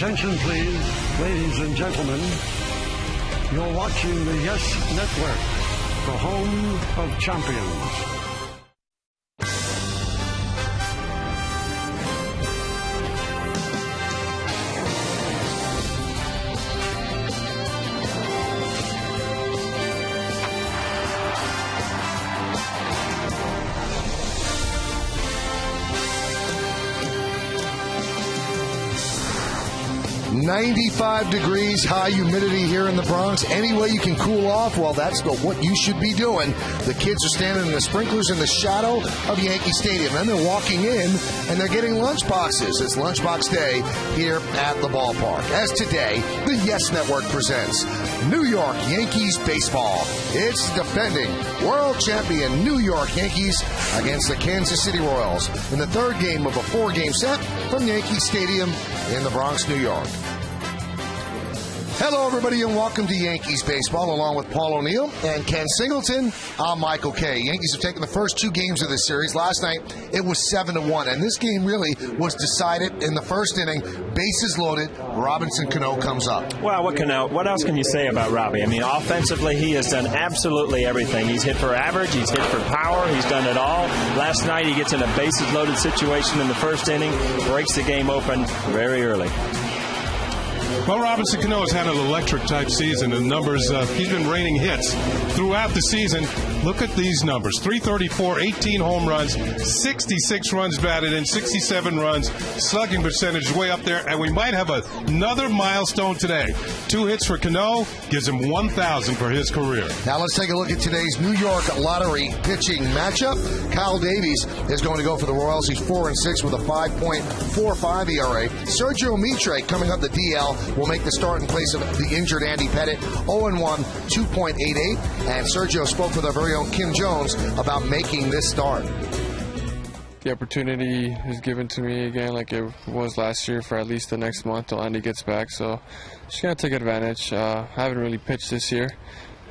Attention, please, ladies and gentlemen. You're watching the Yes Network, the home of champions. .95 degrees, high humidity here in the Bronx. Any way you can cool off, well, that's what you should be doing. The kids are standing in the sprinklers in the shadow of Yankee Stadium. Then they're walking in, and they're getting lunch boxes. It's Lunchbox Day here at the ballpark. As today, the Yes Network presents New York Yankees baseball. It's defending world champion New York Yankees against the Kansas City Royals in the third game of a four-game set from Yankee Stadium in the Bronx, New York. Hello, everybody, and welcome to Yankees baseball, along with Paul O'Neill and Ken Singleton. I'm Michael Kay. Yankees have taken the first two games of this series. Last night, it was 7-1, and this game really was decided in the first inning. Bases loaded. Robinson Cano comes up. Well, what else can you say about Robbie? I mean, offensively, he has done absolutely everything. He's hit for average. He's hit for power. He's done it all. Last night, he gets in a bases loaded situation in the first inning, breaks the game open very early. Well, Robinson Cano has had an electric-type season. The numbers, he's been raining hits throughout the season. Look at these numbers. .334, 18 home runs, 66 runs batted in, 67 runs. Slugging percentage way up there. And we might have another milestone today. 2 hits for Cano gives him 1,000 for his career. Now let's take a look at today's New York Lottery pitching matchup. Kyle Davies is going to go for the Royals. He's 4-6 with a 5.45 ERA. Sergio Mitre coming up the DL will make the start in place of the injured Andy Pettit, 0-1, 2.88. And Sergio spoke with our very own Kim Jones about making this start. The opportunity is given to me again like it was last year for at least the next month till Andy gets back. So just going to take advantage. I haven't really pitched this year.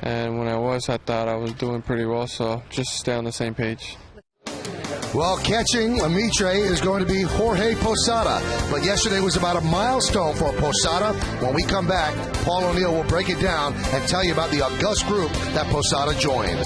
And when I thought I was doing pretty well. So just stay on the same page. Well, catching Mitre is going to be Jorge Posada. But yesterday was about a milestone for Posada. When we come back, Paul O'Neill will break it down and tell you about the august group that Posada joined.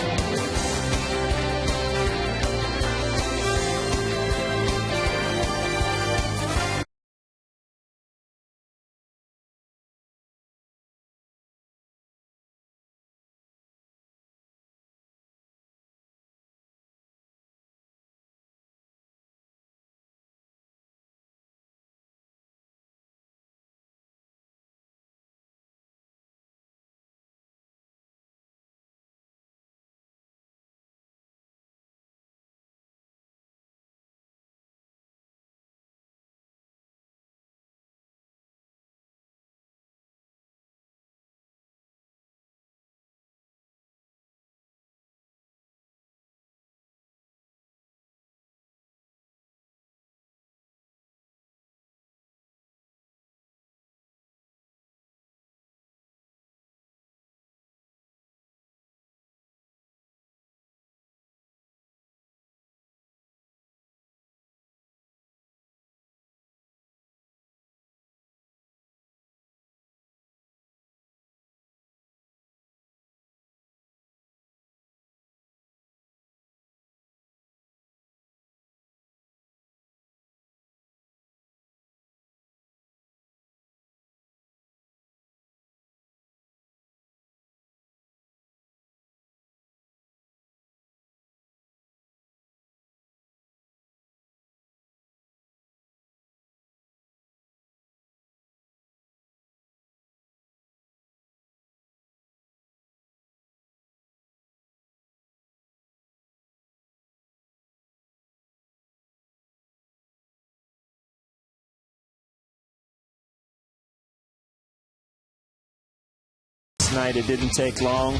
Night, it didn't take long.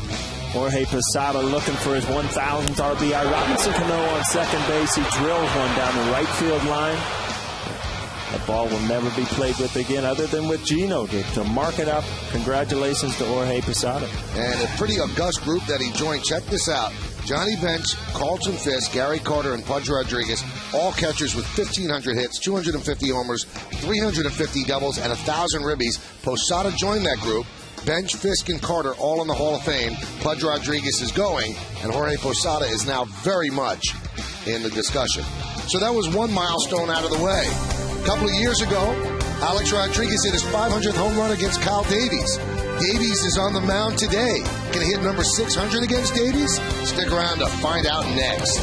Jorge Posada looking for his 1,000th RBI. Robinson Cano on second base. He drills one down the right field line. The ball will never be played with again other than with Gino to mark it up. Congratulations to Jorge Posada. And a pretty august group that he joined. Check this out. Johnny Bench, Carlton Fisk, Gary Carter, and Pudge Rodriguez, all catchers with 1,500 hits, 250 homers, 350 doubles, and 1,000 ribbies. Posada joined that group. Bench, Fisk, and Carter all in the Hall of Fame. Pudge Rodriguez is going, and Jorge Posada is now very much in the discussion. So that was one milestone out of the way. A couple of years ago, Alex Rodriguez hit his 500th home run against Kyle Davies. Davies is on the mound today. Can he hit number 600 against Davies? Stick around to find out next.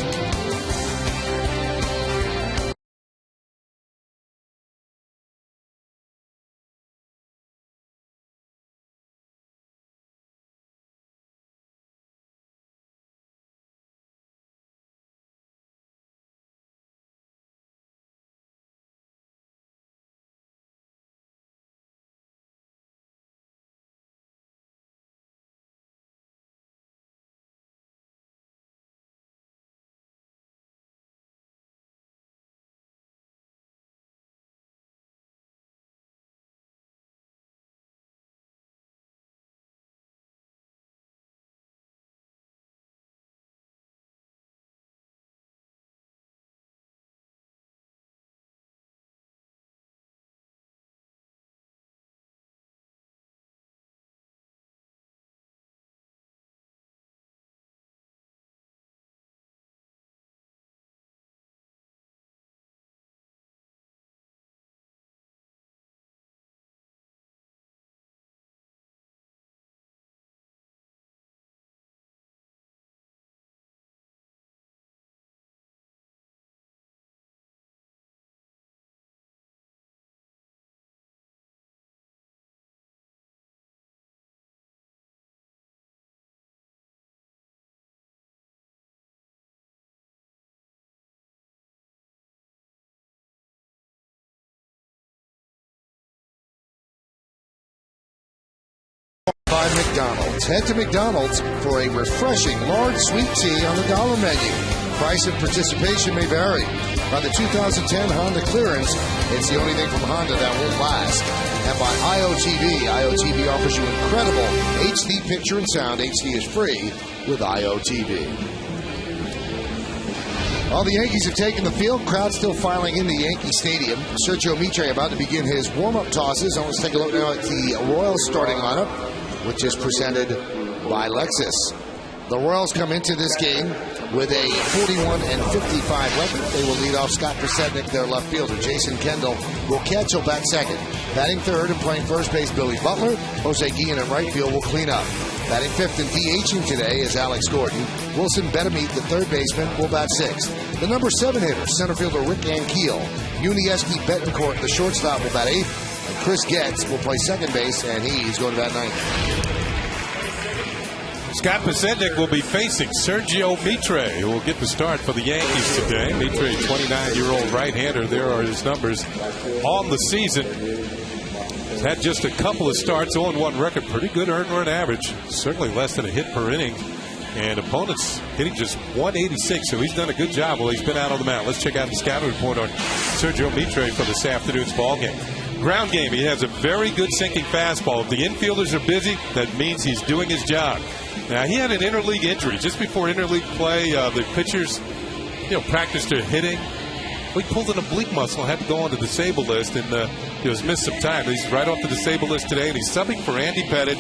By McDonald's. Head to McDonald's for a refreshing large sweet tea on the dollar menu. Price and participation may vary. By the 2010 Honda Clearance, it's the only thing from Honda that won't last. And by IOTV. IOTV offers you incredible HD picture and sound. HD is free with IOTV. Well, the Yankees have taken the field. Crowd still filing into Yankee Stadium. Sergio Mitre about to begin his warm-up tosses. And let's take a look now at the Royals starting lineup, which is presented by Lexus. The Royals come into this game with a 41-55 record. They will lead off Scott Podsednik, their left fielder. Jason Kendall will catch. He'll bat second. Batting third and playing first base, Billy Butler. Jose Guillen in right field will clean up. Batting fifth and DHing today is Alex Gordon. Wilson Betemit, the third baseman, will bat sixth. The number 7 hitter, center fielder Rick Ankiel. Yuniesky Betancourt, the shortstop, will bat eighth. And Chris Getz will play second base, and he's going to bat ninth. Scott Podsednik will be facing Sergio Mitre, who will get the start for the Yankees today. Mitre, 29-year-old right-hander. There are his numbers on the season. He's had just a couple of starts, 0-1 record. Pretty good earned run average. Certainly less than a hit per inning. And opponents hitting just 186, so he's done a good job while he's been out on the mound. Let's check out the scouting report on Sergio Mitre for this afternoon's ball game. Ground game, he has a very good sinking fastball. If the infielders are busy, that means he's doing his job. Now, he had an interleague injury. Just before interleague play, the pitchers, practiced their hitting. He pulled an oblique muscle, had to go on the disabled list, and he was missed some time. He's right off the disabled list today, and he's subbing for Andy Pettit.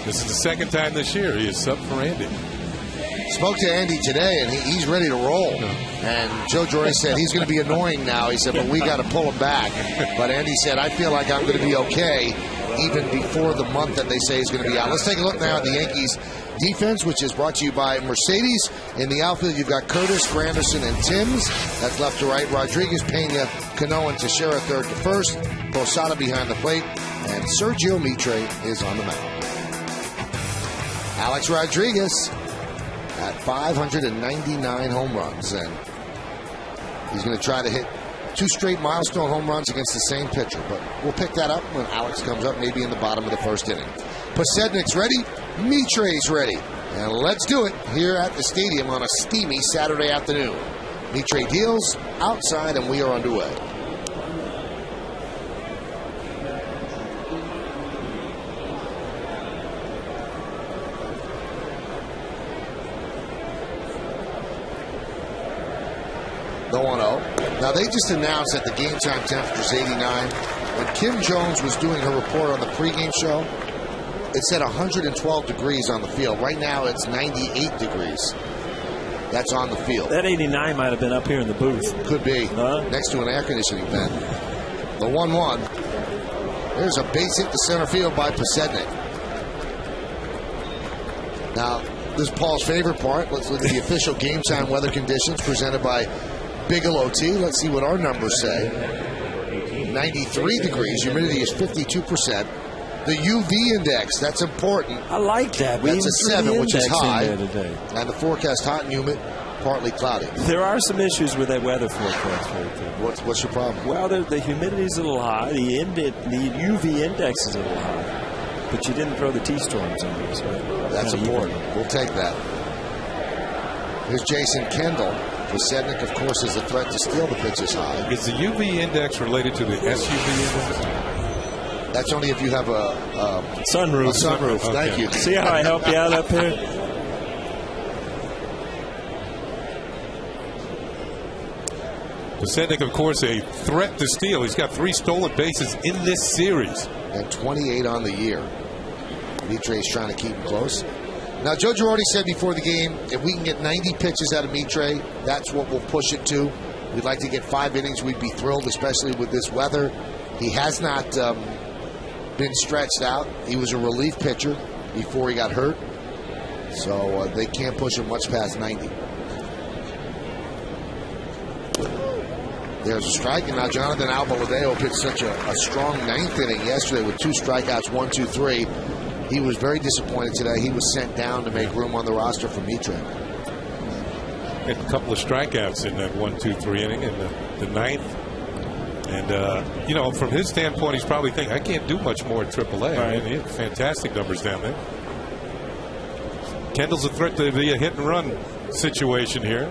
This is the second time this year he is subbed for Andy. Spoke to Andy today, and he's ready to roll. And Joe Jordan said he's going to be annoying now. He said, but we got to pull him back. But Andy said, I feel like I'm going to be okay even before the month that they say he's going to be out. Let's take a look now at the Yankees defense, which is brought to you by Mercedes. In the outfield, you've got Curtis, Granderson, and Timms. That's left to right. Rodriguez, Pena, Cano, and Teixeira third to first. Posada behind the plate. And Sergio Mitre is on the mound. Alex Rodriguez at 599 home runs, and he's going to try to hit 2 straight milestone home runs against the same pitcher, but we'll pick that up when Alex comes up, maybe in the bottom of the first inning. Podsednik's ready, Mitre's ready, and let's do it here at the stadium on a steamy Saturday afternoon. Mitre deals outside, and we are underway. The 1-0. Now, they just announced that the game time temperature is 89. When Kim Jones was doing her report on the pregame show, it said 112 degrees on the field. Right now, it's 98 degrees. That's on the field. That 89 might have been up here in the booth. Could be. Next to an air conditioning vent. The 1-1. There's a base hit to center field by Posednik. Now, this is Paul's favorite part. Let's look at the official game time weather conditions presented by Bigelow Tea. Let's see what our numbers say. 93 degrees. Humidity is 52%. The UV index, that's important. I like that. That's a 7, which is high. And the forecast, hot and humid, partly cloudy. There are some issues with that weather forecast right there. What's your problem? Well, the humidity is a little high. The UV index is a little high. But you didn't throw the T-storms in there. So that's important. We'll take that. Here's Jason Kendall. Posednik, of course, is a threat to steal the pitches high. Is the UV index related to the SUV index? That's only if you have a sunroof. A sunroof. Okay. Thank you. See how I help you out up here? Posednik, of course, a threat to steal. He's got 3 stolen bases in this series. And 28 on the year. Mitre's trying to keep him close. Now, Joe Girardi said before the game, if we can get 90 pitches out of Mitre, that's what we'll push it to. We'd like to get 5 innings. We'd be thrilled, especially with this weather. He has not been stretched out. He was a relief pitcher before he got hurt. So they can't push him much past 90. There's a strike, and now Jonathan Albaladeo pitched such a strong 9th inning yesterday with 2 strikeouts, 1, 2, 3. He was very disappointed today. He was sent down to make room on the roster for Mitre. Had a couple of strikeouts in that 1, 2, 3 inning in the 9th. And, you know, from his standpoint, he's probably thinking, I can't do much more at AAA. Right. I mean, he had fantastic numbers down there. Kendall's a threat to be a hit-and-run situation here.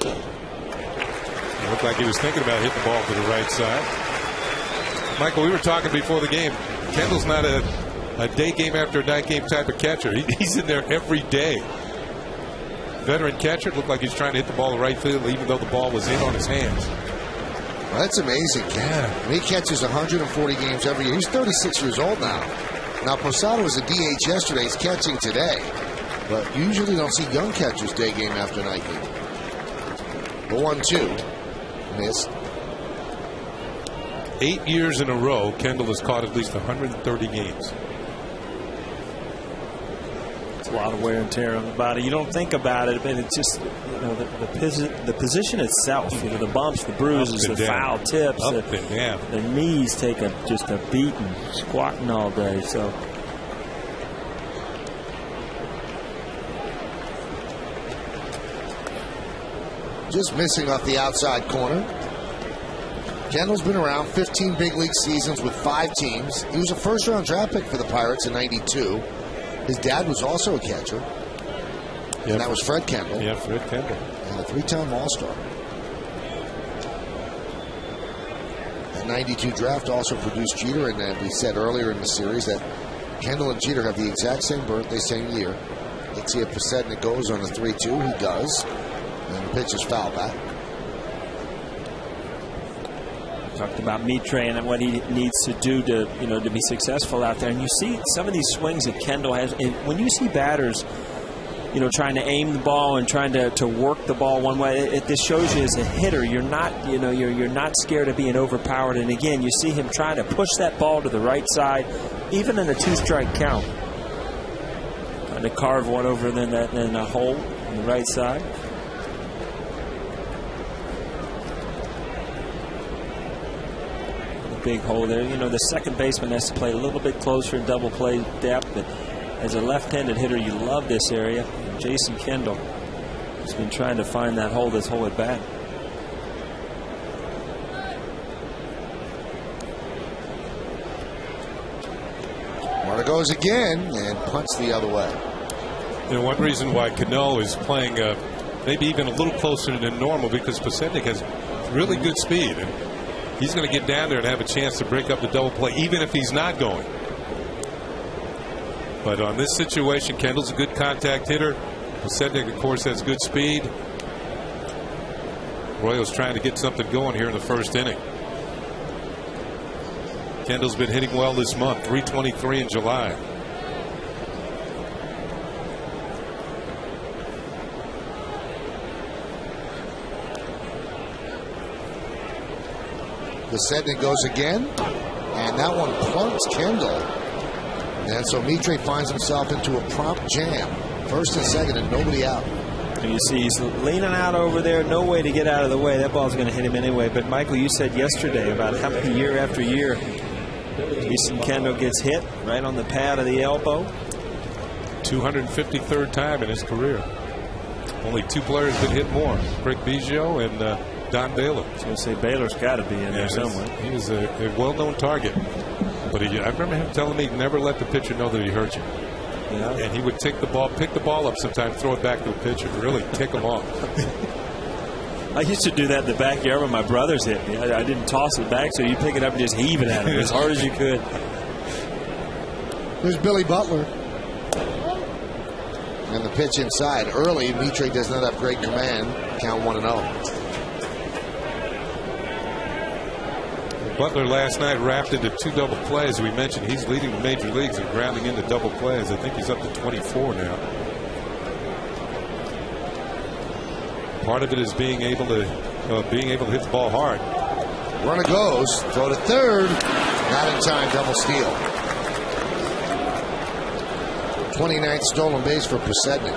It looked like he was thinking about hitting the ball to the right side. Michael, we were talking before the game. Kendall's not a day game after a night game type of catcher. He's in there every day. Veteran catcher, looked like he's trying to hit the ball to right field even though the ball was in on his hands. Well, that's amazing. Yeah. He catches 140 games every year. He's 36 years old now. Now, Posada was a DH yesterday. He's catching today. But you usually don't see young catchers day game after night game. The 1-2. Missed. 8 years in a row, Kendall has caught at least 130 games. It's a lot of wear and tear on the body. You don't think about it, but it's just, you know, the position itself. You know, the bumps, the bruises, the foul tips, the knees take just a beating, squatting all day. So. Just missing off the outside corner. Kendall's been around 15 big league seasons with 5 teams. He was a first-round draft pick for the Pirates in '92. His dad was also a catcher. Yep. And that was Fred Kendall. Yeah, Fred Kendall. And a 3-time All-Star. The '92 draft also produced Jeter, and we said earlier in the series that Kendall and Jeter have the exact same birthday, same year. Let's see if Posednik goes on a 3-2. He does. And the pitch is foul back. Talked about Mitre and what he needs to do to, you know, to be successful out there. And you see some of these swings that Kendall has. And when you see batters, you know, trying to aim the ball and trying to work the ball one way, this shows you as a hitter, you're not, you know, you're not scared of being overpowered. And again, you see him trying to push that ball to the right side, even in a 2-strike count. Trying to carve one over in a hole on the right side. Big hole there. You know, the second baseman has to play a little bit closer in double play depth, but as a left-handed hitter, you love this area. And Jason Kendall has been trying to find that hole this whole at bat. Marta goes again and punts the other way. You know, one reason why Cano is playing maybe even a little closer than normal, because Posednik has really good speed. And he's going to get down there and have a chance to break up the double play, even if he's not going. But on this situation, Kendall's a good contact hitter. Sednick, of course, has good speed. Royals trying to get something going here in the first inning. Kendall's been hitting well this month, 323 in July. Sednick goes again, and that one plunks Kendall. And so Mitre finds himself into a prompt jam. First and second, and nobody out. And you see he's leaning out over there, no way to get out of the way. That ball's going to hit him anyway. But Michael, you said yesterday about how year after year Jason Kendall gets hit right on the pad of the elbow. 253rd time in his career. Only 2 players been hit more, Craig Biggio and Don Baylor. I was going to say Baylor's got to be in there somewhere. He was a well-known target. But I remember him telling me never let the pitcher know that he hurt you. Yeah. And he would take the ball, pick the ball up sometimes, throw it back to the pitcher, really tick him off. I used to do that in the backyard when my brothers hit me. I didn't toss it back, so you pick it up and just heave it at him as hard as you could. There's Billy Butler. And the pitch inside. Early, Mitre does not have great command. Count 1-0. Butler last night wrapped into 2 double plays. We mentioned he's leading the major leagues in grounding into double plays. I think he's up to 24 now. Part of it is being able to hit the ball hard. Runner goes, throw to third, not in time, double steal. 29th stolen base for Pasednik.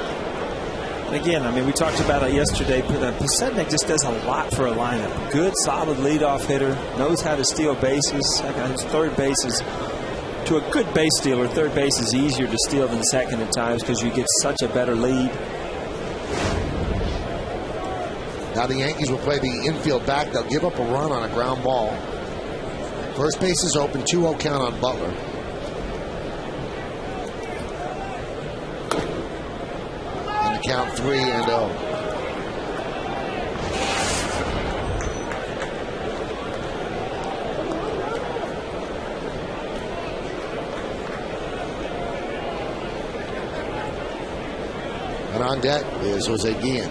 Again, I mean, we talked about it yesterday. Pasednik just does a lot for a lineup. Good, solid leadoff hitter. Knows how to steal bases. His third base is, to a good base stealer, third base is easier to steal than second at times because you get such a better lead. Now the Yankees will play the infield back. They'll give up a run on a ground ball. First base is open, 2-0 count on Butler. Count 3-0. And on deck is Jose Guillen.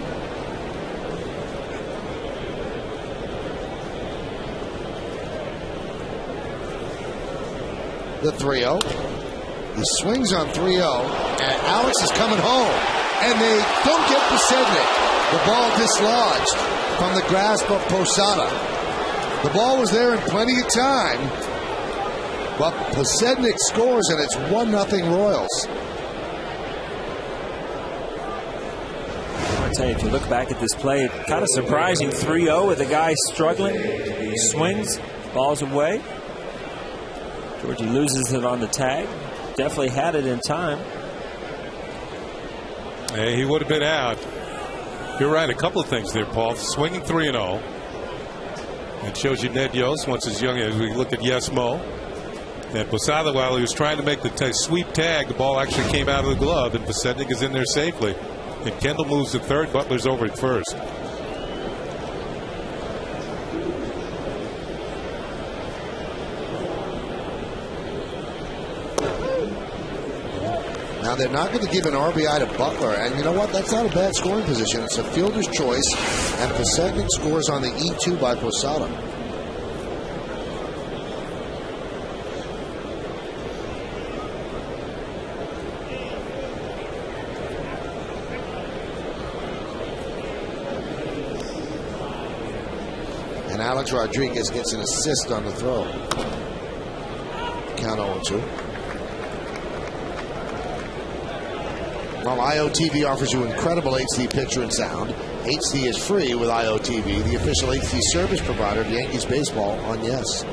The 3-0. He swings on 3-0, and Alex is coming home. And they don't get Pasednik. The ball dislodged from the grasp of Posada. The ball was there in plenty of time. But Pasednik scores, and it's 1-0 Royals. I tell you, if you look back at this play, kind of surprising. 3-0 with the guy struggling. He swings, ball's away. Georgie loses it on the tag. Definitely had it in time. Hey, he would have been out. You're right. A couple of things there, Paul. Swinging 3-0. It shows you Ned Yost once as young as we look at Yes Mo. And Posada, while he was trying to make the sweep tag, the ball actually came out of the glove, and Pasednik is in there safely. And Kendall moves to third. Butler's over at first. Now they're not going to give an RBI to Butler, and you know what? That's not a bad scoring position. It's a fielder's choice, and Pasednik scores on the E2 by Posada. And Alex Rodriguez gets an assist on the throw. Count 0-2. Well, IOTV offers you incredible HD picture and sound. HD is free with IOTV, the official HD service provider of Yankees baseball on Yes.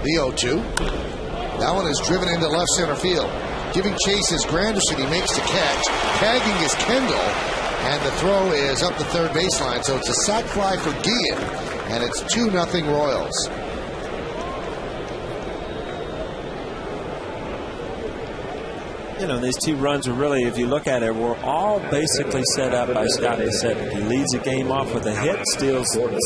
The 0-2. That one is driven into left center field. Giving chase is Granderson. He makes the catch. Tagging is Kendall. And the throw is up the third baseline. So it's a sac fly for Guillen. And it's 2-0 Royals. You know, these 2 runs are really, if you look at it, were all basically set up by Scott Bissett. He leads the game off with a hit, steals, and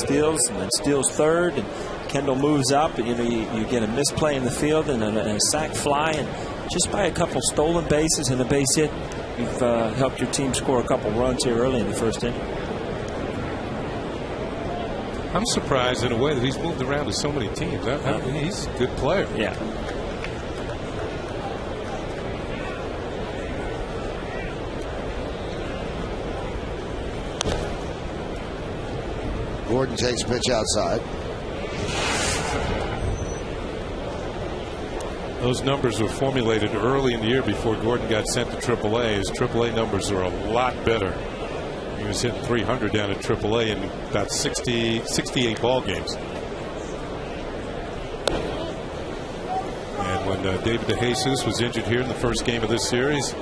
then steals third, and Kendall moves up. You know, you get a misplay in the field and a sac fly, and just by a couple stolen bases and a base hit, you've helped your team score a couple runs here early in the first inning. I'm surprised in a way that he's moved around to so many teams. He's a good player. Yeah. Gordon takes pitch outside. Those numbers were formulated early in the year before Gordon got sent to AAA. His AAA numbers are a lot better. He was hitting 300 down at AAA in about 68 ball games. And when David DeJesus was injured here in the first game of this series,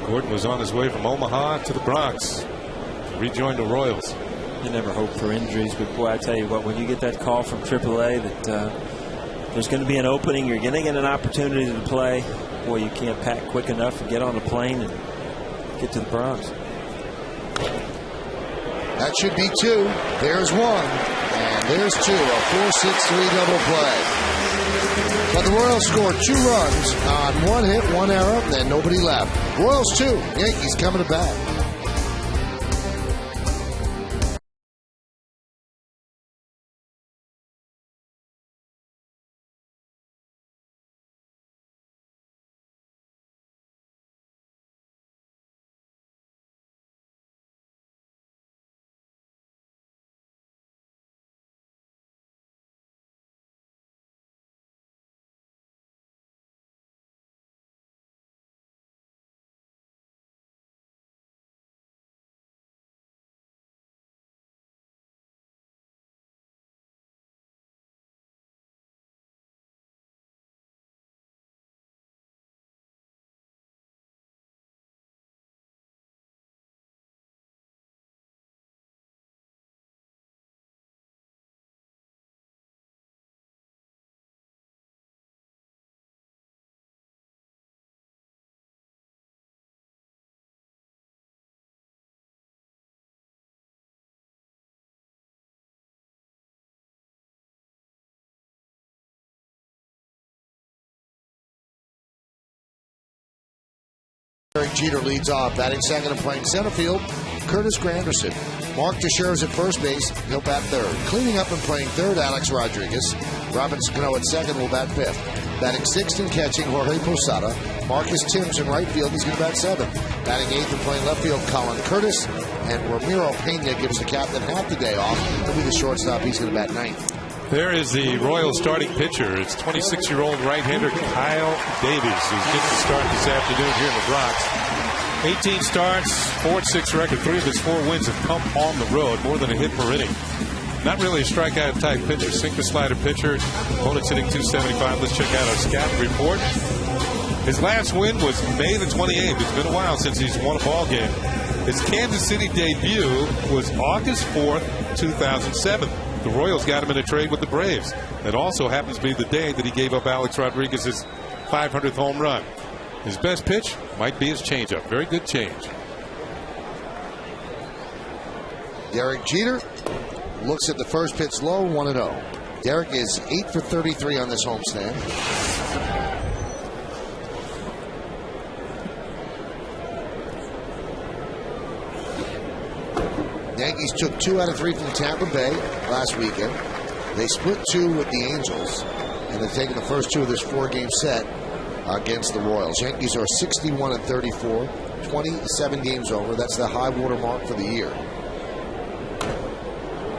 Gordon was on his way from Omaha to the Bronx to rejoin the Royals. You never hope for injuries, but boy, I tell you what, when you get that call from AAA that there's going to be an opening, you're going to get an opportunity to play, boy, you can't pack quick enough and get on a plane and get to the Bronx. That should be 2. There's 1. And there's 2. A 4-6-3 double play. But the Royals scored 2 runs on 1 hit, 1 error, and nobody left. Royals 2. Yankees coming to bat. Derek Jeter leads off, batting second and playing center field, Curtis Granderson. Mark Teixeira's at first base, he'll bat third. Cleaning up and playing third, Alex Rodriguez. Robinson Cano at second will bat fifth. Batting sixth and catching, Jorge Posada. Marcus Timms in right field, he's going to bat seventh. Batting eighth and playing left field, Colin Curtis. And Ramiro Pena gives the captain half the day off. He'll be the shortstop, he's going to bat ninth. There is the Royals starting pitcher. It's 26-year-old right-hander Kyle Davies, who's getting the start this afternoon here in the Bronx. 18 starts, 4-6 record. 3 of his 4 wins have come on the road, more than a hit per inning. Not really a strikeout type pitcher, sinker slider pitcher. Opponent's hitting 275. Let's check out our scout report. His last win was May the 28th. It's been a while since he's won a ball game. His Kansas City debut was August 4th, 2007. The Royals got him in a trade with the Braves. That also happens to be the day that he gave up Alex Rodriguez's 500th home run. His best pitch might be his changeup. Very good change. Derek Jeter looks at the first pitch low, 1-0. Derek is 8 for 33 on this homestand. Yankees took 2 out of 3 from Tampa Bay last weekend. They split 2 with the Angels, and they've taken the first 2 of this 4-game set against the Royals. Yankees are 61-34, 27 games over. That's the high water mark for the year.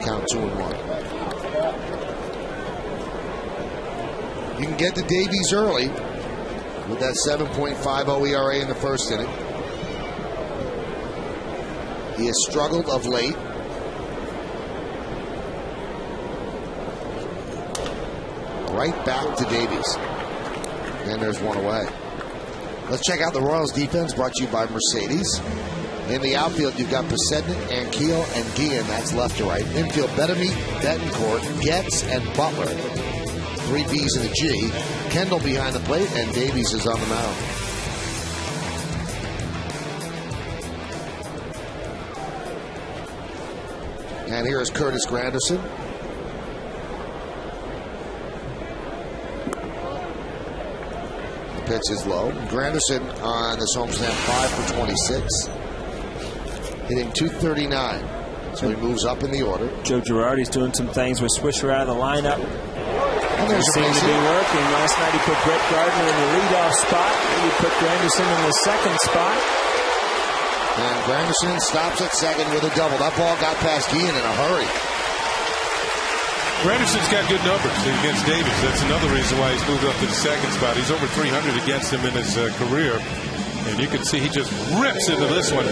Count 2-1. You can get to Davies early with that 7.50 ERA in the first inning. He has struggled of late. Right back to Davies. And there's one away. Let's check out the Royals defense, brought to you by Mercedes. In the outfield, you've got Pasednik, Ankiel, and Guillen. That's left to right. Infield, Bettamy, Betancourt, Getz, and Butler. 3 B's and a G. Kendall behind the plate, and Davies is on the mound. And here is Curtis Granderson. The pitch is low. Granderson on this homestand 5 for 26. Hitting .239. So he moves up in the order. Joe Girardi's doing some things with Swisher out of the lineup. And there's seemed to be working. Last night he put Brett Gardner in the leadoff spot. He put Granderson in the second spot. And Granderson stops at second with a double. That ball got past Ian in a hurry. Granderson's got good numbers against Davies. That's another reason why he's moved up to the second spot. He's over 300 against him in his career. And you can see he just rips into this one.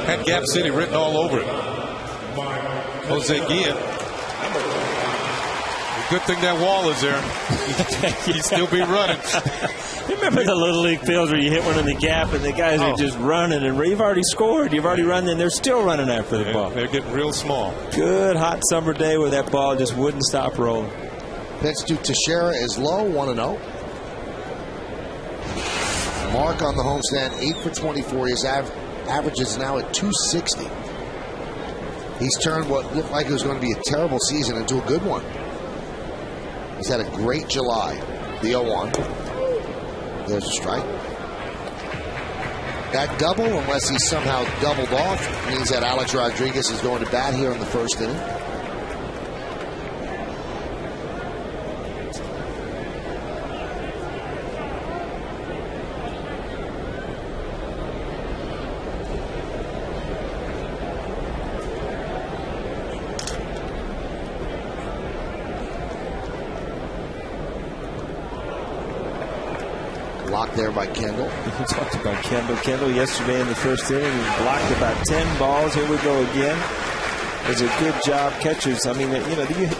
Had Gap City written all over it. Jose Guillen. Good thing that wall is there. He'd still be running. Remember the Little League fields where you hit one in the gap and the guys are just running, and you've already scored, you've already run, and they're still running after the ball. They're getting real small. Good hot summer day where that ball just wouldn't stop rolling. Pitch to Teixeira is low, 1-0. Mark on the homestand, 8 for 24. His average is now at .260. He's turned what looked like it was going to be a terrible season into a good one. He's had a great July. The 0-1. There's a strike. That double, unless he's somehow doubled off, means that Alex Rodriguez is going to bat here in the first inning. Blocked there by Kendall. We talked about Kendall. Kendall yesterday in the first inning, he blocked about 10 balls. Here we go again. It's a good job. Catchers, I mean,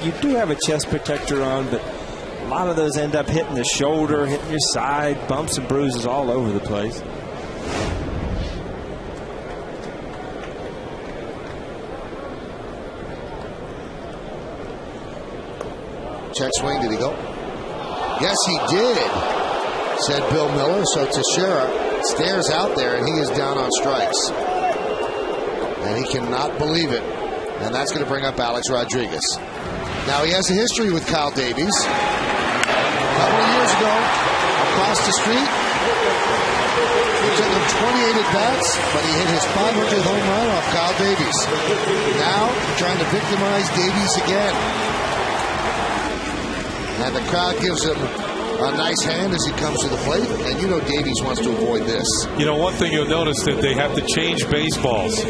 you do have a chest protector on, but a lot of those end up hitting the shoulder, hitting your side, bumps and bruises all over the place. Check swing, did he go? Yes, he did, said Bill Miller. So Teixeira stares out there, and he is down on strikes. And he cannot believe it. And that's going to bring up Alex Rodriguez. Now, he has a history with Kyle Davies. A couple of years ago, across the street, he took him 28 at-bats, but he hit his 500th home run off Kyle Davies. Now, trying to victimize Davies again. And the crowd gives him a nice hand as he comes to the plate, and you know Davies wants to avoid this. You know, one thing you'll notice that they have to change baseballs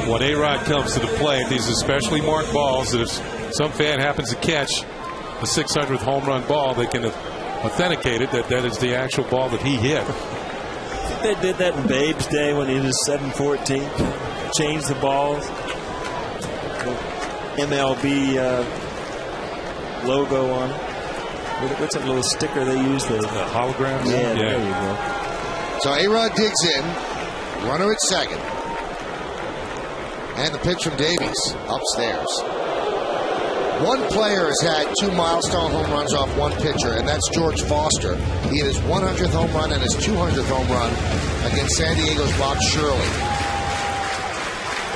when A-Rod comes to the plate. These especially marked balls that if some fan happens to catch a 600th home run ball, they can authenticate it that is the actual ball that he hit. They did that in Babe's day when he was 7-14. Changed the balls. The MLB logo on it. What's that little sticker they use? The holograms? Yeah, there you go. So A-Rod digs in. Runner at second. And the pitch from Davies upstairs. One player has had 2 milestone home runs off one pitcher, and that's George Foster. He had his 100th home run and his 200th home run against San Diego's Bob Shirley.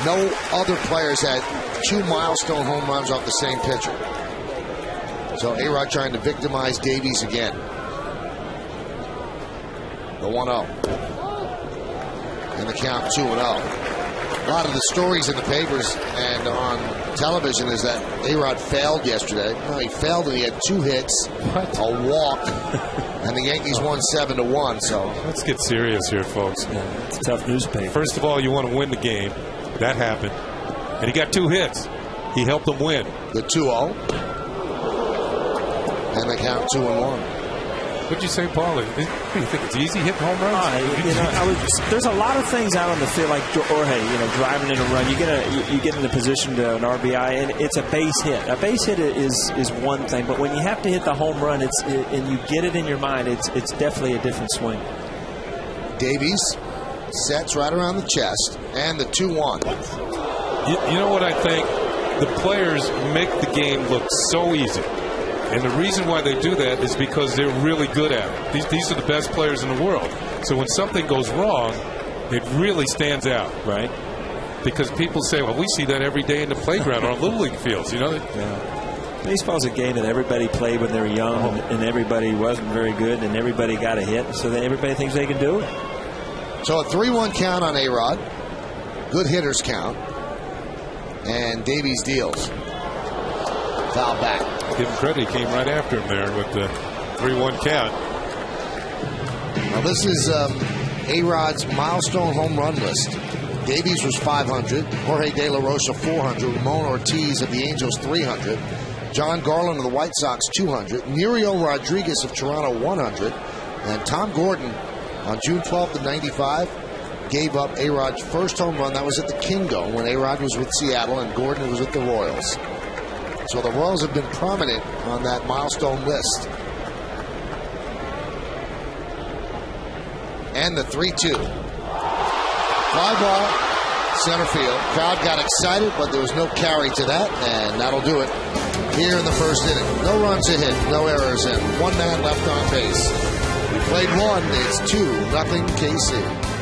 No other players had 2 milestone home runs off the same pitcher. So A-Rod trying to victimize Davies again. The 1-0. And the count 2-0. A lot of the stories in the papers and on television is that A-Rod failed yesterday. No, he failed and he had 2 hits, a walk, and the Yankees won 7-1. So let's get serious here, folks. Yeah, it's a tough newspaper. First of all, you want to win the game. That happened. And he got 2 hits. He helped them win. The 2-0. And they count 2-1. What'd you say, Paul? You think it's easy hitting home runs? There's a lot of things out on the field, like Jorge, driving in a run. You get in a position to an RBI, and it's a base hit. A base hit is one thing, but when you have to hit the home run, and you get it in your mind, it's definitely a different swing. Davies sets right around the chest, and the 2-1. You know what I think? The players make the game look so easy. And the reason why they do that is because they're really good at it. These are the best players in the world. So when something goes wrong, it really stands out. Right. because people say, well, we see that every day in the playground on Little League fields, you know. Yeah. Baseball's a game that everybody played when they were young, and everybody wasn't very good, and everybody got a hit, so that everybody thinks they can do it. So a 3-1 count on A-Rod. Good hitters count. And Davies deals. Foul back. Give him credit. He came right after him there with the 3-1 count. Now this is A-Rod's milestone home run list. Davies was 500. Jorge De La Rosa 400. Ramon Ortiz of the Angels 300. John Garland of the White Sox 200. Nerio Rodriguez of Toronto 100. And Tom Gordon on June 12th of 95 gave up A-Rod's first home run. That was at the Kingo when A-Rod was with Seattle and Gordon was with the Royals. So the Royals have been prominent on that milestone list. And the 3-2. Fly ball, center field. Crowd got excited, but there was no carry to that, and that'll do it here in the first inning. No runs a hit, no errors, and one man left on base. We played one, it's 2-0 KC.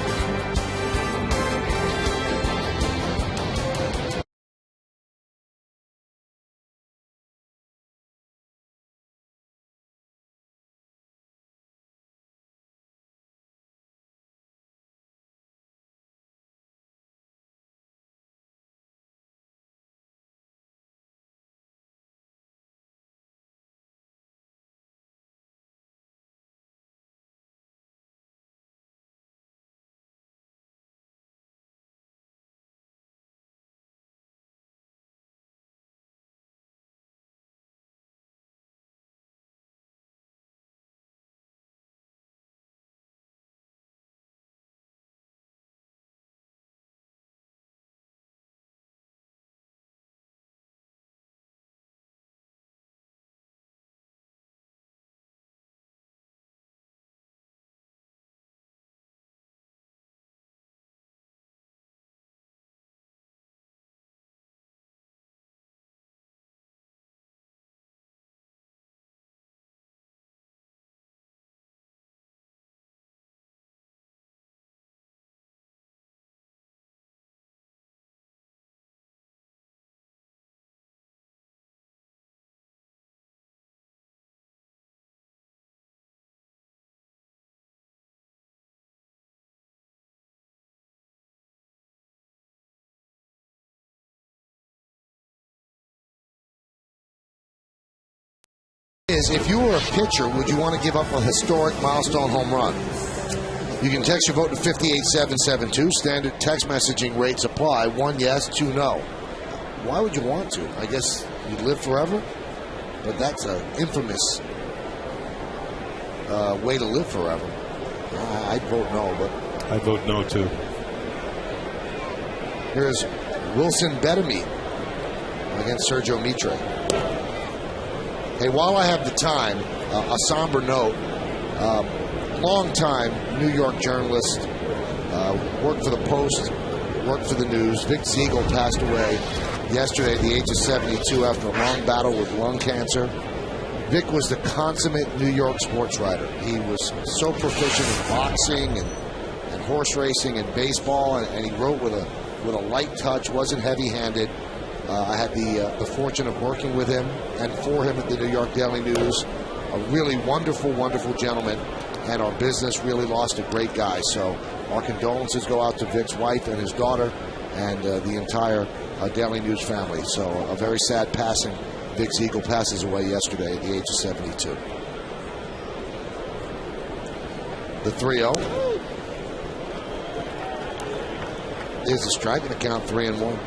If you were a pitcher, would you want to give up a historic milestone home run? You can text your vote to 58772. Standard text messaging rates apply. 1 yes, 2 no. Why would you want to? I guess you'd live forever, but that's an infamous way to live forever. I'd vote no, but I'd vote no too. Here's Wilson Bettamy against Sergio Mitre. Hey, while I have the time, a somber note. Long-time New York journalist, worked for the Post, worked for the News. Vic Siegel passed away yesterday at the age of 72 after a long battle with lung cancer. Vic was the consummate New York sports writer. He was so proficient in boxing and horse racing and baseball, and he wrote with a light touch, wasn't heavy-handed. I had the fortune of working with him and for him at the New York Daily News. A really wonderful, wonderful gentleman, and our business really lost a great guy. So our condolences go out to Vic's wife and his daughter and the entire Daily News family. So a very sad passing. Vic Siegel passes away yesterday at the age of 72. The 3-0. There's a strike and a count, 3-1.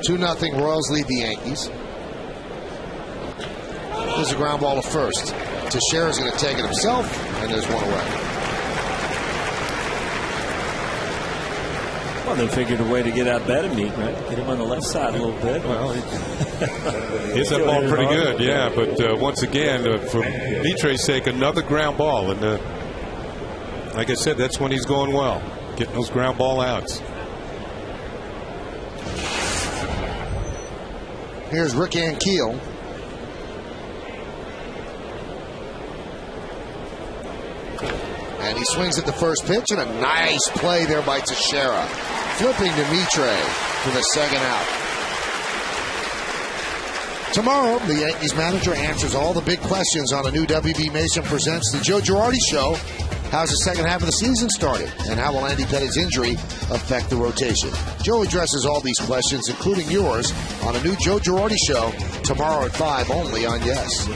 Two-0 Royals lead the Yankees. There's a ground ball to first. Teixeira's going to take it himself, and there's one away. Well, they figured a way to get out Bettamy, right? Get him on the left side a little bit. Well, hits that ball pretty good, yeah. But once again, for Mitre's sake, another ground ball. And like I said, that's when he's going well, getting those ground ball outs. Here's Rick Ankiel. And he swings at the first pitch, and a nice play there by Teixeira. Flipping to Mitre for the second out. Tomorrow, the Yankees manager answers all the big questions on a new WB Mason Presents The Joe Girardi Show. How's the second half of the season started? And how will Andy Pettit's injury affect the rotation? Joe addresses all these questions, including yours, on a new Joe Girardi Show tomorrow at 5 only on Yes.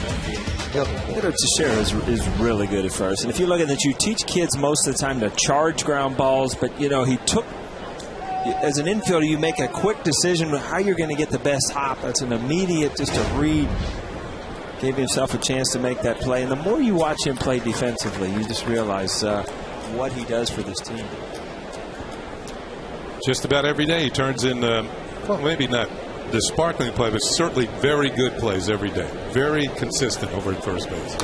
Teixeira is really good at first. And if you look at it, you teach kids most of the time to charge ground balls, but, you know, he took, as an infielder, you make a quick decision on how you're going to get the best hop. That's an immediate, just a read. Gave himself a chance to make that play. And the more you watch him play defensively, you just realize what he does for this team. Just about every day he turns in, well, maybe not the sparkling play, but certainly very good plays every day. Very consistent over at first base.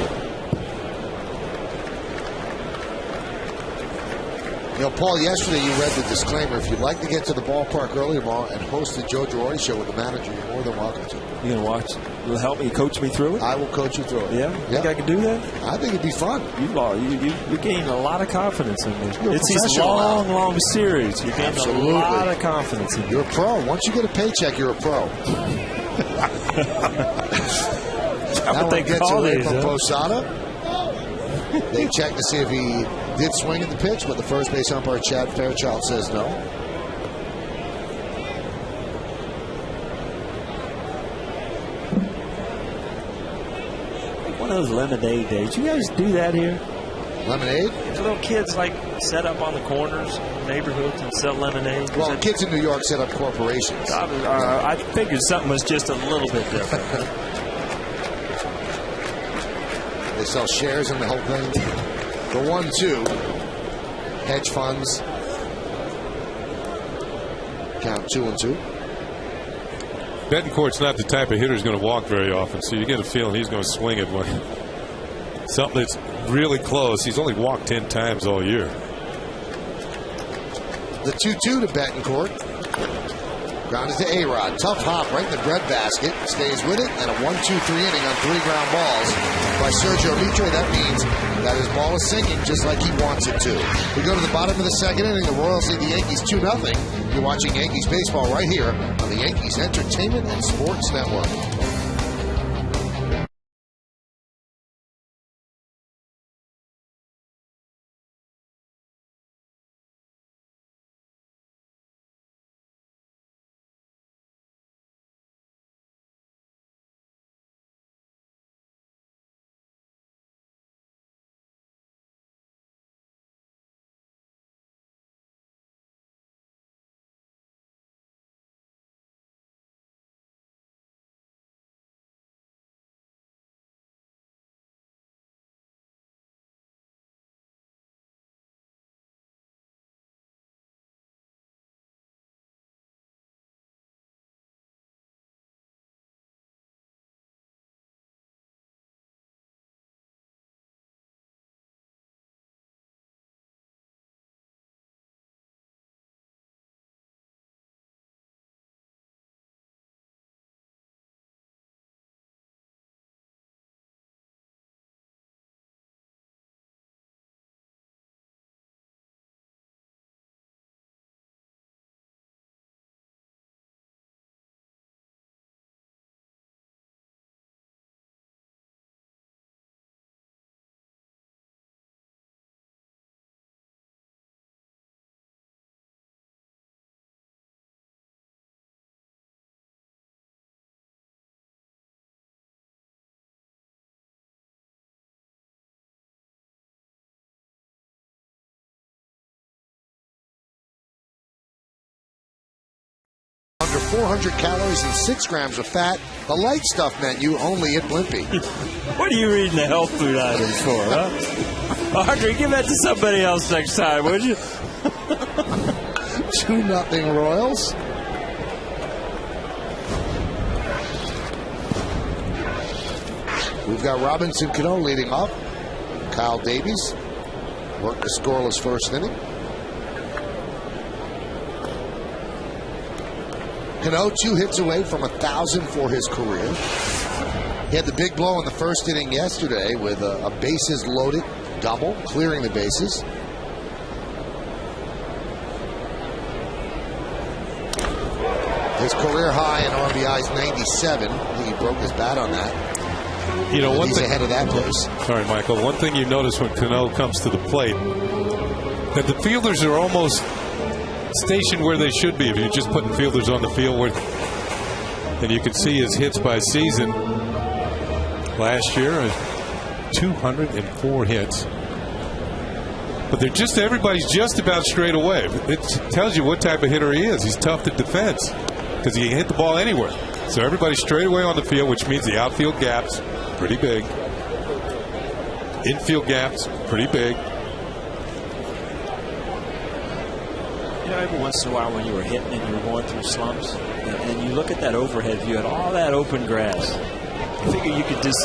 You know, Paul, yesterday you read the disclaimer. If you'd like to get to the ballpark early tomorrow and host the Joe Girardi Show with the manager, you're more than welcome to. You gonna watch? Will help me coach me through it? I will coach you through it. Yeah? Think I can do that? I think it'd be fun. You gain a lot of confidence in me. It's these long series. You gain a lot of confidence in me. You're a pro. Once you get a paycheck, you're a pro. That one gets away from Posada. They check to see if he did swing at the pitch, but the first base umpire, Chad Fairchild, says no. One of those lemonade days. You guys do that here? Lemonade? The little kids like set up on the corners, neighborhoods, and sell lemonade. Well, kids in New York set up corporations. I figured something was just a little bit different. They sell shares in the whole thing. The 1-2. Hedge funds. Count 2-2. Betancourt's not the type of hitter who's going to walk very often, so you get a feeling he's going to swing at one. Something that's really close. He's only walked 10 times all year. The 2-2 to Betancourt. Grounded to A-Rod. Tough hop right in the breadbasket. Stays with it. And a 1-2-3 inning on 3 ground balls by Sergio Mitre. That means that his ball is sinking just like he wants it to. We go to the bottom of the second inning. The Royals lead the Yankees 2-0. You're watching Yankees baseball right here on the Yankees Entertainment and Sports Network. Under 400 calories and 6 grams of fat. The light stuff menu only at Blimpie. What are you reading the health food items for, huh? Audrey, give that to somebody else next time, would you? 2-0 Royals. We've got Robinson Cano leading off. Kyle Davies worked the scoreless first inning. Cano 2 hits away from 1,000 for his career. He had the big blow in the first inning yesterday with a bases loaded double, clearing the bases. His career high in RBIs 97. I think he broke his bat on that. You know, one he's thing ahead of that place. Sorry, Michael. One thing you notice when Cano comes to the plate, that the fielders are almost stationed where they should be. If you're just putting fielders on the field, and you can see his hits by season. Last year, 204 hits. But everybody's just about straight away. It tells you what type of hitter he is. He's tough to defense because he can hit the ball anywhere. So everybody's straight away on the field, which means the outfield gaps pretty big. Infield gaps pretty big. You know, every once in a while when you were hitting and you were going through slumps, and you look at that overhead view at all that open grass, you figure you could just,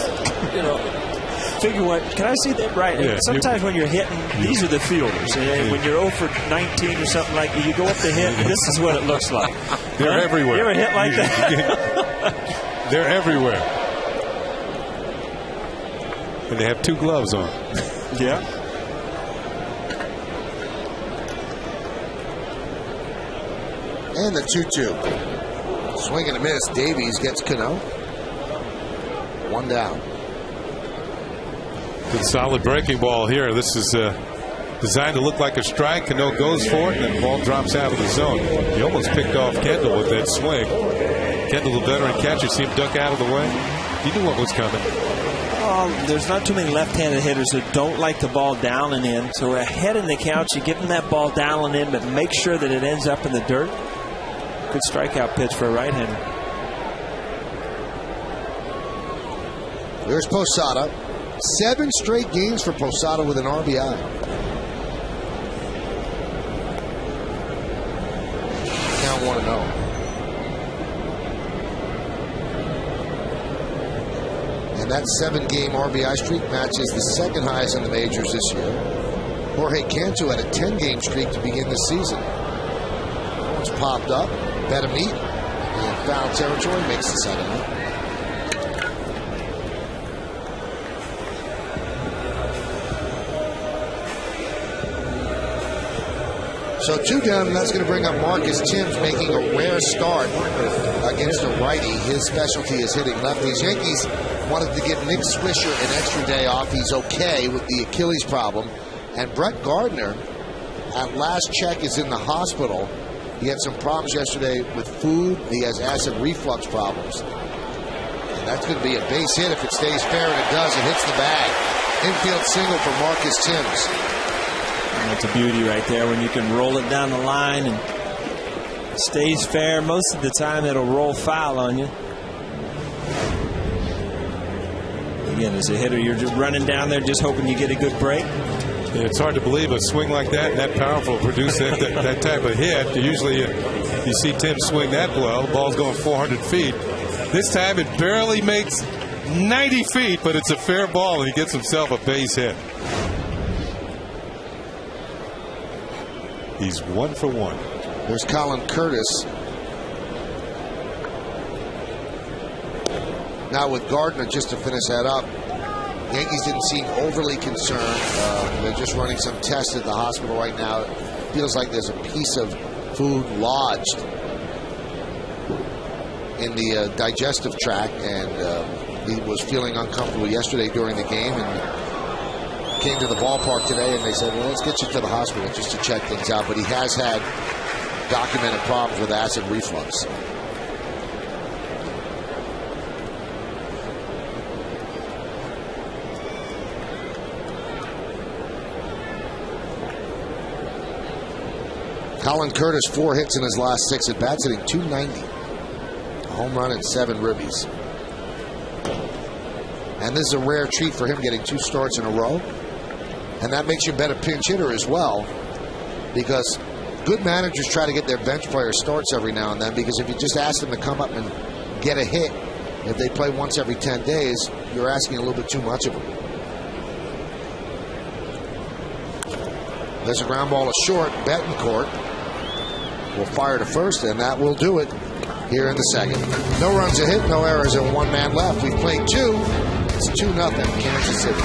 figure what, can I see that right? Yeah, sometimes when you're hitting, these are the fielders. And when you're 0 for 19 or something like that, you go up to hit, and this is what it looks like. They're everywhere. You ever hit like that? They're everywhere. And they have 2 gloves on. Yeah. And the 2-2. Swing and a miss. Davies gets Cano. 1 down. Good solid breaking ball here. This is designed to look like a strike. Cano goes for it, and the ball drops out of the zone. He almost picked off Kendall with that swing. Kendall, the veteran catcher, see him duck out of the way. He knew what was coming. There's not too many left-handed hitters that don't like the ball down and in. So ahead in the count, you give them that ball down and in, but make sure that it ends up in the dirt. Good strikeout pitch for a right-hander. There's Posada. 7 straight games for Posada with an RBI. Count 1-0. And that 7-game RBI streak matches the second highest in the majors this year. Jorge Cantu had a 10-game streak to begin the season. Once popped up, bet a meet, and foul territory makes the 7-0. So 2 down, and that's going to bring up Marcus Timms making a rare start against a righty. His specialty is hitting lefties. Yankees wanted to give Nick Swisher an extra day off. He's okay with the Achilles problem. And Brett Gardner, at last check, is in the hospital. He had some problems yesterday with food. He has acid reflux problems. And that's going to be a base hit if it stays fair, and it does. It hits the bag. Infield single for Marcus Timms. That's a beauty right there when you can roll it down the line and it stays fair. Most of the time it'll roll foul on you. Again, as a hitter, you're just running down there just hoping you get a good break. Yeah, it's hard to believe a swing like that, that powerful, produce that type of hit. Usually you see Tim swing that well. The ball's going 400 feet. This time it barely makes 90 feet, but it's a fair ball, and he gets himself a base hit. He's 1 for 1. There's Colin Curtis. Now with Gardner, just to finish that up, Yankees didn't seem overly concerned. They're just running some tests at the hospital right now. It feels like there's a piece of food lodged in the digestive tract, and he was feeling uncomfortable yesterday during the game, and came to the ballpark today, and they said, well, let's get you to the hospital just to check things out. But he has had documented problems with acid reflux. Colin Curtis, 4 hits in his last 6 at-bats, hitting .290. A home run and 7 ribbies. And this is a rare treat for him, getting 2 starts in a row. And that makes you a better pinch hitter as well, because good managers try to get their bench players starts every now and then, because if you just ask them to come up and get a hit, if they play once every 10 days, you're asking a little bit too much of them. There's a ground ball to short. Betancourt will fire to first, and that will do it here in the second. No runs a hit, no errors, and 1 man left. We've played 2. It's 2-0 Kansas City.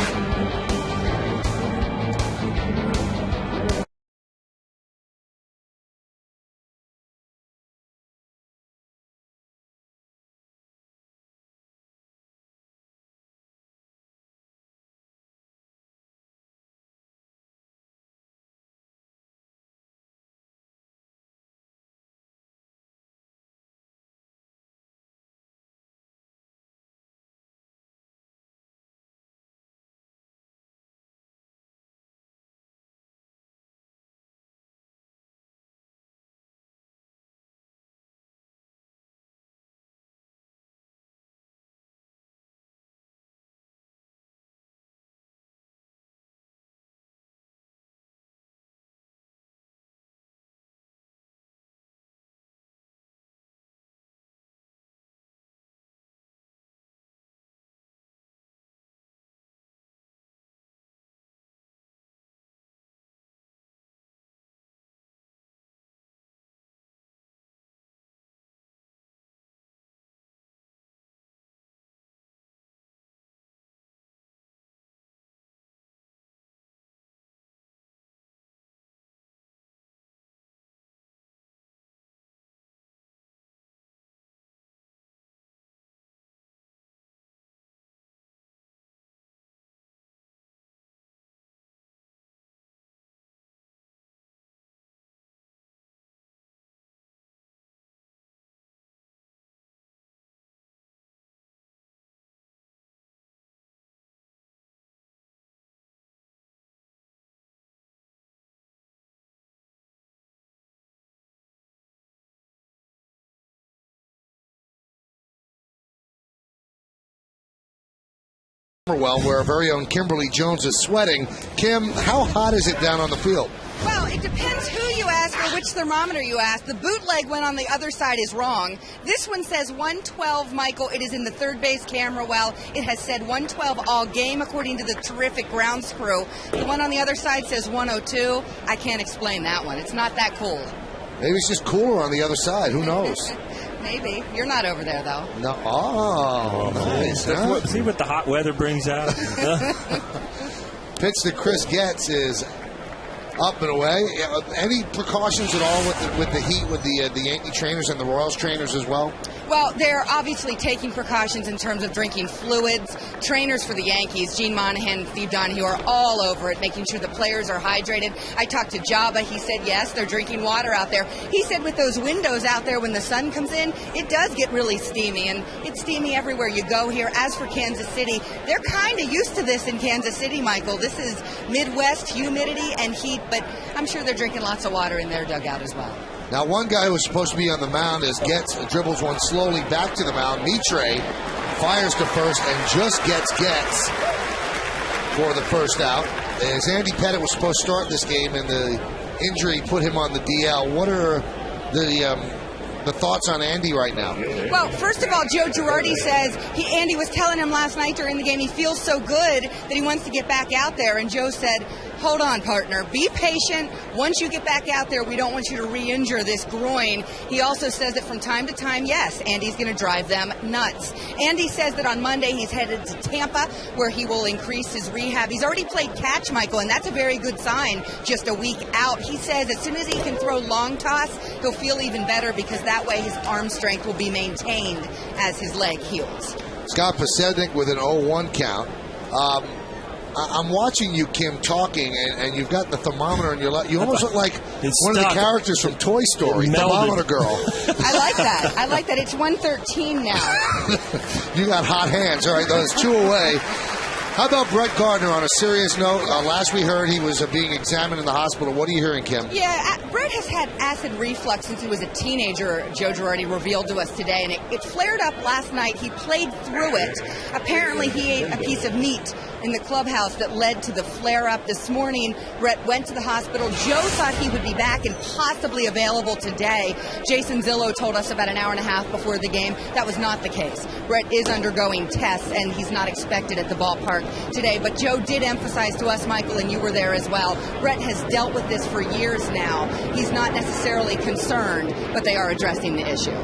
Well, where our very own Kimberly Jones is sweating. Kim, how hot is it down on the field? Well, it depends who you ask or which thermometer you ask. The bootleg one on the other side is wrong. This one says 112, Michael. It is in the third base camera well. It has said 112 all game, according to the terrific grounds crew. The one on the other side says 102. I can't explain that one. It's not that cold. Maybe it's just cooler on the other side. Who knows? Maybe. You're not over there, though. No. Oh, nice. Huh? See what the hot weather brings out? Pitch that Chris gets is up and away. Any precautions at all with the heat, with the Yankee trainers and the Royals trainers as well? Well, they're obviously taking precautions in terms of drinking fluids. Trainers for the Yankees, Gene Monahan and Steve Donahue, are all over it, making sure the players are hydrated. I talked to Jabba. He said, yes, they're drinking water out there. He said with those windows out there when the sun comes in, it does get really steamy, and it's steamy everywhere you go here. As for Kansas City, they're kind of used to this in Kansas City, Michael. This is Midwest humidity and heat, but I'm sure they're drinking lots of water in their dugout as well. Now, one guy who was supposed to be on the mound is Getz dribbles one slowly back to the mound. Mitre fires to first and just gets Getz for the first out. As Andy Pettit was supposed to start this game, and the injury put him on the DL. What are the thoughts on Andy right now? Well, first of all, Joe Girardi says Andy was telling him last night during the game he feels so good that he wants to get back out there, and Joe said, hold on, partner. Be patient. Once you get back out there, we don't want you to re-injure this groin. He also says that from time to time, yes, Andy's going to drive them nuts. Andy says that on Monday he's headed to Tampa, where he will increase his rehab. He's already played catch, Michael, and that's a very good sign just a week out. He says as soon as he can throw long toss, he'll feel even better because that way his arm strength will be maintained as his leg heals. Scott Pasednik with an 0-1 count. I'm watching you, Kim, talking, and you've got the thermometer in your lap. You almost look like one of the characters from Toy Story, Thermometer Girl. I like that. I like that. It's 113 now. You got hot hands. All right, those two away. How about Brett Gardner on a serious note? Last we heard he was being examined in the hospital. What are you hearing, Kim? Yeah, Brett has had acid reflux since he was a teenager, Joe Girardi revealed to us today, and it flared up last night. He played through it. Apparently he ate a piece of meat in the clubhouse that led to the flare-up. This morning, Brett went to the hospital. Joe thought he would be back and possibly available today. Jason Zillow told us about an hour and a half before the game that was not the case. Brett is undergoing tests, and he's not expected at the ballpark today. But Joe did emphasize to us, Michael, and you were there as well, Brett has dealt with this for years now. He's not necessarily concerned, but they are addressing the issue.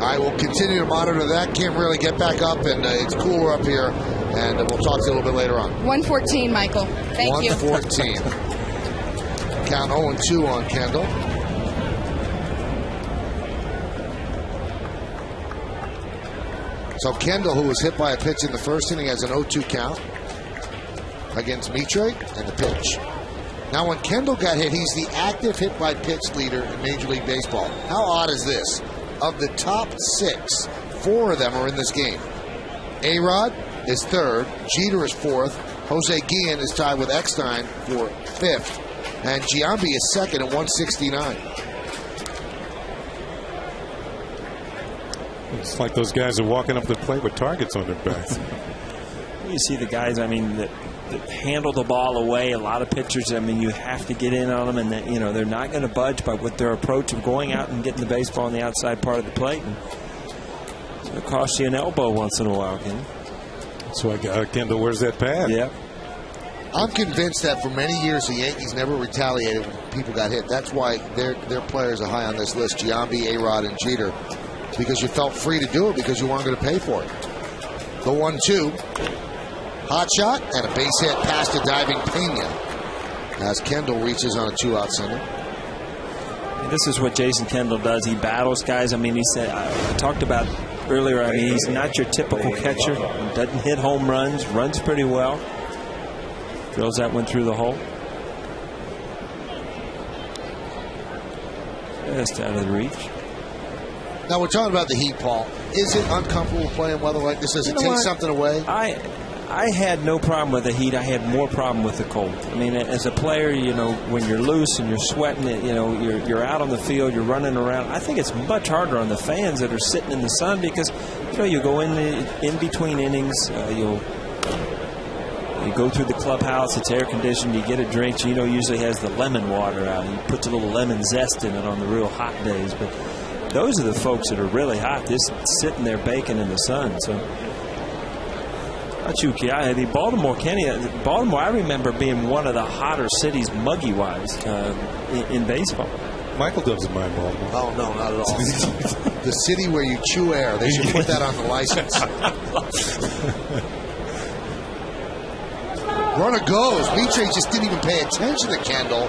I will continue to monitor that. Can't really get back up, and it's cooler up here. And we'll talk to you a little bit later on. 114, Michael. Thank you. 114. Count 0-2 on Kendall. So Kendall, who was hit by a pitch in the first inning, has an 0-2 count against Mitre, and the pitch. Now, when Kendall got hit, he's the active hit-by-pitch leader in Major League Baseball. How odd is this? Of the top 6, 4 of them are in this game. A-Rod is third, Jeter is fourth, Jose Guillen is tied with Eckstein for fifth, and Giambi is second at 169. It's like those guys are walking up the plate with targets on their backs. You see the guys, I mean, that handle the ball away. A lot of pitchers, I mean, you have to get in on them, and they're not going to budge by what their approach of going out and getting the baseball on the outside part of the plate. And it'll cost you an elbow once in a while, Ken. So Kendall wears that pad. Yeah. I'm convinced that for many years the Yankees never retaliated when people got hit. That's why their players are high on this list, Giambi, A-Rod, and Jeter, because you felt free to do it because you weren't going to pay for it. The 1-2. Hot shot and a base hit past a diving Pena as Kendall reaches on a 2-out single. This is what Jason Kendall does. He battles guys. I mean, he said, I talked about earlier, I mean, he's not your typical catcher. He doesn't hit home runs, runs pretty well. Drills that one through the hole. Just out of the reach. Now, we're talking about the heat, Paul. Is it uncomfortable playing weather like this? Does it take something away? I had no problem with the heat. I had more problem with the cold. I mean, as a player, when you're loose and you're sweating, you're out on the field, you're running around. I think it's much harder on the fans that are sitting in the sun because, you go in between innings, you'll You go through the clubhouse, it's air conditioned, you get a drink. Gino usually has the lemon water out. He puts a little lemon zest in it on the real hot days. But those are the folks that are really hot, just sitting there baking in the sun. So, not you, the Baltimore, Baltimore, I remember being one of the hotter cities, muggy-wise, in baseball. Michael doesn't mind Baltimore. Oh, no, not at all. The city where you chew air. They should put that on the license. Runner goes. Mitre just didn't even pay attention to Kendall,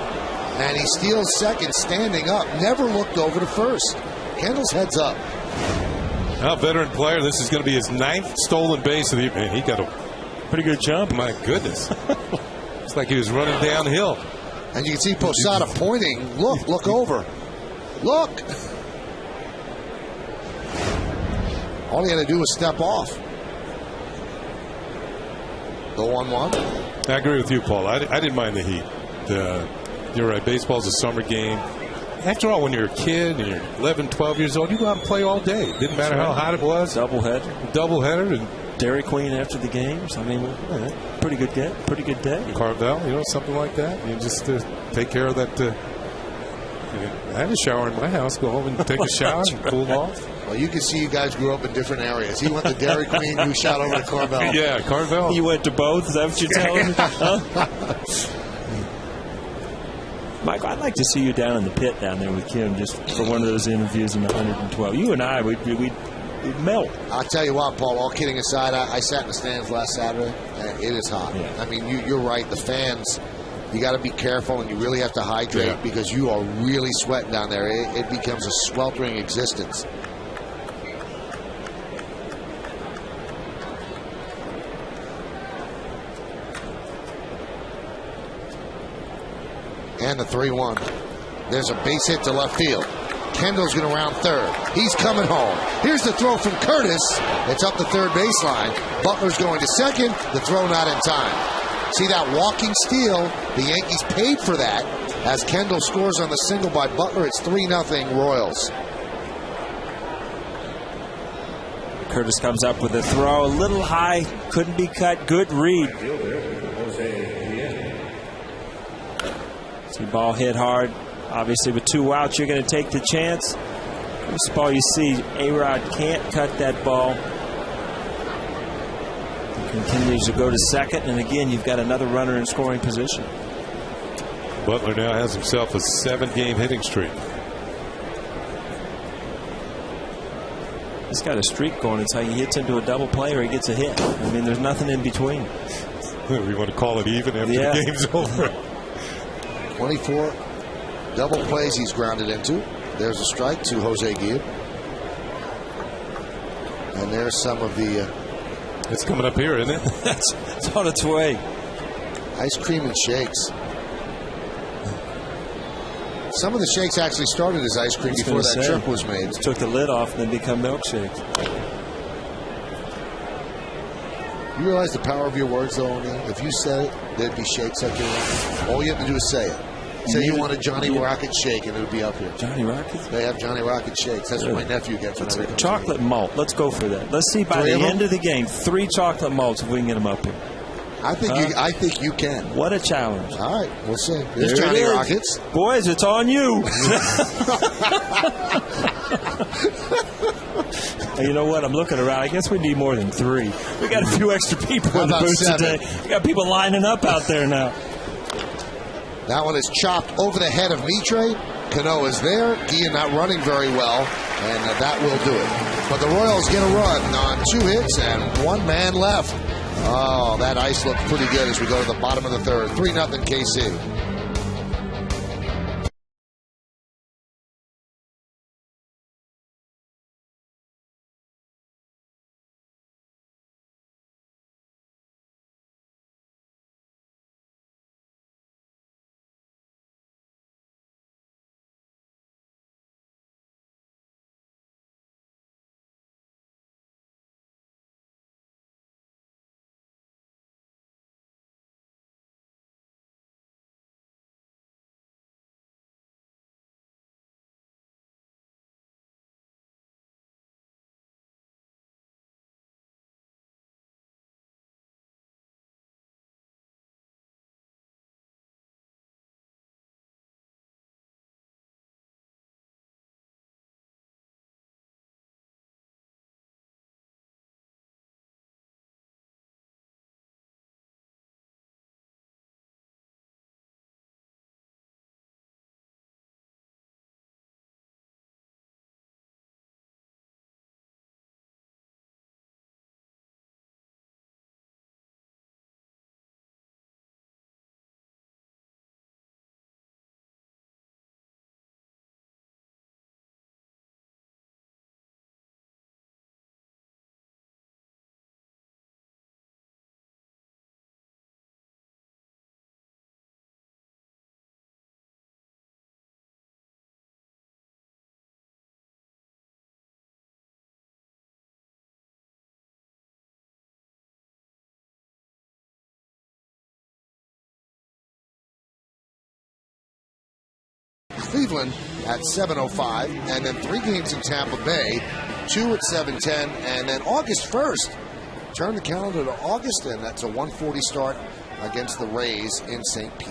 and he steals second, standing up. Never looked over to first. Kendall's heads up. Now, veteran player, this is going to be his 9th stolen base of the evening. He got a pretty good jump. My goodness. It's like he was running downhill. And you can see Posada pointing. Look over. Look. All he had to do was step off. The 1-1. I agree with you, Paul. I didn't mind the heat. You're right. Baseball's a summer game. After all, when you're a kid and you're 11, 12 years old, you go out and play all day. It didn't matter how hot it was. Doubleheader. And Dairy Queen after the games. I mean, pretty good day. Carvel, something like that. You just take care of that. I had a shower in my house. Go home and take a shower and cool off. Well, you can see you guys grew up in different areas. He went to Dairy Queen. You shot over to Carvel. Yeah, Carvel. You went to both. Is that what you're telling me? Huh? Michael, I'd like to see you down in the pit down there with Kim just for one of those interviews in the 112. You and I, we'd melt. I'll tell you what, Paul, all kidding aside, I sat in the stands last Saturday, and it is hot. Yeah. I mean, you're right. The fans, you got to be careful, and you really have to hydrate because you are really sweating down there. It becomes a sweltering existence. And the 3-1. There's a base hit to left field. Kendall's going to round third. He's coming home. Here's the throw from Curtis. It's up the third baseline. Butler's going to second. The throw not in time. See that walking steal? The Yankees paid for that. As Kendall scores on the single by Butler, it's 3-0 Royals. Curtis comes up with a throw. A little high. Couldn't be cut. Good read. See ball hit hard. Obviously, with 2 outs, you're going to take the chance. This ball, you see, A-Rod can't cut that ball. He continues to go to second, and again, you've got another runner in scoring position. Butler now has himself a 7-game hitting streak. He's got a streak going. It's how he hits into a double play or he gets a hit. I mean, there's nothing in between. We want to call it even after the game's over. 24 double plays he's grounded into. There's a strike to Jose Guillen. And there's some of the... it's coming up here, isn't it? It's on its way. Ice cream and shakes. Some of the shakes actually started as ice cream before that trip was made. Took the lid off and then become milkshakes. You realize the power of your words, though, O'Neill? If you said it, there'd be shakes up here. All you have to do is say it. Say you want a Johnny Rocket shake, and it'll be up here. Johnny Rocket? They have Johnny Rocket shakes. That's what my nephew gets. Chocolate malt. Let's go for that. Let's see by the end of the game, 3 chocolate malts if we can get them up here. I think you can. What a challenge. All right, we'll see. There's Johnny Rockets. Boys, it's on you. You know what? I'm looking around. I guess we need more than 3. We got a few extra people in the booth today. We got people lining up out there now. That one is chopped over the head of Mitre. Cano is there. Guillen not running very well, and that will do it. But the Royals get a run on 2 hits and 1 man left. Oh, that ice looked pretty good as we go to the bottom of the third. 3-0 KC. Cleveland at 7:05, and then 3 games in Tampa Bay, 2 at 7:10, and then August 1st. Turn the calendar to August, and that's a 1:40 start against the Rays in St. Pete.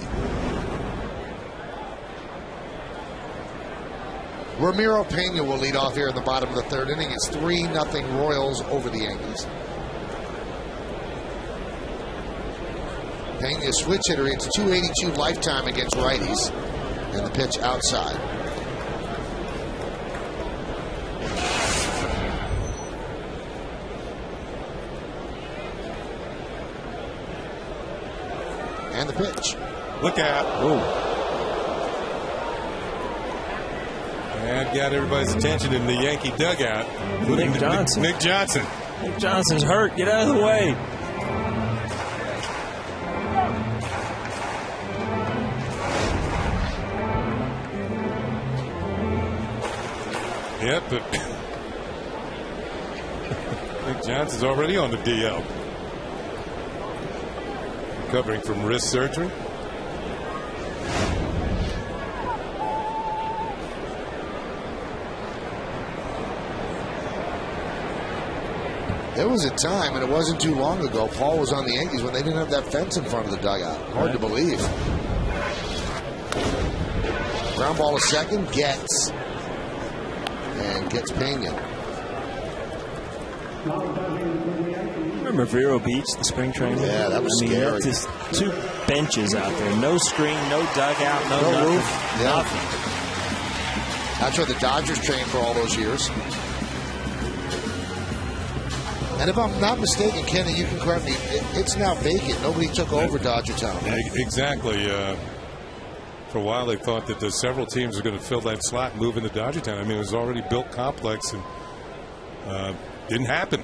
Ramiro Pena will lead off here in the bottom of the 3rd inning. It's 3-0 Royals over the Yankees. Pena, switch hitter, it's 282 lifetime against righties, and the pitch outside. And the pitch. Look out. Ooh. And got everybody's attention in the Yankee dugout. Nick Johnson. Nick Johnson. Nick Johnson's hurt. Get out of the way. Yep, but Nick Johnson's already on the DL. Recovering from wrist surgery. There was a time, and it wasn't too long ago, Paul was on the Yankees when they didn't have that fence in front of the dugout. Hard to believe. Ground ball to second, gets Pena. Remember Vero Beach, the spring training? Yeah, that was scary. Just 2 benches out there. No screen, no dugout, no nothing. Roof. Yeah. Nothing. That's where the Dodgers trained for all those years. And if I'm not mistaken, Kenny, you can correct me, it's now vacant. Nobody took over Dodger Town. Exactly. For a while, they thought that several teams were going to fill that slot and move into Dodger Town. I mean, it was already built complex, and didn't happen.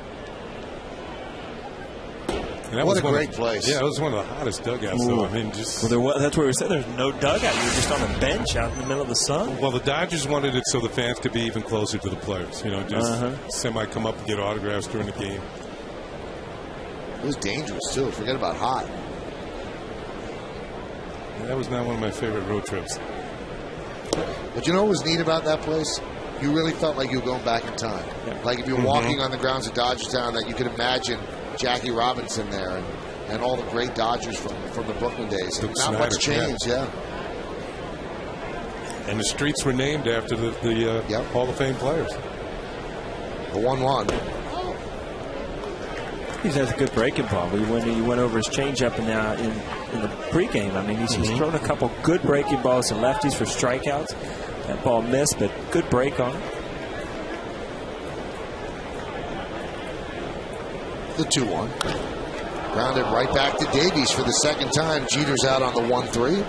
And that What was a great place. Yeah, it was one of the hottest dugouts, though. I mean, just... Well, that's where we said there's no dugout. You were just on a bench out in the middle of the sun. Well, the Dodgers wanted it so the fans could be even closer to the players. You know, just come up and get autographs during the game. It was dangerous, too. Forget about hot. Yeah, that was not one of my favorite road trips. But you know what was neat about that place? You really felt like you were going back in time. Yeah. Like if you were walking on the grounds of Dodgertown, that you could imagine Jackie Robinson there and all the great Dodgers from the Brooklyn days. Not Snyder, much changed, yeah. And the streets were named after the Hall of Fame players. The 1-1. He has a good breaking ball. He went over his changeup in the pregame. I mean, he's thrown a couple good breaking balls to lefties for strikeouts. That ball missed, but good break on it. The 2-1. Grounded right back to Davies for the second time. Jeter's out on the 1-3.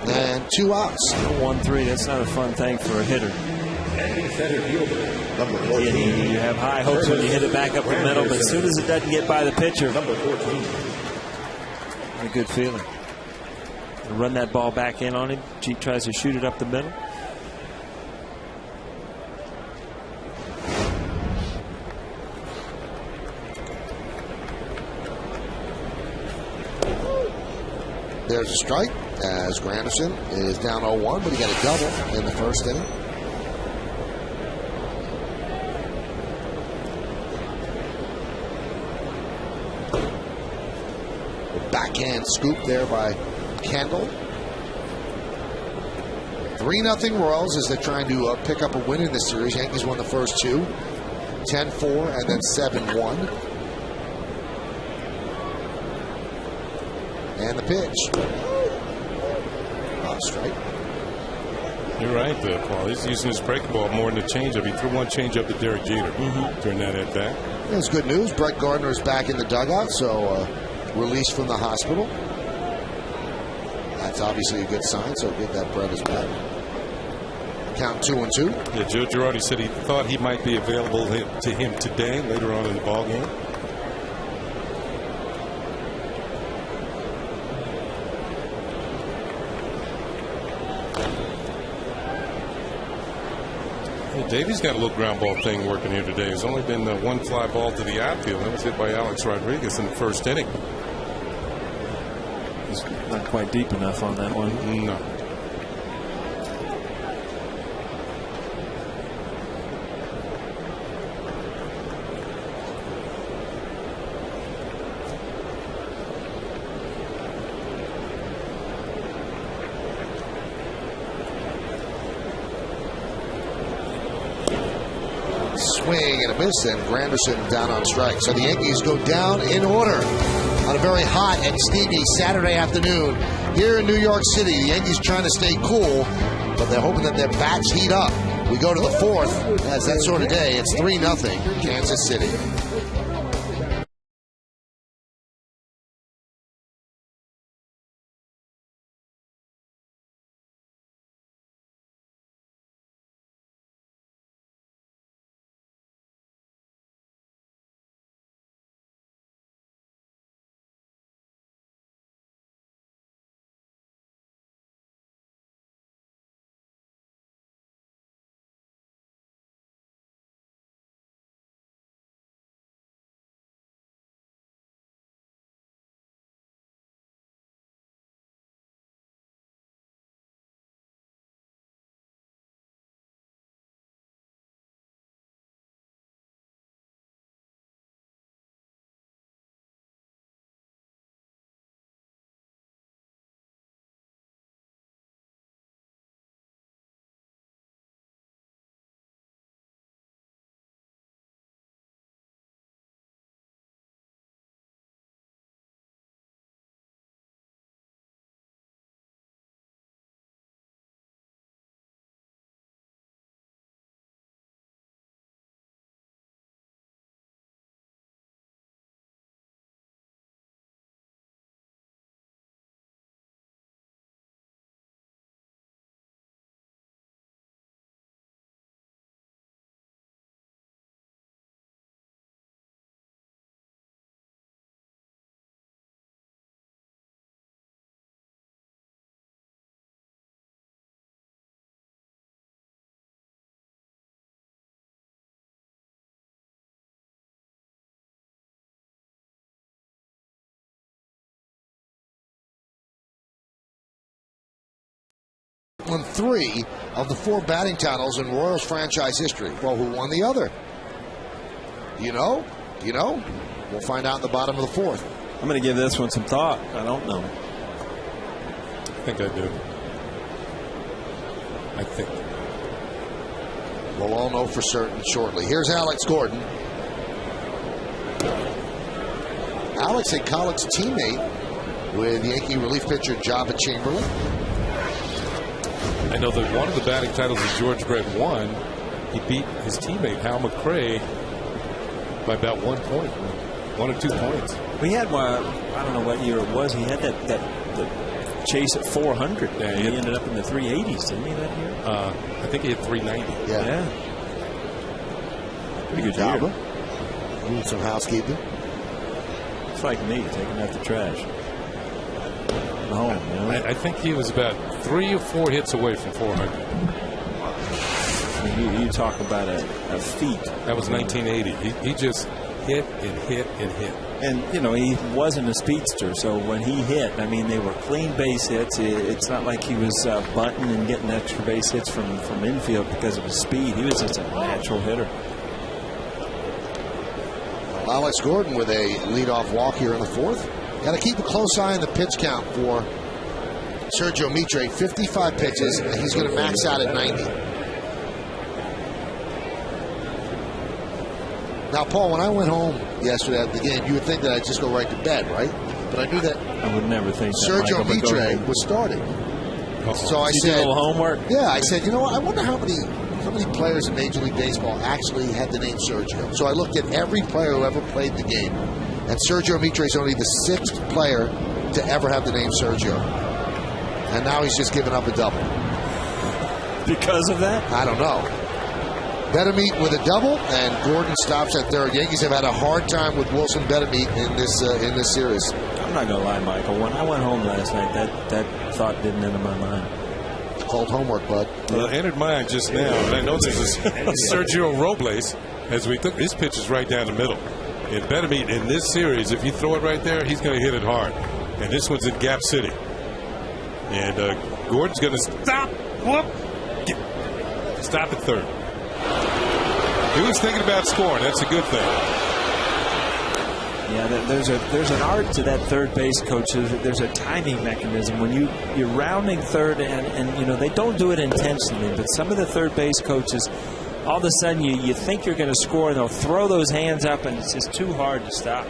And 2 outs. 1-3, that's not a fun thing for a hitter. You have high hopes when you hit it back up the middle, but as soon as it doesn't get by the pitcher, a good feeling. Run that ball back in on him. Jeep tries to shoot it up the middle. There's a strike as Granderson is down 0-1, but he got a double in the first inning. Backhand scoop there by Kendall. 3-0 Royals as they're trying to pick up a win in this series. Yankees won the first 2, 10-4, and then 7-1. And the pitch. Strike. You're right, Paul. He's using his breaking ball more than the changeup. He threw one changeup to Derek Jeter during that at bat. That's good news. Brett Gardner is back in the dugout, so released from the hospital. That's obviously a good sign, so good that Brett is back. Count 2-2. Yeah, Joe Girardi said he thought he might be available to him today, later on in the ballgame. Davies got a little ground ball thing working here today. There's only been one fly ball to the outfield. That was hit by Alex Rodriguez in the first inning. He's not quite deep enough on that one. No. swing and a miss, and Granderson down on strike. So the Yankees go down in order on a very hot and steamy Saturday afternoon here in New York City. The Yankees trying to stay cool, but they're hoping that their bats heat up. We go to the fourth. As that sort of day, it's 3-0 Kansas City. Won 3 of the 4 batting titles in Royals franchise history. Well, who won the other? You know? You know? We'll find out in the bottom of the fourth. I'm going to give this one some thought. I don't know. I think I do. I think. We'll all know for certain shortly. Here's Alex Gordon. Alex, a college teammate with Yankee relief pitcher Jabba Chamberlain. I know that one of the batting titles that George Brett won, he beat his teammate Hal McRae by about 1 point, 1 or 2 points. We had one, I don't know what year it was, he had that chase at 400. Yeah, he ended up in the 380s, didn't he, that year? I think he had 390. Yeah. Pretty good Jabba. Need some housekeeping. It's like me, taking out the trash. Home, you know? I think he was about 3 or 4 hits away from 400. You talk about a feat. That was 1980. He just hit and hit and hit. And, you know, he wasn't a speedster, so when he hit, I mean, they were clean base hits. It's not like he was bunting and getting extra base hits from infield because of his speed. He was just a natural hitter. Alex Gordon with a leadoff walk here in the fourth. Got to keep a close eye on the pitch count for Sergio Mitre. 55 pitches, and he's going to max out at 90. Now, Paul, when I went home yesterday at the game, you would think that I'd just go right to bed, right? But I knew that I would never think that Sergio Mitre was starting. So I said, a little homework? Yeah, I said, you know what? I wonder how many players in Major League Baseball actually had the name Sergio. So I looked at every player who ever played the game. And Sergio Mitre is only the 6th player to ever have the name Sergio. And now he's just given up a double. Because of that? I don't know. Betemeet with a double, and Gordon stops at third. Yankees have had a hard time with Wilson Betemeet in this series. I'm not going to lie, Michael. When I went home last night, that thought didn't enter my mind. Called homework, bud. Well, it entered mine just now. And I know there's a Sergio Robles. As we took his pitch is right down the middle. And Betemeet in this series, if you throw it right there, he's going to hit it hard. And this one's in Gap City. And Gordon's going to stop. Whoop. Stop at third. He was thinking about scoring. That's a good thing. Yeah, there's an art to that third base coach. There's a timing mechanism when you're rounding third, and you know they don't do it intentionally, but some of the third base coaches all of a sudden you think you're going to score, and they'll throw those hands up, and it's just too hard to stop.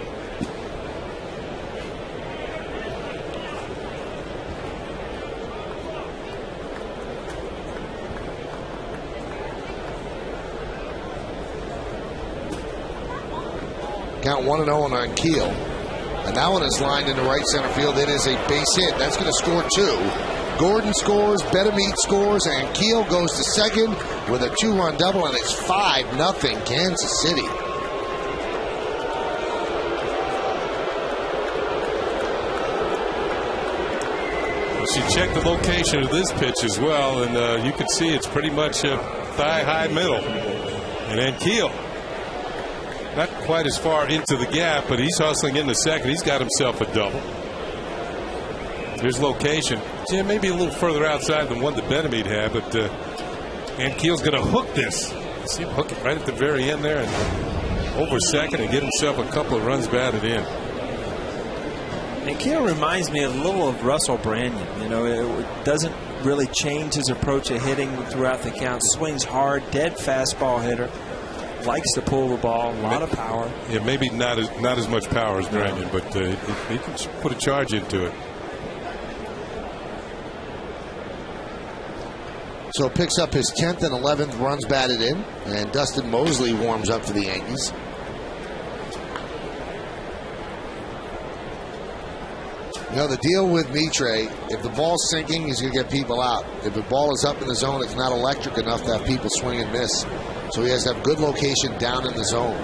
Count 1-0 on Keel. And that one is lined into right center field. It is a base hit. That's going to score 2. Gordon scores, Betemeat scores, and Keel goes to second with a 2-run double, and it's 5-0 Kansas City. She checked the location of this pitch as well, and you can see it's pretty much a thigh-high middle. And then Keel, not quite as far into the gap, but he's hustling into second. He's got himself a double. Here's location. Yeah, maybe a little further outside than one that Betemeat had, but and Keel's going to hook this. See him hook it right at the very end there and over second and get himself a couple of runs batted in. And Keel reminds me a little of Russell Brandon. You know, it doesn't really change his approach of hitting throughout the count. Swings hard, dead fastball hitter. Likes to pull the ball, a lot of power. Yeah, maybe not as much power as Brandon, but he can put a charge into it. So picks up his 10th and 11th runs batted in, and Dustin Mosley warms up for the Yankees. You know, the deal with Mitre, if the ball's sinking, he's going to get people out. If the ball is up in the zone, it's not electric enough to have people swing and miss. So he has to have good location down in the zone.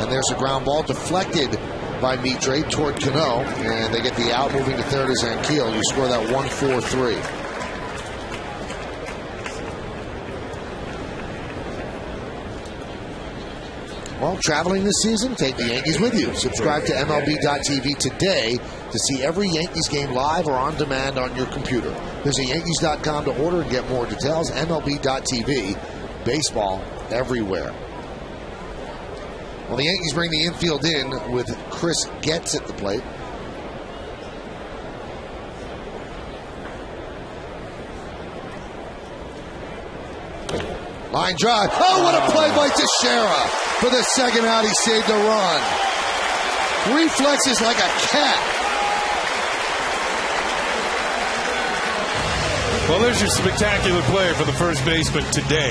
And there's a ground ball deflected by Mitre toward Cano, and they get the out. Moving to third is Ankiel. You score that 1-4-3. Well, traveling this season, take the Yankees with you. Subscribe to MLB.tv today to see every Yankees game live or on demand on your computer. Visit Yankees.com to order and get more details. MLB.tv. Baseball everywhere. Well, the Yankees bring the infield in with Chris Getz at the plate. Line drive. Oh, what a play by Teixeira. For the second out, he saved a run. Reflexes like a cat. Well, there's your spectacular player for the first baseman today.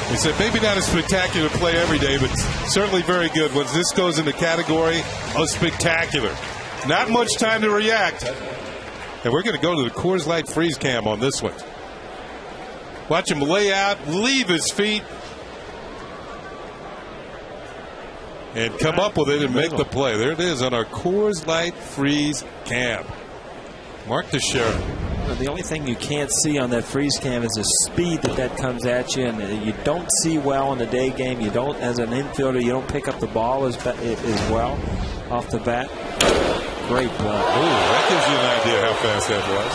He said maybe not a spectacular play every day, but certainly very good ones. This goes in the category of spectacular. Not much time to react. And we're going to go to the Coors Light freeze cam on this one. Watch him lay out, leave his feet, and come up with it and make the play. There it is on our Coors Light freeze cam. Mark Teixeira. The only thing you can't see on that freeze cam is the speed that comes at you, and you don't see well in the day game. You don't, as an infielder, you don't pick up the ball as well off the bat. Great play. Ooh, that gives you an idea how fast that was.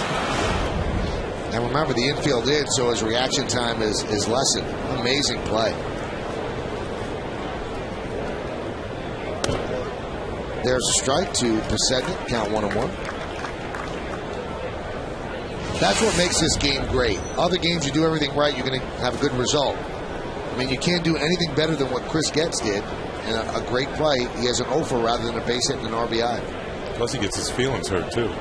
And remember, the infield in, so his reaction time is lessened. Amazing play. There's a strike to Pasetnik. Count 1-1. That's what makes this game great. Other games, you do everything right, you're going to have a good result. I mean, you can't do anything better than what Chris Getz did. And a great play. He has an offer rather than a base hit and an RBI. Plus, he gets his feelings hurt, too.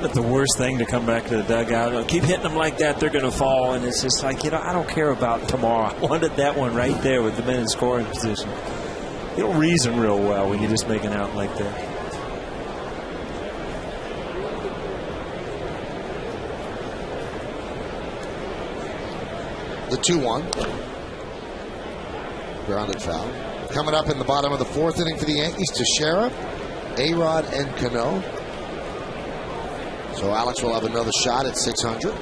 But the worst thing to come back to the dugout, keep hitting them like that, they're going to fall. And it's just like, I don't care about tomorrow. I wanted that one right there with the men in scoring position. You don't reason real well when you're just making out like that. The 2-1. Grounded foul. Coming up in the bottom of the fourth inning for the Yankees, Teixeira, A-Rod, and Cano. So Alex will have another shot at 600.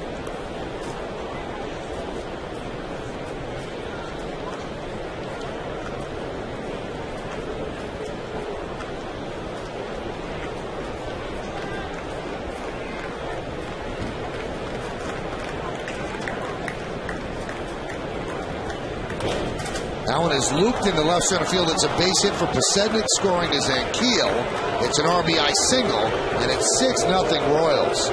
That one is looped into left center field. It's a base hit for Pasetnik. Scoring is Ankiel. It's an RBI single, and it's 6-0 Royals.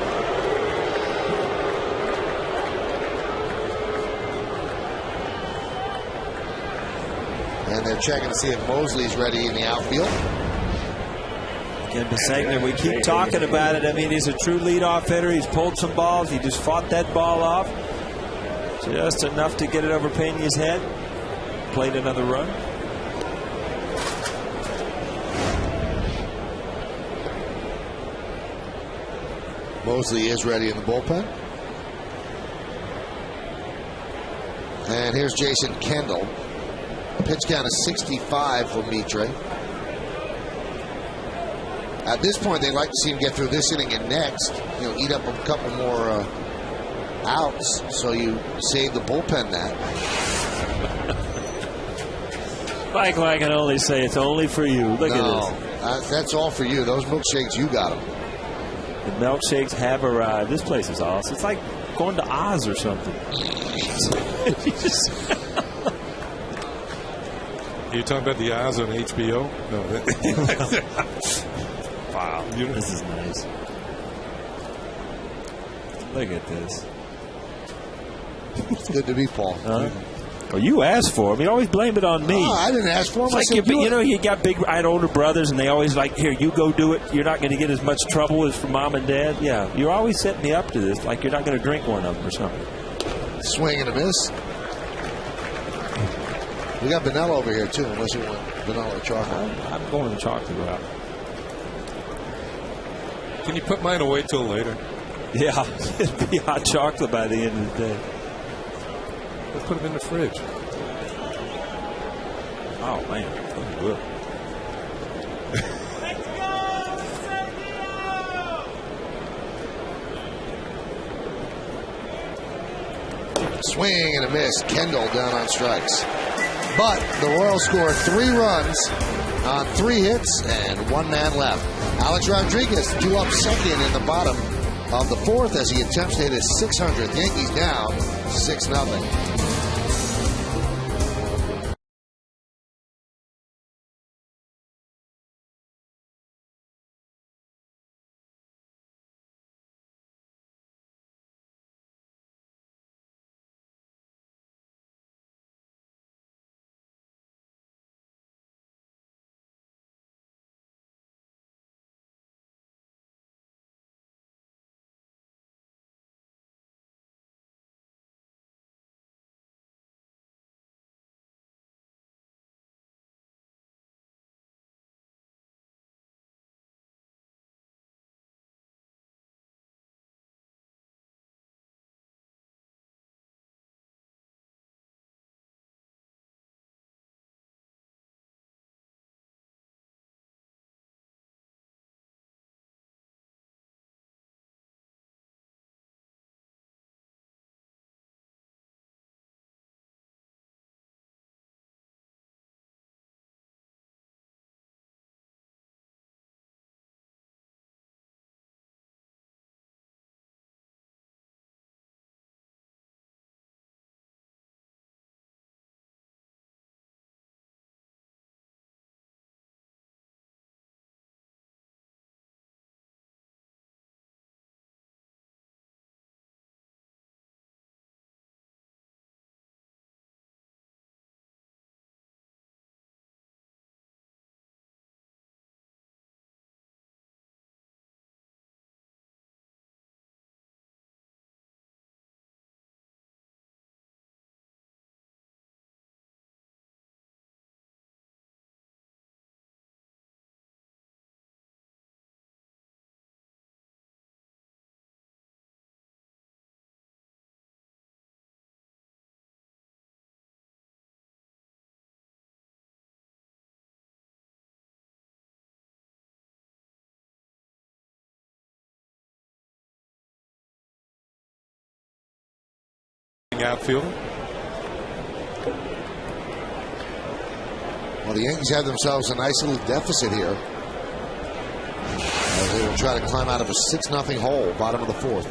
And they're checking to see if Mosley's ready in the outfield. Again, Bisegner, we keep talking about it. I mean, he's a true leadoff hitter. He's pulled some balls. He just fought that ball off. Just enough to get it over Pena's head. Played another run. Mosley is ready in the bullpen. And here's Jason Kendall. Pitch count is 65 for Mitre. At this point, they'd like to see him get through this inning and next. You know, eat up a couple more outs, so you save the bullpen that. Michael, I can only say it's only for you. Look at this. That's all for you. Those milkshakes, you got them. The milkshakes have arrived. This place is awesome. It's like going to Oz or something. Are you talking about the Oz on HBO? No. Wow. This is nice. Look at this. It's good to be Paul. Well, you asked for him. You always blame it on me. Oh, I didn't ask for him. It's like you know, you got I had older brothers, and they always like, here, you go do it. You're not going to get as much trouble as from mom and dad. Yeah, you're always setting me up to this, like you're not going to drink one of them or something. Swing and a miss. We got vanilla over here, too, unless you want vanilla or chocolate. I'm going the chocolate route. Can you put mine away till later? Yeah, it'll be hot chocolate by the end of the day. Let's put them in the fridge. Oh, man. That's good. Swing and a miss. Kendall down on strikes. But the Royals scored 3 runs on 3 hits and 1 man left. Alex Rodriguez due up second in the bottom of the 4th as he attempts to hit his 600th. Yankees down 6-0. Outfield. Well, the Yankees have themselves a nice little deficit here. As they will try to climb out of a 6-0 hole, bottom of the 4th.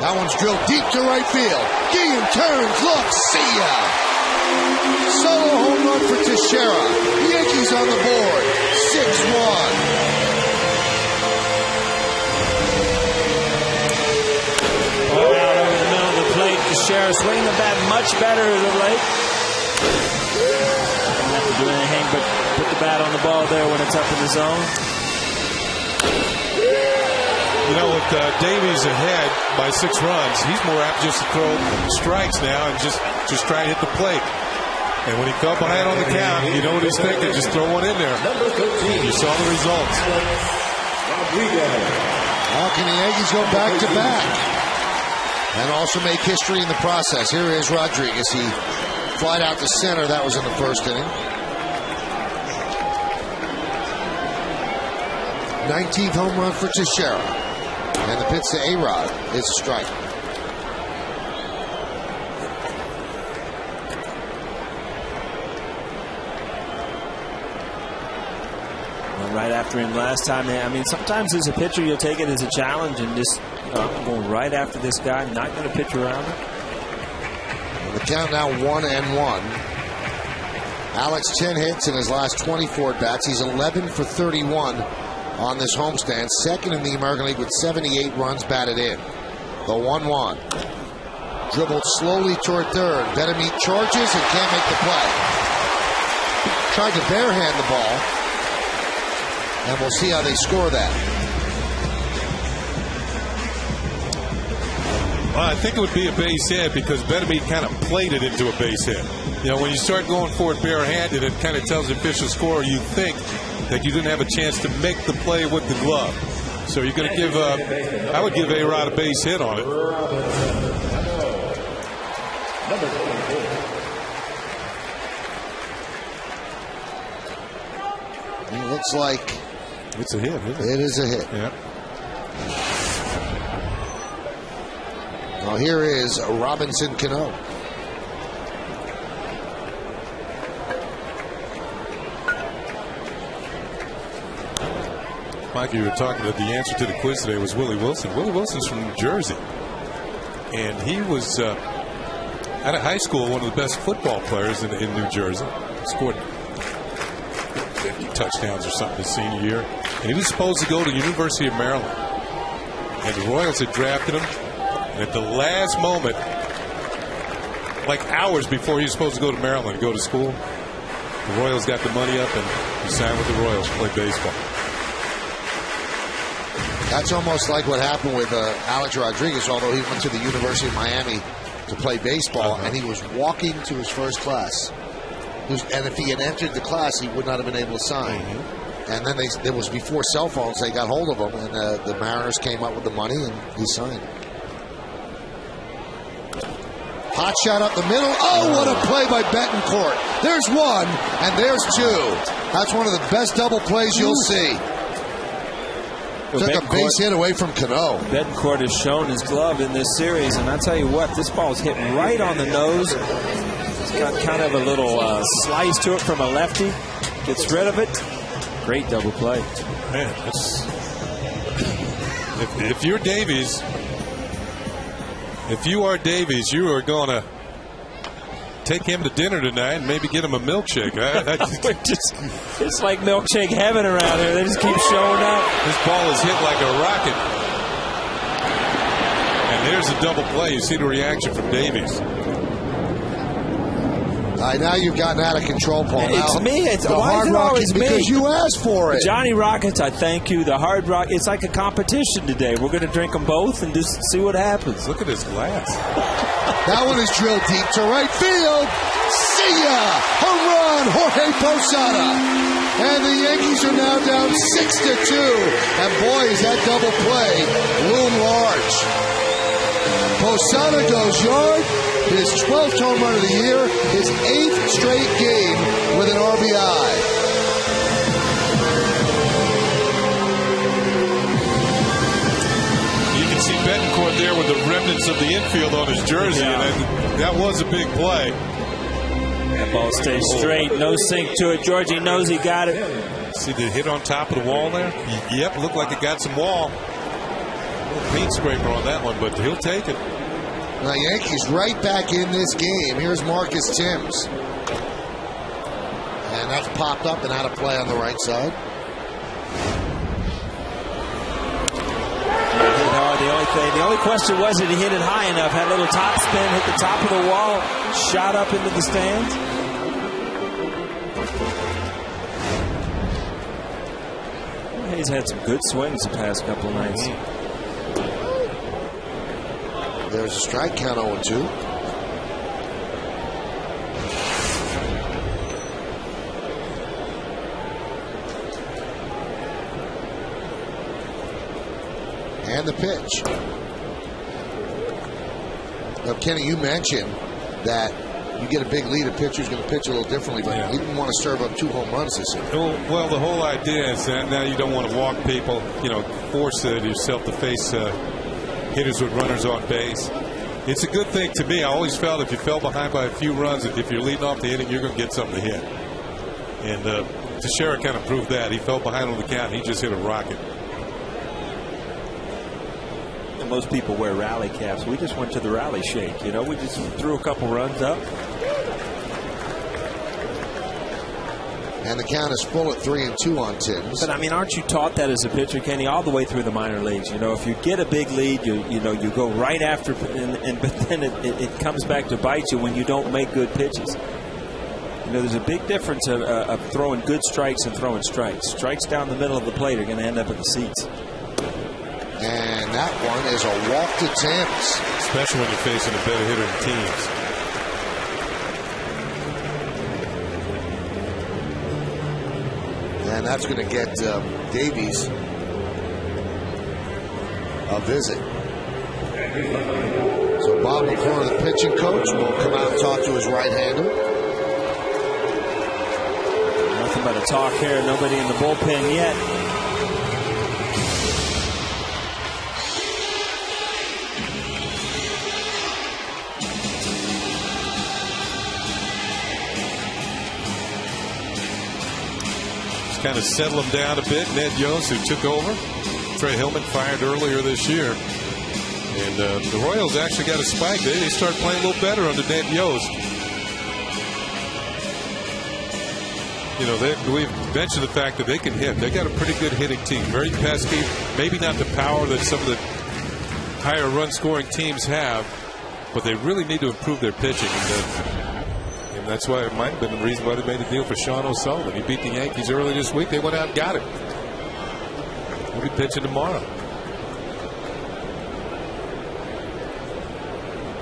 That one's drilled deep to right field. Guillen turns, looks, see ya! Solo home run for Teixeira. Yankees on the board, 6-1. Out over the middle of the plate. Teixeira swinging the bat much better as of late. Don't have to do anything but put the bat on the ball there when it's up in the zone. You know, with Davies ahead by 6 runs, he's more apt just to throw strikes now and just try to hit the plate. And when he fell behind on the count, you know what he's thinking, just throw one in there. You saw the results. How can the Yankees go back-to-back and also make history in the process? Here is Rodriguez. He flied out to center. That was in the first inning. 19th home run for Teixeira. And the pitch to A-Rod is a strike. Well, right after him last time, I mean, sometimes as a pitcher, you'll take it as a challenge and just I'm going right after this guy, not going to pitch around him. And the count now 1-1. Alex 10 hits in his last 24 at-bats. He's 11 for 31. On this homestand, second in the American League with 78 runs batted in. The 1-1. Dribbled slowly toward third. Betemit charges and can't make the play. Tried to barehand the ball. And we'll see how they score that. Well, I think it would be a base hit because Betemit kind of played it into a base hit. You know, when you start going for it barehanded, it kind of tells the official scorer you think that you didn't have a chance to make the play with the glove. So you're going to give, I would give A-Rod a base hit on it. It looks like it's a hit, isn't it? It is a hit. Yeah. Now here is Robinson Cano. Mike, you were talking that the answer to the quiz today was Willie Wilson. Willie Wilson's from New Jersey. And he was out of high school one of the best football players in New Jersey. Scored 50 touchdowns or something his senior year. And he was supposed to go to the University of Maryland. And the Royals had drafted him. And at the last moment, like hours before he was supposed to go to Maryland to go to school, the Royals got the money up and he signed with the Royals to play baseball. That's almost like what happened with Alex Rodriguez, although he went to the University of Miami to play baseball, and he was walking to his first class. And if he had entered the class, he would not have been able to sign. And then it was before cell phones. They got hold of him, and the Mariners came up with the money, and he signed. Hot shot up the middle. Oh, what a play by Betancourt. There's one, and there's two. That's one of the best double plays you'll see. Took a base hit away from Cano. Betancourt has shown his glove in this series, and I tell you what, this ball is hit right on the nose. It's got kind of a little slice to it from a lefty. Gets rid of it. Great double play. Man, if you're Davies, if you are Davies, you are going to take him to dinner tonight and maybe get him a milkshake. It's like milkshake heaven around here. They just keep showing up. This ball is hit like a rocket. And there's a double play. You see the reaction from Davies. Now you've gotten out of control, Paul. It's me. The Hard Rockets, because you asked for it. Johnny Rockets, I thank you. The Hard Rock. It's like a competition today. We're going to drink them both and just see what happens. Look at this glass. That one is drilled deep to right field. See ya! Home run, Jorge Posada. And the Yankees are now down 6-2. And boy, is that double play loom large. Posada goes yard. His 12th home run of the year, his 8th straight game with an RBI. You can see Betancourt there with the remnants of the infield on his jersey, and that was a big play. That ball stays straight, no sink to it. Georgie knows he got it. See the hit on top of the wall there? Yep, looked like it got some wall. A little paint scraper on that one, but he'll take it. Now, Yankees right back in this game. Here's Marcus Timms. And that's popped up and out of play on the right side. The only question was, did he hit it high enough? Had a little top spin, hit the top of the wall, shot up into the stands. He's had some good swings the past couple of nights. There's a strike count 0-2. And the pitch. Now, Kenny, you mentioned that you get a big lead, a pitcher's going to pitch a little differently, but he didn't want to serve up 2 home runs this year. Well, the whole idea is that now you don't want to walk people, force yourself to face hitters with runners on base. It's a good thing to me. I always felt if you fell behind by a few runs, if you're leading off the inning, you're going to get something to hit. And Teixeira kind of proved that. He fell behind on the count. He just hit a rocket. And most people wear rally caps. We just went to the rally shake. We just threw a couple runs up. And the count is full at 3-2 on Timms. But aren't you taught that as a pitcher, Kenny, all the way through the minor leagues? If you get a big lead, you go right after, but then it comes back to bite you when you don't make good pitches. There's a big difference of throwing good strikes and throwing strikes. Strikes down the middle of the plate are going to end up in the seats. And that one is a walk to Timms. Especially when you're facing a better hitter than Teams. And that's going to get Davies a visit. So Bob McClure, the pitching coach, will come out and talk to his right-hander. Nothing but a talk here. Nobody in the bullpen yet. Kind of settle him down a bit. Ned Yost, who took over. Trey Hillman fired earlier this year. And the Royals actually got a spike. They start playing a little better under Ned Yost. We've mentioned the fact that they can hit. They got a pretty good hitting team. Very pesky. Maybe not the power that some of the higher run scoring teams have, but they really need to improve their pitching. And that's why it might have been the reason why they made a deal for Sean O'Sullivan. He beat the Yankees early this week. They went out and got him. He'll be pitching tomorrow.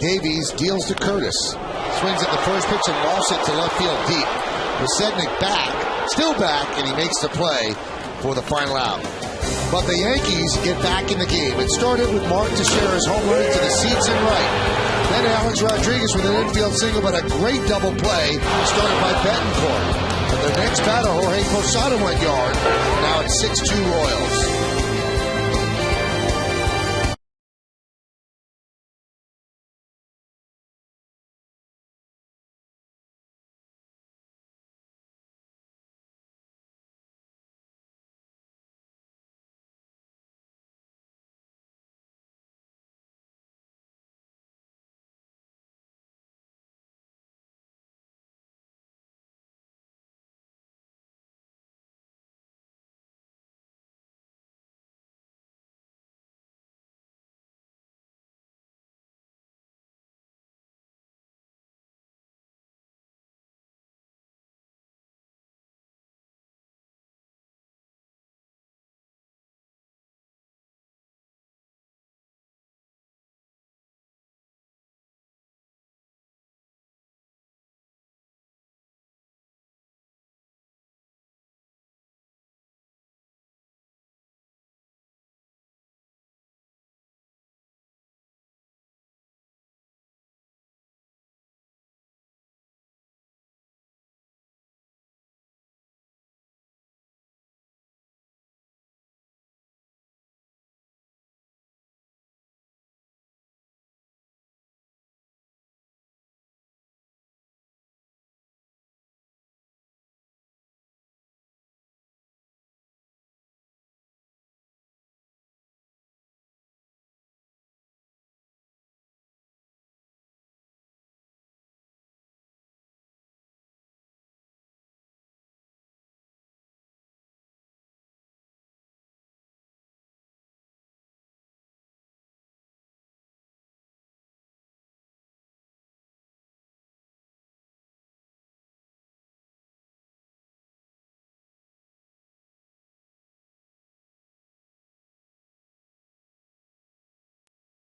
Davies deals to Curtis. Swings at the first pitch and lofts it to left field deep. Resednik back, still back, and he makes the play for the final out. But the Yankees get back in the game. It started with Martin Teixeira's home run into the seats in right. Then Alex Rodriguez with an infield single, but a great double play started by Betancourt. And their next batter, Jorge Posada, went yard. Now it's 6-2 Royals.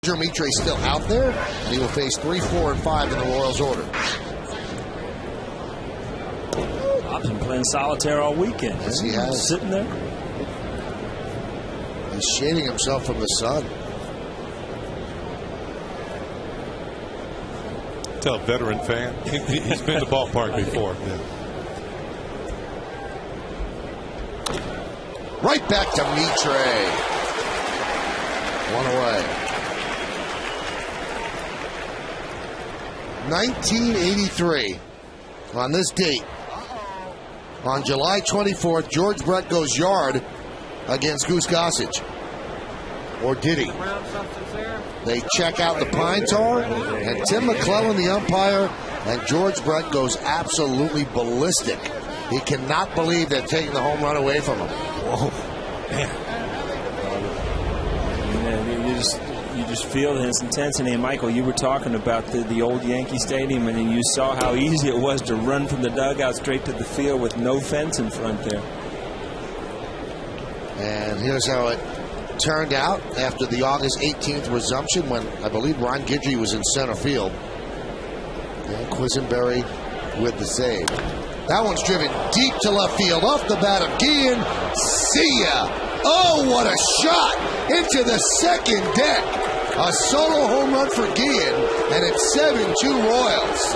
Mitre's still out there, and he will face 3, 4, and 5 in the Royals order. Rob's been playing solitaire all weekend. Yes, he has. Sitting there. He's shading himself from the sun. Tell a veteran fan. He's been to the ballpark before. Yeah. Right back to Mitre. One away. 1983. On this date, on July 24th, George Brett goes yard against Goose Gossage. Or did he? They check out the pine tar, and Tim McClellan, the umpire, and George Brett goes absolutely ballistic. He cannot believe they're taking the home run away from him. Whoa, man. You just feel his intensity. And Michael, you were talking about the old Yankee Stadium, and you saw how easy it was to run from the dugout straight to the field with no fence in front there. And here's how it turned out after the August 18th resumption, when I believe Ron Guidry was in center field. And Quisenberry with the save. That one's driven deep to left field off the bat of Guillen. See ya! Oh, what a shot into the second deck. A solo home run for Guillen, and it's 7-2 Royals.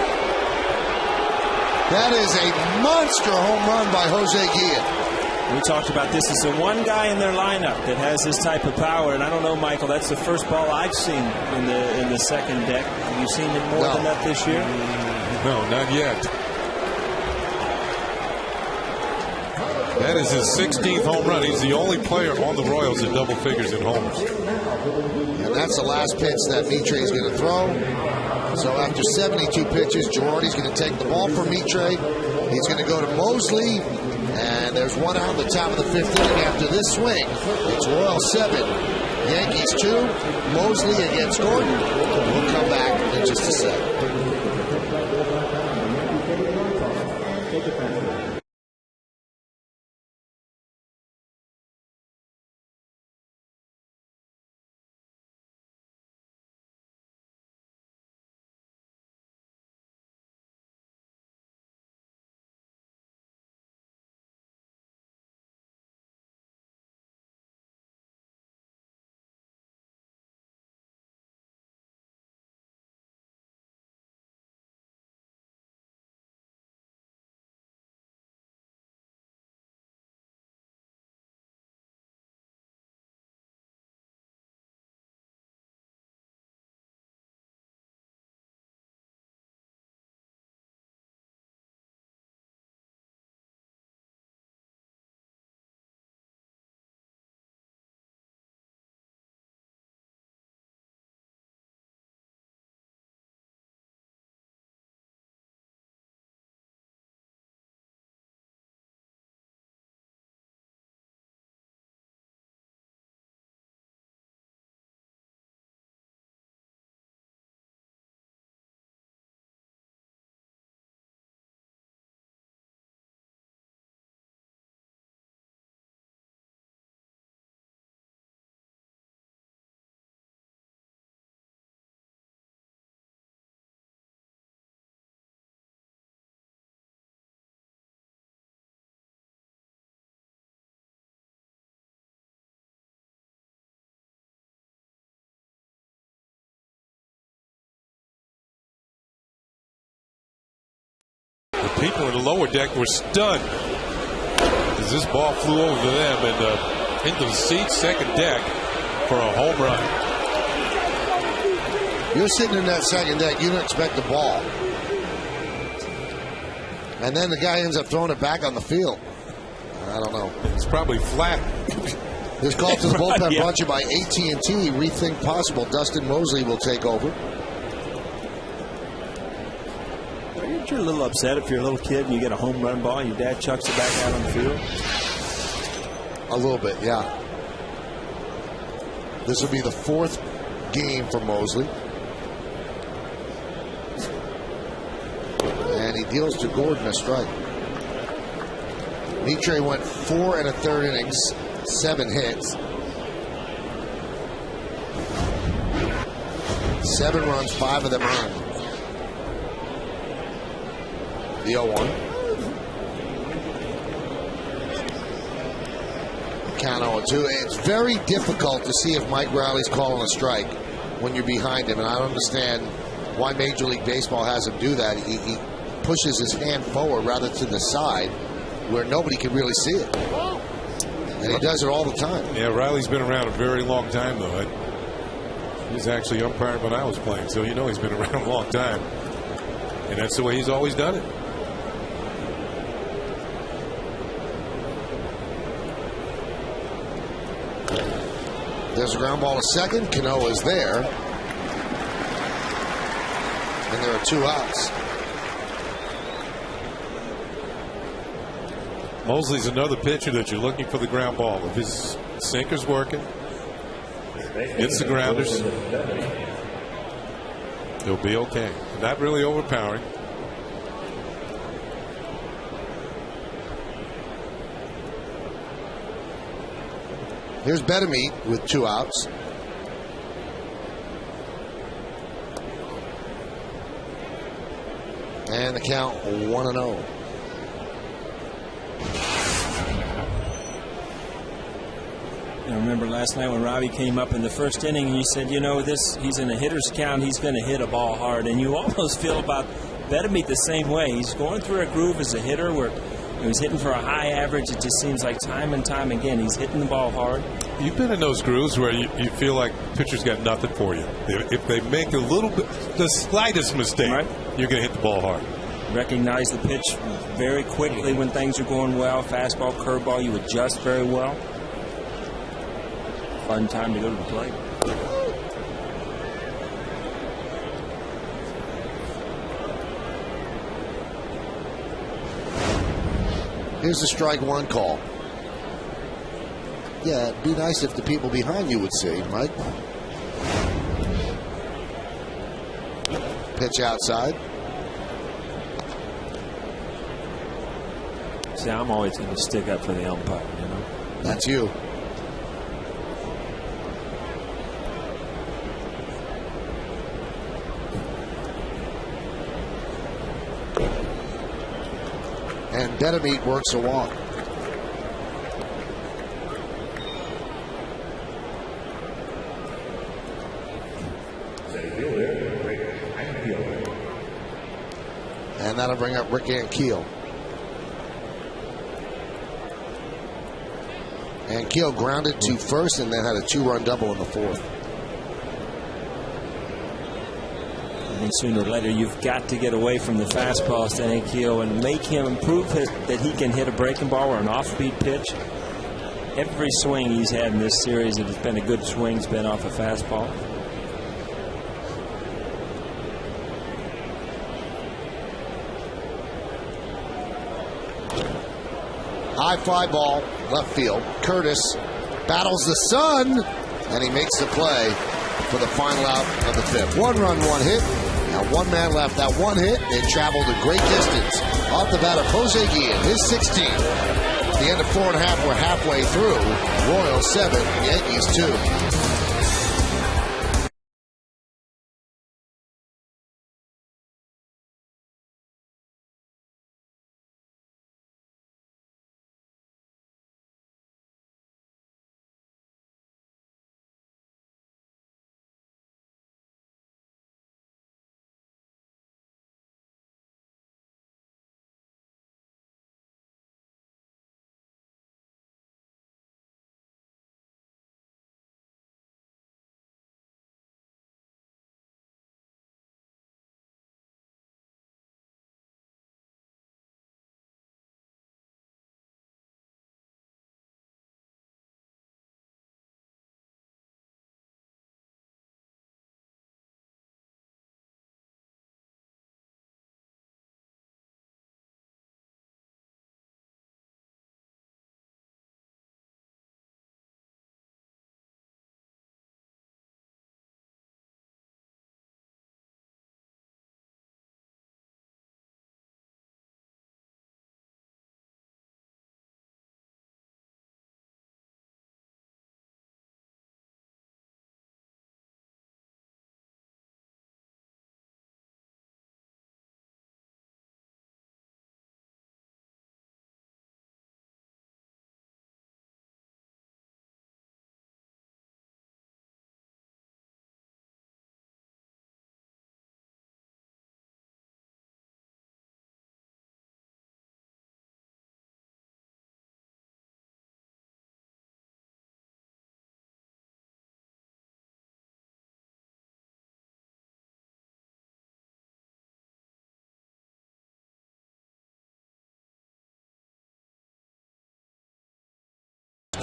That is a monster home run by Jose Guillen. We talked about this. It's the one guy in their lineup that has this type of power, and I don't know, Michael, that's the first ball I've seen in the second deck. Have you seen it more than that this year? No, not yet. That is his 16th home run. He's the only player on the Royals in double figures in homers. And that's the last pitch that Mitre is going to throw. So after 72 pitches, Girardi's going to take the ball from Mitre. He's going to go to Mosley. And there's one out on the top of the 5th inning after this swing. It's Royals 7, Yankees 2. Mosley against Gordon. We'll come back in just a sec. People in the lower deck were stunned as this ball flew over to them and into the seats, second deck, for a home run. You're sitting in that second deck, you don't expect the ball. And then the guy ends up throwing it back on the field. I don't know. It's probably flat. This call to the bullpen brought to you by AT&T. Rethink possible. Dustin Mosley will take over. You're a little upset if you're a little kid and you get a home run ball and your dad chucks it back out on the field. A little bit, yeah. This will be the 4th game for Mosley. And he deals to Gordon a strike. Mitre went 4 1/3 innings, 7 hits. 7 runs, 5 of them earned. The 0-1. Count 0-2. It's very difficult to see if Mike Riley's calling a strike when you're behind him, and I don't understand why Major League Baseball has him do that. He pushes his hand forward rather to the side where nobody can really see it. And he does it all the time. Yeah, Riley's been around a very long time, though. He was actually umpiring when I was playing, so you know he's been around a long time. And that's the way he's always done it. There's a ground ball to second. Cano is there. And there are 2 outs. Mosley's another pitcher that you're looking for the ground ball. If his sinker's working, hits the grounders, he'll be okay. Not really overpowering. Here's Betamete with 2 outs. And the count 1-0. I remember last night when Robbie came up in the first inning and you said, you know, he's in a hitter's count, he's going to hit a ball hard. And you almost feel about Betamete the same way. He's going through a groove as a hitter where he's hitting for a high average. It just seems like time and time again he's hitting the ball hard. You've been in those grooves where you feel like pitchers got nothing for you. If they make a little bit, the slightest mistake, right, you're going to hit the ball hard. Recognize the pitch very quickly when things are going well. Fastball, curveball, you adjust very well. Fun time to go to the plate. Here's the strike 1 call. Yeah, it'd be nice if the people behind you would see, Mike. Pitch outside. See, I'm always going to stick up for the umpire, you know. That's you. And Betamete works a walk. And that'll bring up Rick Ankiel. Ankiel grounded to first and then had a 2-run double in the 4th. And sooner or later, you've got to get away from the fastball, Ankiel, and make him prove that he can hit a breaking ball or an off-speed pitch. Every swing he's had in this series, it has been a good swing, has been off a fastball. High fly ball, left field. Curtis battles the sun, and he makes the play for the final out of the 5th. 1 run, 1 hit. Now 1 man left. That 1 hit, it traveled a great distance. Off the bat of Jose Guillen, his 16th. At the end of 4 1/2, we're halfway through. Royals 7, Yankees 2.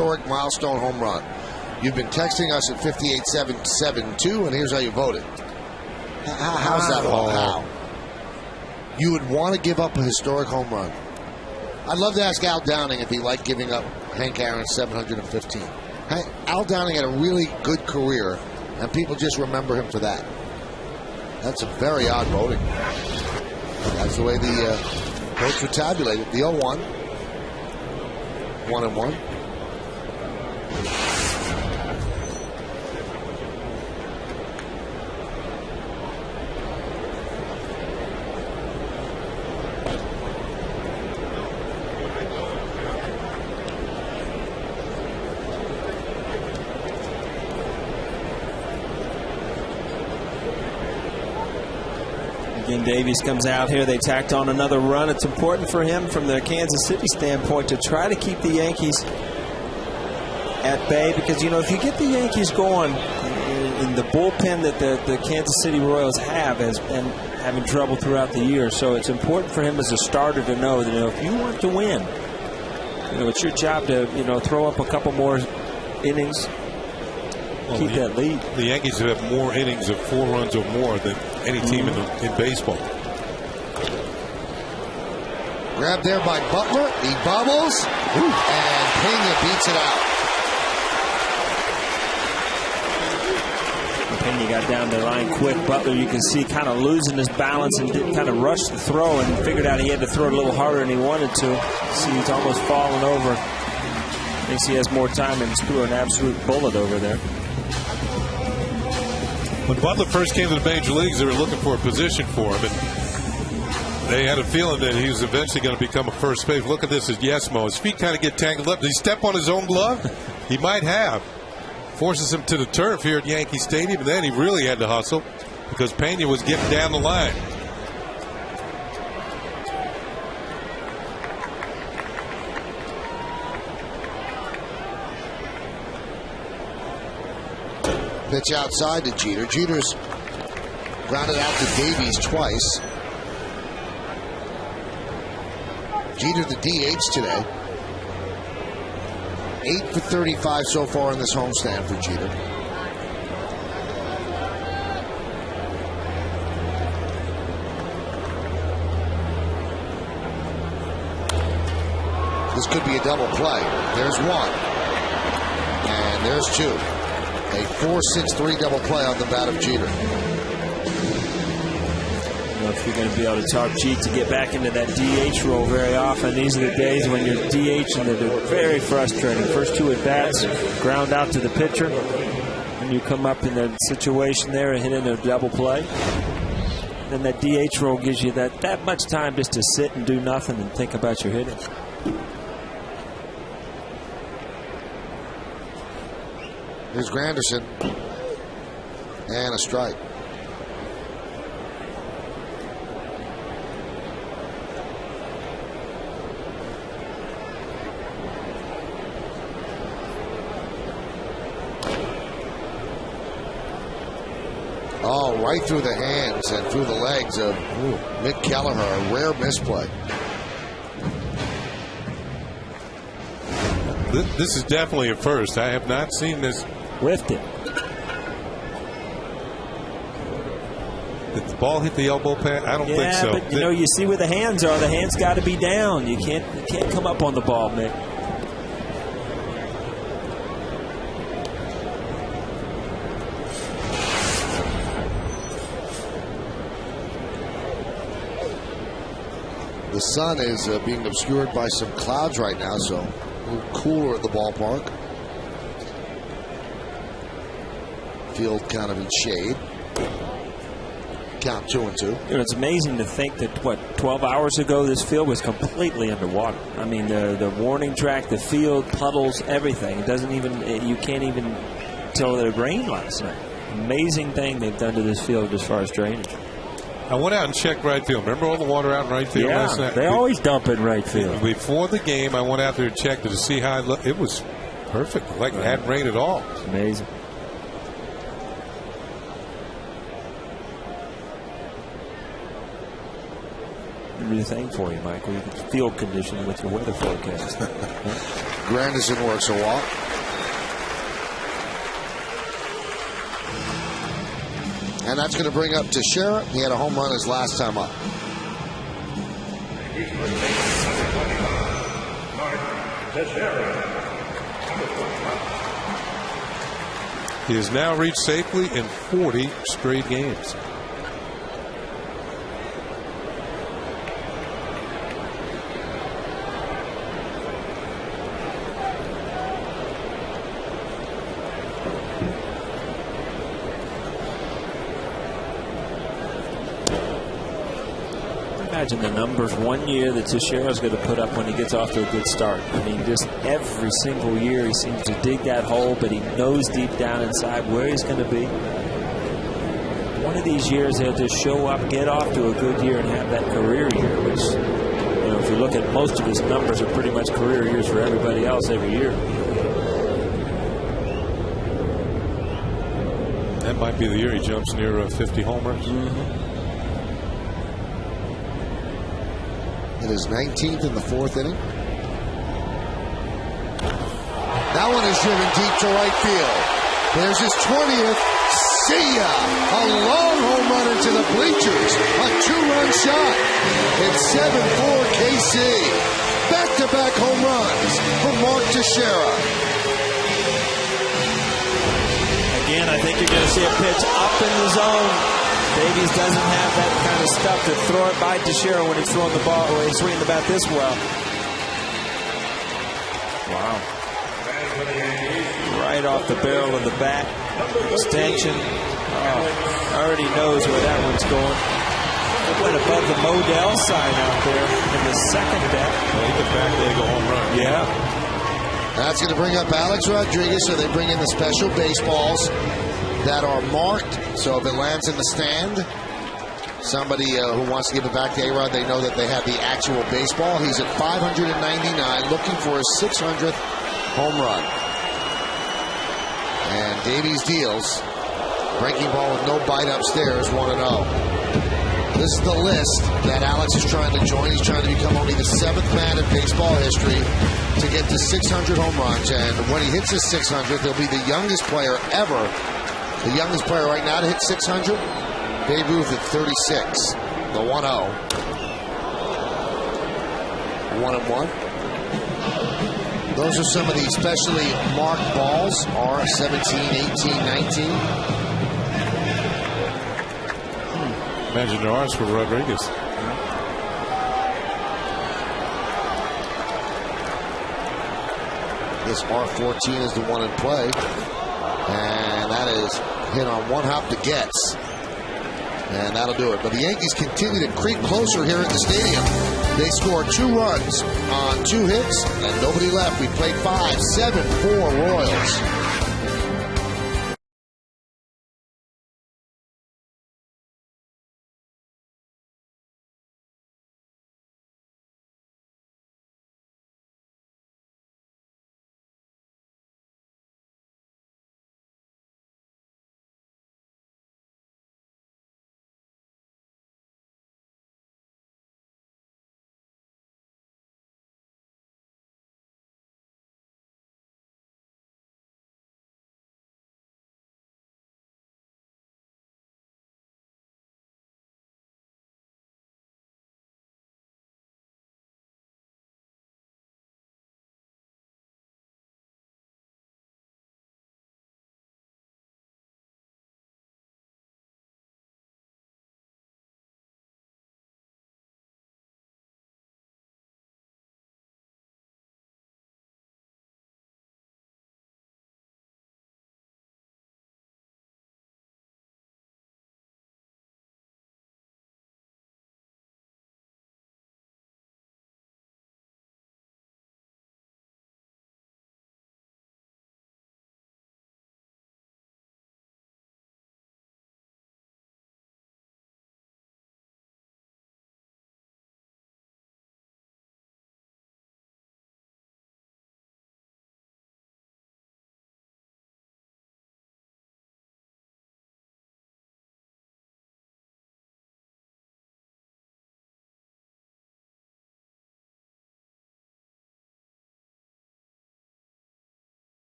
historic milestone home run. You've been texting us at 58772, and here's how you voted. How's that all? How? You would want to give up a historic home run. I'd love to ask Al Downing if he liked giving up Hank Aaron's 715. Al Downing had a really good career, and people just remember him for that. That's a very odd voting. That's the way the votes were tabulated. The 0-1. 1-1. Again, Davies comes out here. They tacked on another run. It's important for him from the Kansas City standpoint to try to keep the Yankees at bay because, you know, if you get the Yankees going in the bullpen that the Kansas City Royals has been having trouble throughout the year. So it's important for him as a starter to know that, you know, if you want to win, you know, it's your job to, you know, throw up a couple more innings. Keep that lead. The Yankees have more innings of 4 runs or more than any team in baseball. Grabbed there by Butler. He bubbles. And Pena beats it out. Pena got down the line quick. Butler, you can see, kind of losing his balance and kind of rushed the throw and figured out he had to throw it a little harder than he wanted to. See, he's almost falling over. Thinks he has more time and threw an absolute bullet over there. When Butler first came to the major leagues, they were looking for a position for him, and they had a feeling that he was eventually going to become a first base. Look at this as Yesmo. His feet kind of get tangled up. Did he step on his own glove? He might have. Forces him to the turf here at Yankee Stadium, and then he really had to hustle because Pena was getting down the line. Pitch outside to Jeter. Jeter's grounded out to Davies twice. Jeter the DH today. 8 for 35 so far in this homestand for Jeter. This could be a double play. There's one. And there's two. A 4-6-3 double play on the bat of Jeter. I don't know if you're going to be able to talk Jeter to get back into that DH role very often. These are the days when you're DH and they're very frustrating. First two at bats, ground out to the pitcher. And you come up in that situation there and hit in a double play. Then that DH role gives you that much time just to sit and do nothing and think about your hitting. Here's Granderson. And a strike. Oh, right through the hands and through the legs of Mick Kelleher. A rare misplay. This is definitely a first. I have not seen this. Whiffed it. Did the ball hit the elbow pad? I don't think so. But you know, you see where the hands are. The hands got to be down. You can't come up on the ball, Mick. The sun is being obscured by some clouds right now, so a little cooler at the ballpark. Field kind of in shade. Count 2-2. You know, it's amazing to think that 12 hours ago this field was completely underwater. I mean, the warning track, the field, puddles, everything. It doesn't even, you can't even tell that it rained last night. Amazing thing they've done to this field as far as drainage. I went out and checked right field. Remember all the water out in right field last night? They always dump in right field. Before the game, I went out there and checked it to see how it looked. It was perfect. Like it hadn't rained at all. It's amazing. new thing for you, Michael. You can field condition with your weather forecast. Granderson works a walk. And that's going to bring up Teixeira. He had a home run his last time up. He has now reached safely in 40 straight games. Imagine the numbers one year that Teixeira is going to put up when he gets off to a good start. I mean, just every single year he seems to dig that hole, but he knows deep down inside where he's going to be. One of these years he'll just show up, get off to a good year, and have that career year, which, you know, if you look at most of his numbers, are pretty much career years for everybody else every year. That might be the year he jumps near 50 homers. It is 19th in the 4th inning. That one is driven deep to right field. There's his 20th. See ya! A long home run into the bleachers. A 2-run shot. It's 7-4 KC. Back-to-back home runs for Mark Teixeira. Again, I think you're going to see a pitch up in the zone. Davies doesn't have that kind of stuff to throw it by Teixeira when he's throwing the ball, or he's swinging the bat this well. Wow. Right off the barrel of the bat. Extension. Oh, already knows where that one's going. It went above the Modell sign out there in the second deck. He could back there go home run. Yeah. That's going to bring up Alex Rodriguez, so they bring in the special baseballs that are marked. So if it lands in the stand, somebody who wants to give it back to A-Rod, they know that they have the actual baseball. He's at 599, looking for his 600th home run. And Davies deals. Breaking ball with no bite upstairs, 1-0. This is the list that Alex is trying to join. He's trying to become only the 7th man in baseball history to get to 600 home runs. And when he hits his 600th, he'll be the youngest player ever. The youngest player right now to hit 600, Babe Ruth at 36. The 1-0. 1-1. Those are some of the specially marked balls. R17, 18, 19. Imagine the R's for Rodriguez. This R14 is the one in play. And that is hit on one hop to Getz. And that'll do it. But the Yankees continue to creep closer here at the stadium. They score 2 runs on 2 hits and nobody left. We played 5, 7-4 Royals.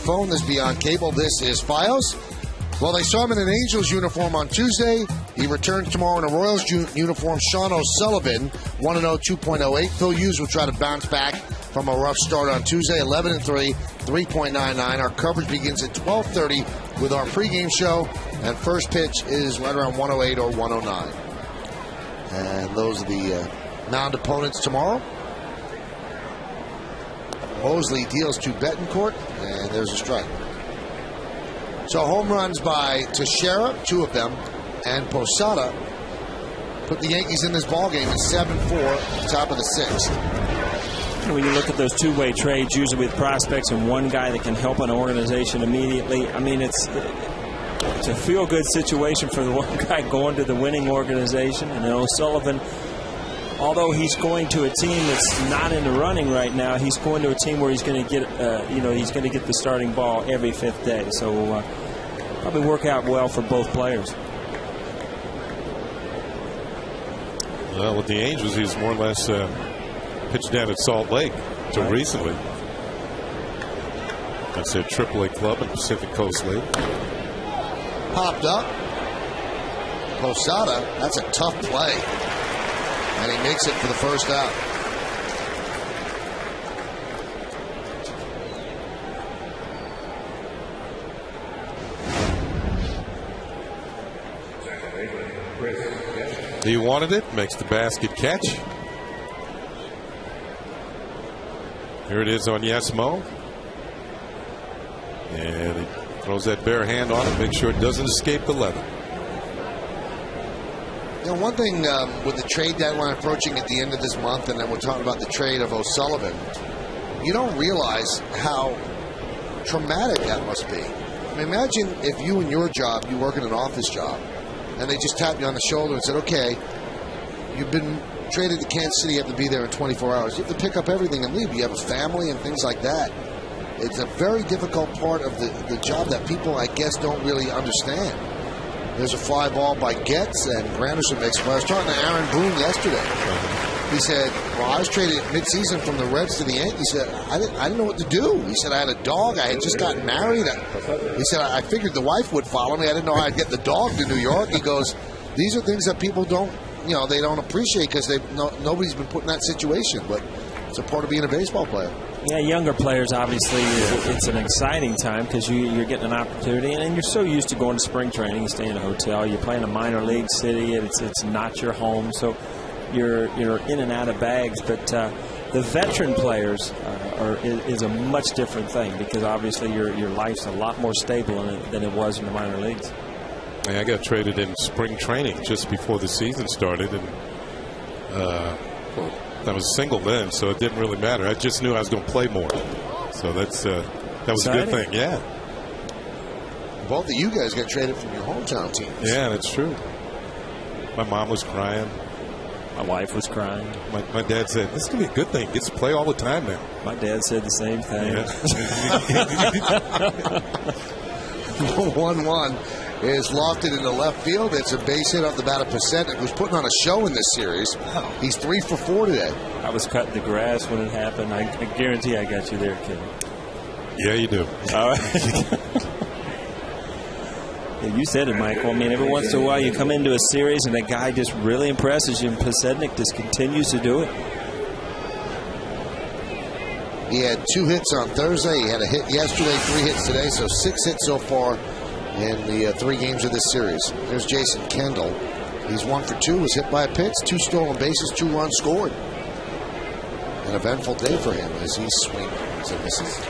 phone. This is Beyond Cable. This is Fios. Well, they saw him in an Angels uniform on Tuesday. He returns tomorrow in a Royals uniform. Sean O'Sullivan, 1-0, 2.08. Phil Hughes will try to bounce back from a rough start on Tuesday, 11-3, 3.99. Our coverage begins at 12:30 with our pregame show, and first pitch is right around 108 or 109. And those are the mound opponents tomorrow. Mosley deals to Betancourt, and there's a strike. So home runs by Teixeira, 2 of them, and Posada put the Yankees in this ballgame at 7-4, top of the 6th. When you look at those two-way trades, usually with prospects and one guy that can help an organization immediately, I mean, it's a feel-good situation for the one guy going to the winning organization. And O'Sullivan, although he's going to a team that's not in the running right now, he's going to a team where he's going to get, he's going to get the starting ball every 5th day. So probably work out well for both players. Well, with the Angels, he's more or less pitched down at Salt Lake until recently. That's their AAA club in Pacific Coast League. Popped up. Posada, that's a tough play. And he makes it for the first out. He wanted it, makes the basket catch. Here it is on Yes Mo. And he throws that bare hand on it, make sure it doesn't escape the leather. You know, one thing with the trade deadline approaching at the end of this month, and then we're talking about the trade of O'Sullivan, you don't realize how traumatic that must be. I mean, imagine if you in your job, you work in an office job, and they just tapped you on the shoulder and said, okay, you've been traded to Kansas City, you have to be there in 24 hours. You have to pick up everything and leave. You have a family and things like that. It's a very difficult part of the job that people, I guess, don't really understand. There's a fly ball by Getz, and Granderson makes it. I was talking to Aaron Boone yesterday. He said, well, I was traded midseason from the Reds to the Yankees. He said, I didn't know what to do. He said, I had a dog. I had just gotten married. He said, I figured the wife would follow me. I didn't know I'd get the dog to New York. He goes, these are things that people don't, they don't appreciate because nobody's been put in that situation. But it's a part of being a baseball player. Yeah, younger players, obviously, it's an exciting time because you're getting an opportunity, and you're so used to going to spring training. You stay in a hotel, you play in a minor league city, and it's not your home, so you're in and out of bags. But the veteran players is a much different thing because obviously your life's a lot more stable than it was in the minor leagues. I got traded in spring training just before the season started, and I was single then, so it didn't really matter. I just knew I was going to play more. So that was a good thing, yeah. Both of you guys got traded from your hometown teams. Yeah, that's true. My mom was crying. My wife was crying. My dad said, this is going to be a good thing. Gets to play all the time now. My dad said the same thing. Yeah. 1-1 is lofted into left field. It's a base hit off the bat of Pacetic, who's putting on a show in this series. He's 3 for 4 today. I was cutting the grass when it happened. I guarantee I got you there, kid. Yeah, you do. All right. Yeah, you said it, Michael. I mean, every once in a while you come into a series and a guy just really impresses you, and Pacetic just continues to do it. He had 2 hits on Thursday. He had a hit yesterday, 3 hits today, so 6 hits so far in the 3 games of this series. There's Jason Kendall. He's 1 for 2, was hit by a pitch, 2 stolen bases, 2 runs scored. An eventful day for him as he swings and misses.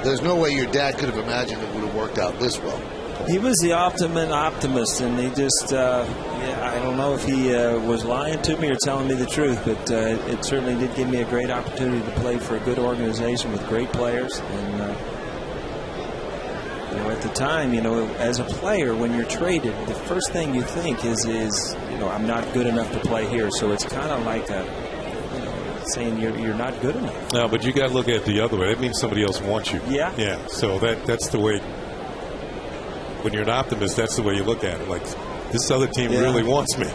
There's no way your dad could have imagined it would have worked out this well. He was the ultimate optimist, and he just, I don't know if he was lying to me or telling me the truth, but it certainly did give me a great opportunity to play for a good organization with great players. And At the time, as a player, when you're traded, the first thing you think is I'm not good enough to play here. So it's kind of like saying you're not good enough. No, but you got to look at it the other way. That means somebody else wants you. Yeah. Yeah. So that's the way. When you're an optimist, that's the way you look at it. Like, this other team really wants me.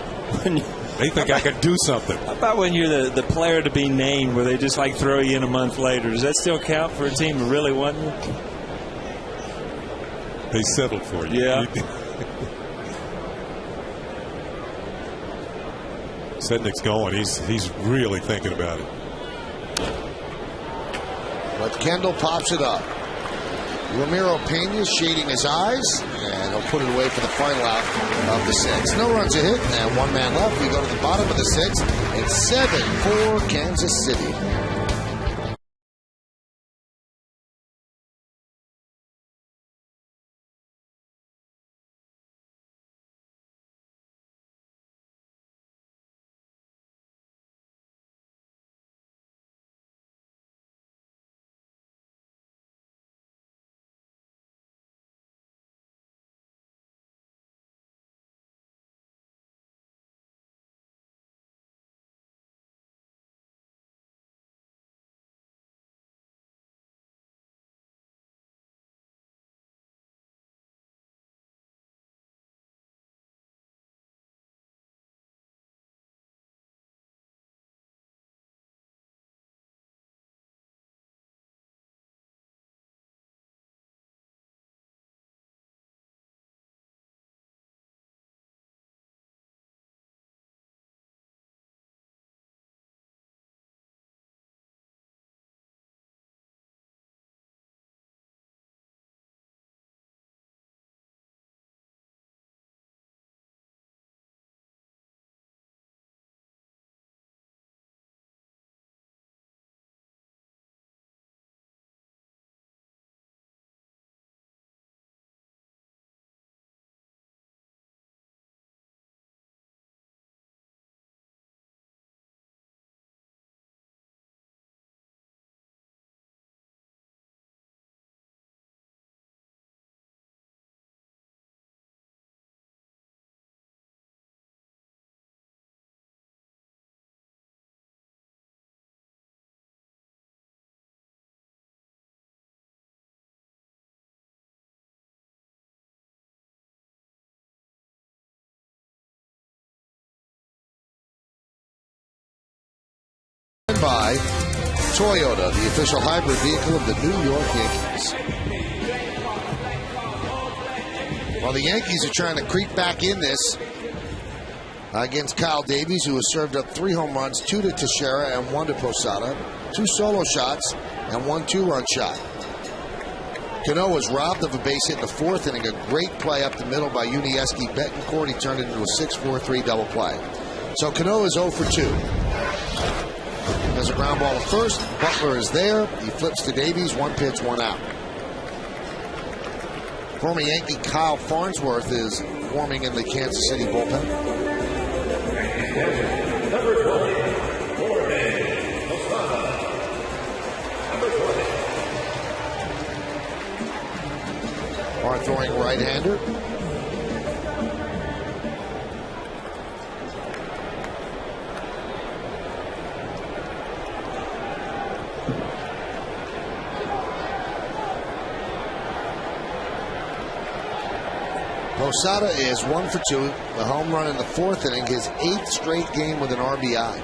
They think I can do something. How about when you're the player to be named, where they just throw you in a month later? Does that still count for a team that really want you? They settled for you. Yeah. Sednick's going. He's really thinking about it. But Kendall pops it up. Ramiro Pena shading his eyes, and he'll put it away for the final out of the 6th. No runs a hit, and 1 man left. We go to the bottom of the 6th. It's 7-4 Kansas City. By Toyota, the official hybrid vehicle of the New York Yankees. Well, the Yankees are trying to creep back in this against Kyle Davies, who has served up 3 home runs, 2 to Teixeira and 1 to Posada, 2 solo shots and 1 2-run shot. Cano was robbed of a base hit in the 4th inning. A great play up the middle by Unieski Betancourt. He turned it into a 6-4-3 double play. So Cano is 0 for 2. There's a ground ball to first. Butler is there. He flips to Davies. 1 pitch, 1 out. Former Yankee Kyle Farnsworth is warming in the Kansas City bullpen. Number 20, Jorge Posada. Number 20. Hard throwing right-hander. Posada is 1 for 2. The home run in the 4th inning, his 8th straight game with an RBI.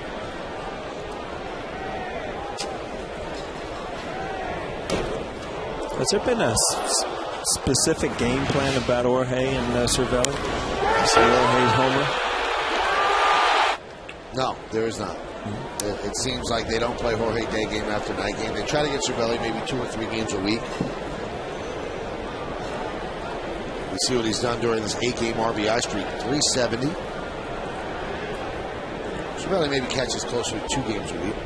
Has there been a specific game plan about Jorge and Cervelli? See Jorge's homer? No, there is not. It seems like they don't play Jorge day game after night game. They try to get Cervelli maybe 2 or 3 games a week. You see what he's done during this 8-game RBI streak, 370. Cervelli maybe catches closer to 2 games a week.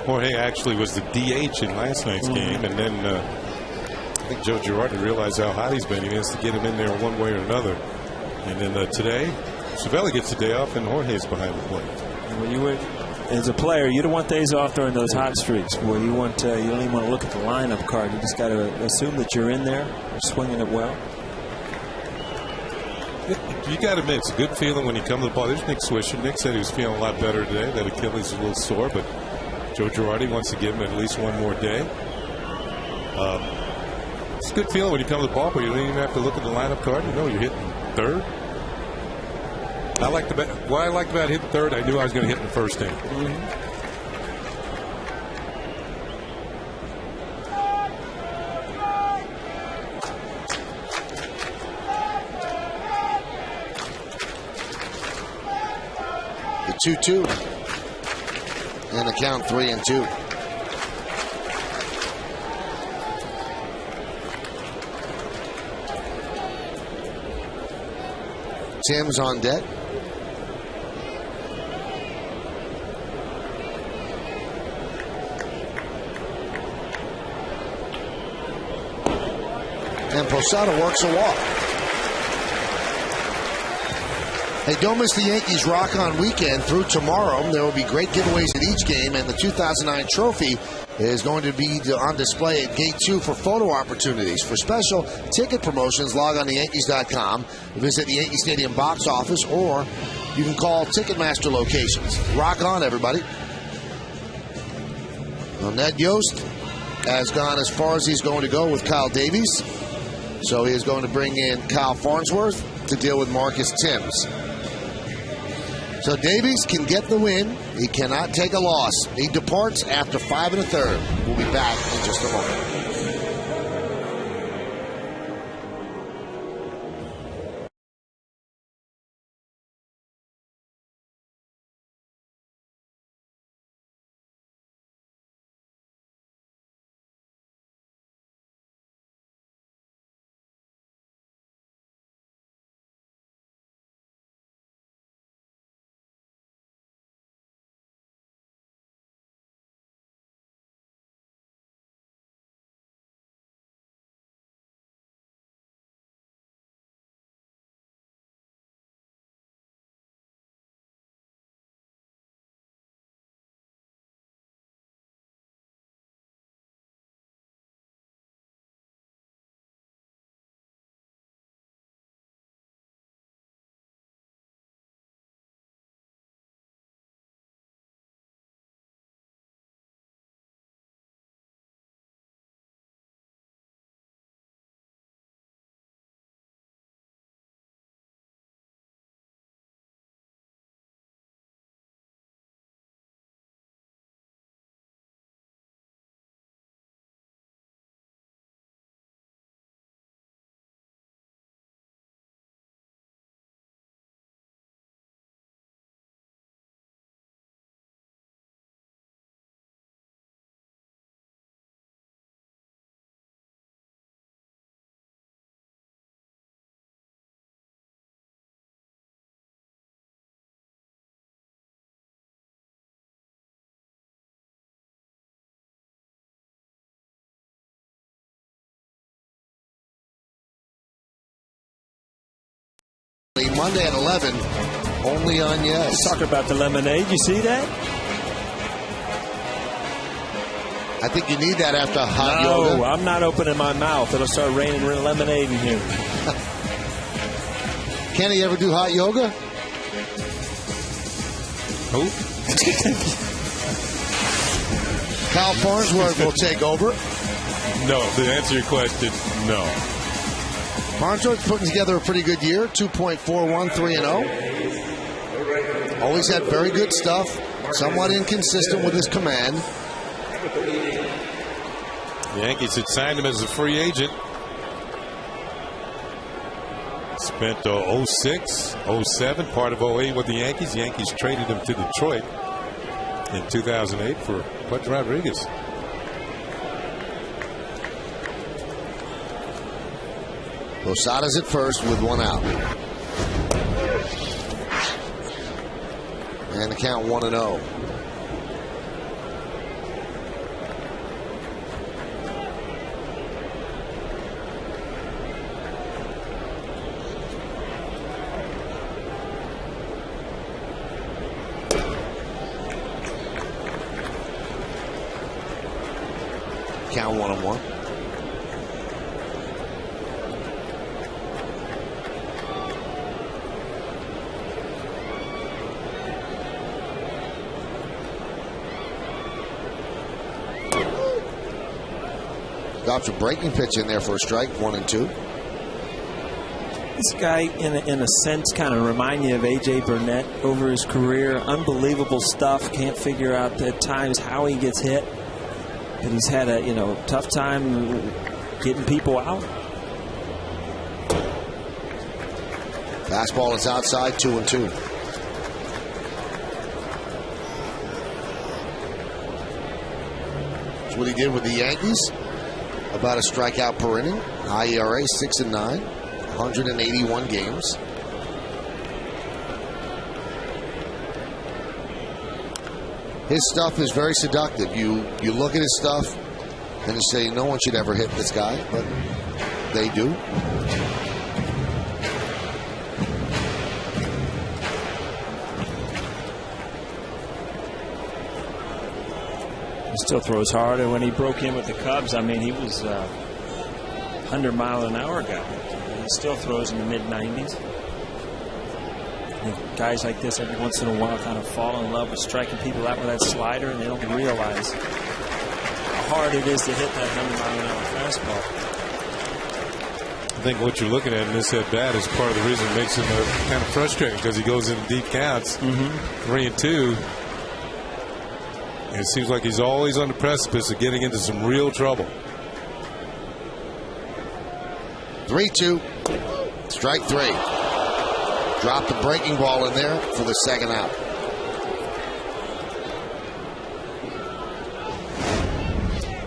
Jorge actually was the DH in last night's game, and then I think Joe Girardi realized how hot he's been. He has to get him in there one way or another. And then today, Cervelli gets the day off, and Jorge's behind the plate. Well, you would as a player, you don't want days off during those hot streaks where you want you don't even want to look at the lineup card. You just got to assume that you're in there, you're swinging it well. You got to admit, it's a good feeling when you come to the ball. There's Nick Swisher. Nick said he was feeling a lot better today. That Achilles is a little sore, but Joe Girardi wants to give him at least one more day. It's a good feeling when you come to the ball, but you don't even have to look at the lineup card. You know you're hitting third. What I liked about hitting third, I knew I was going to hit in the first inning. The 2-2. And the count 3-2. Tim's on deck. And Posada works a walk. Hey, don't miss the Yankees Rock On weekend through tomorrow. There will be great giveaways at each game, and the 2009 trophy is going to be on display at Gate 2 for photo opportunities. For special ticket promotions, log on to Yankees.com, visit the Yankee Stadium box office, or you can call Ticketmaster locations. Rock on, everybody. Well, Ned Yost has gone as far as he's going to go with Kyle Davies. So he is going to bring in Kyle Farnsworth to deal with Marcus Timms. So Davies can get the win. He cannot take a loss. He departs after 5 1/3. We'll be back in just a moment. Monday at 11, only on Yes. Talk about the lemonade. You see that? I think you need that after hot No, yoga. I'm not opening my mouth. It'll start raining lemonade in here. Can he ever do hot yoga? Who? Kyle Farnsworth will take over. No, to answer your question, no. Farnsworth putting together a pretty good year, 2.41, 3-0. Always had very good stuff, somewhat inconsistent with his command. The Yankees had signed him as a free agent. Spent 06, 07, part of 08 with the Yankees. The Yankees traded him to Detroit in 2008 for Pudge Rodriguez. Posada's at first with one out. And the count 1-0. count 1-1. Drops a breaking pitch in there for a strike, 1-2. This guy, in a sense, kind of remind you of A.J. Burnett over his career. Unbelievable stuff. Can't figure out at times how he gets hit. But he's had a tough time getting people out. Fastball is outside, 2-2. That's what he did with the Yankees. About a strikeout per inning. High ERA, 6-9. 181 games. His stuff is very seductive. You look at his stuff and you say, no one should ever hit this guy, but they do. He still throws hard, and when he broke in with the Cubs, I mean, he was 100-mile-an-hour guy. He still throws in the mid-90s. And guys like this, every once in a while, kind of fall in love with striking people out with that slider, and they don't realize how hard it is to hit that 100-mile-an-hour fastball. I think what you're looking at in this at-bat is part of the reason it makes him kind of frustrating, because he goes into deep counts, 3-2. And it seems like he's always on the precipice of getting into some real trouble. 3-2. Strike 3. Dropped the breaking ball in there for the second out.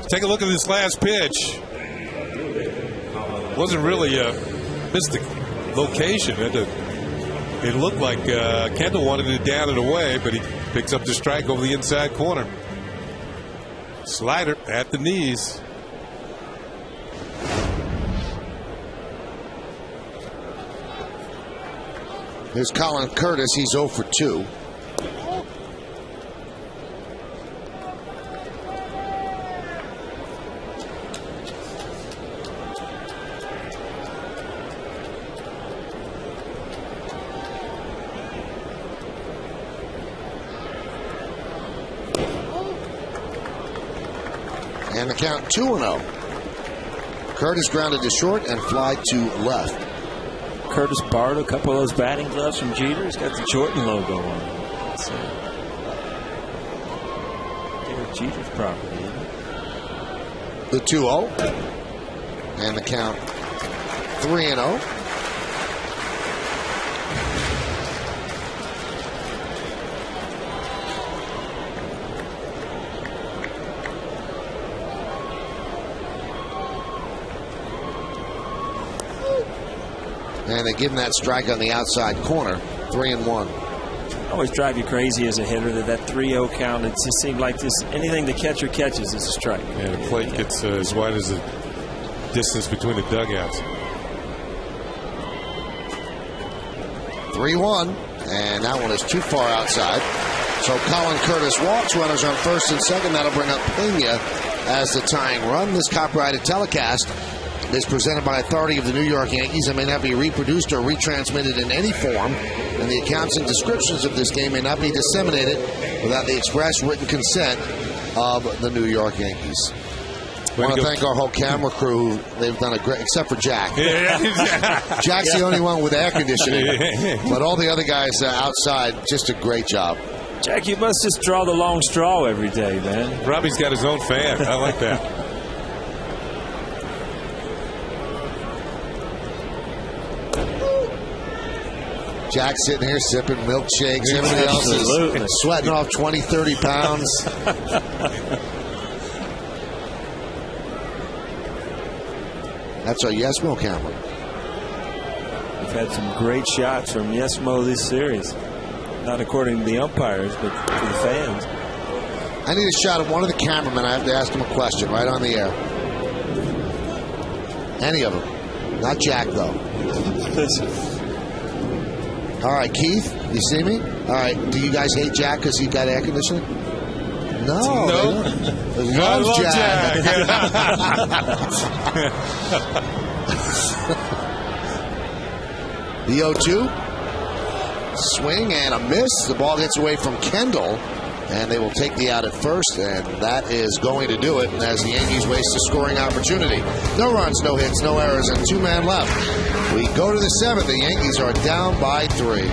Take a look at this last pitch. Wasn't really missed the location. It looked like Kendall wanted it down and away, but he picks up the strike over the inside corner. Slider at the knees. Here's Colin Curtis. He's 0 for 2. And the count 2-0. Curtis grounded to short and fly to left. Curtis borrowed a couple of those batting gloves from Jeter. He's got the Jordan logo on it. It's Jeter's property, isn't it? The 2-0. And the count 3-0. And they give him that strike on the outside corner. 3-1. Always drive you crazy as a hitter that 3-0 count. It just seemed like this. Anything the catcher catches is a strike. Yeah, the plate gets as wide as the distance between the dugouts. 3-1. And that one is too far outside. So Colin Curtis walks. Runners on first and second. That'll bring up Pena as the tying run. This copyrighted telecast is presented by authority of the New York Yankees and may not be reproduced or retransmitted in any form, and the accounts and descriptions of this game may not be disseminated without the express written consent of the New York Yankees. I want to thank our whole camera crew. They've done a great, except for Jack. Jack's the only one with air conditioning, but all the other guys outside, just a great job. Jack, you must just draw the long straw every day, man. Robbie's got his own fan. I like that. Jack's sitting here sipping milkshakes. Everybody else is sweating off 20, 30 pounds. That's our Yesmo camera. We've had some great shots from Yesmo this series. Not according to the umpires, but to the fans. I need a shot of one of the cameramen. I have to ask him a question right on the air. Any of them. Not Jack, though. All right, Keith, you see me? All right, do you guys hate Jack because he got air conditioning? No. They love Jack. The 0-2. Swing and a miss. The ball gets away from Kendall, and they will take the out at first, and that is going to do it as the Yankees waste a scoring opportunity. No runs, no hits, no errors, and 2 men left. We go to the 7th. The Yankees are down by 3.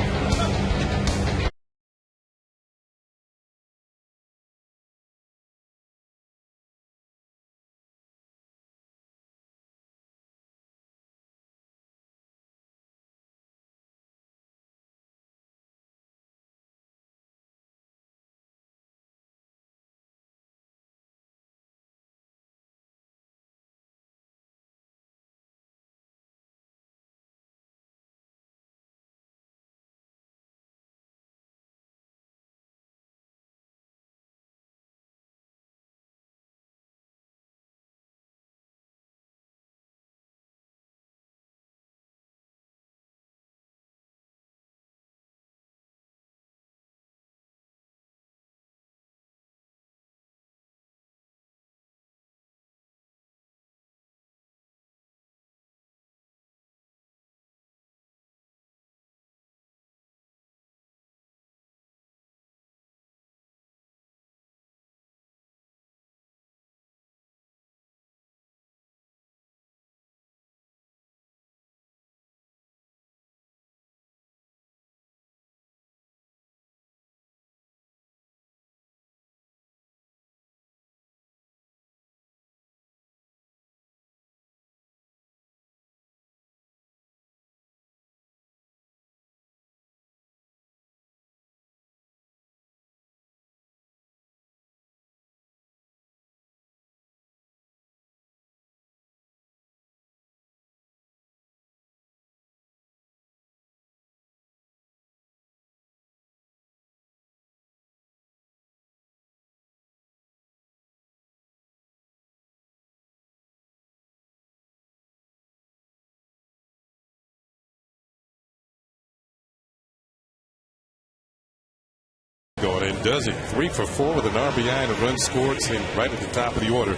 Going in, does it. 3 for 4 with an RBI and a run scored, sitting right at the top of the order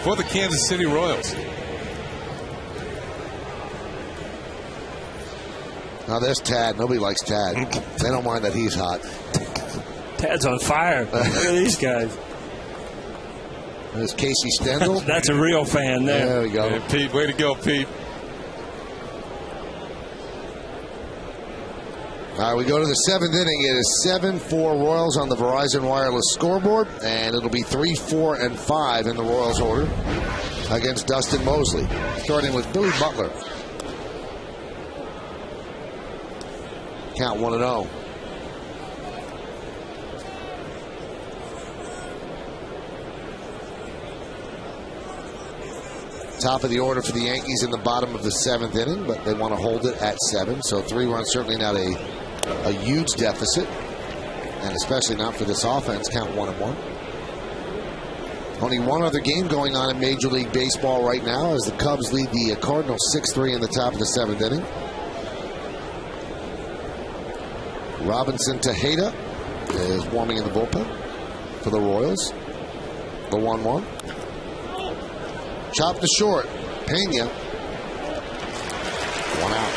for the Kansas City Royals. Now there's Tad. Nobody likes Tad. They don't mind that he's hot. Tad's on fire. Look at these guys. There's Casey Stendhal. That's a real fan there. There we go. Yeah, Pete, way to go, Pete. All right, we go to the 7th inning. It is 7-4 Royals on the Verizon Wireless scoreboard, and it'll be 3, 4, and 5 in the Royals order against Dustin Mosley, starting with Billy Butler. Count 1-0. Top of the order for the Yankees in the bottom of the 7th inning, but they want to hold it at 7. So 3 runs, certainly not a huge deficit, and especially not for this offense. Count 1-1. Only one other game going on in Major League Baseball right now as the Cubs lead the Cardinals 6-3 in the top of the 7th inning. Robinson Tejeda is warming in the bullpen for the Royals. The 1-1. Chopped to short. Pena. 1 out.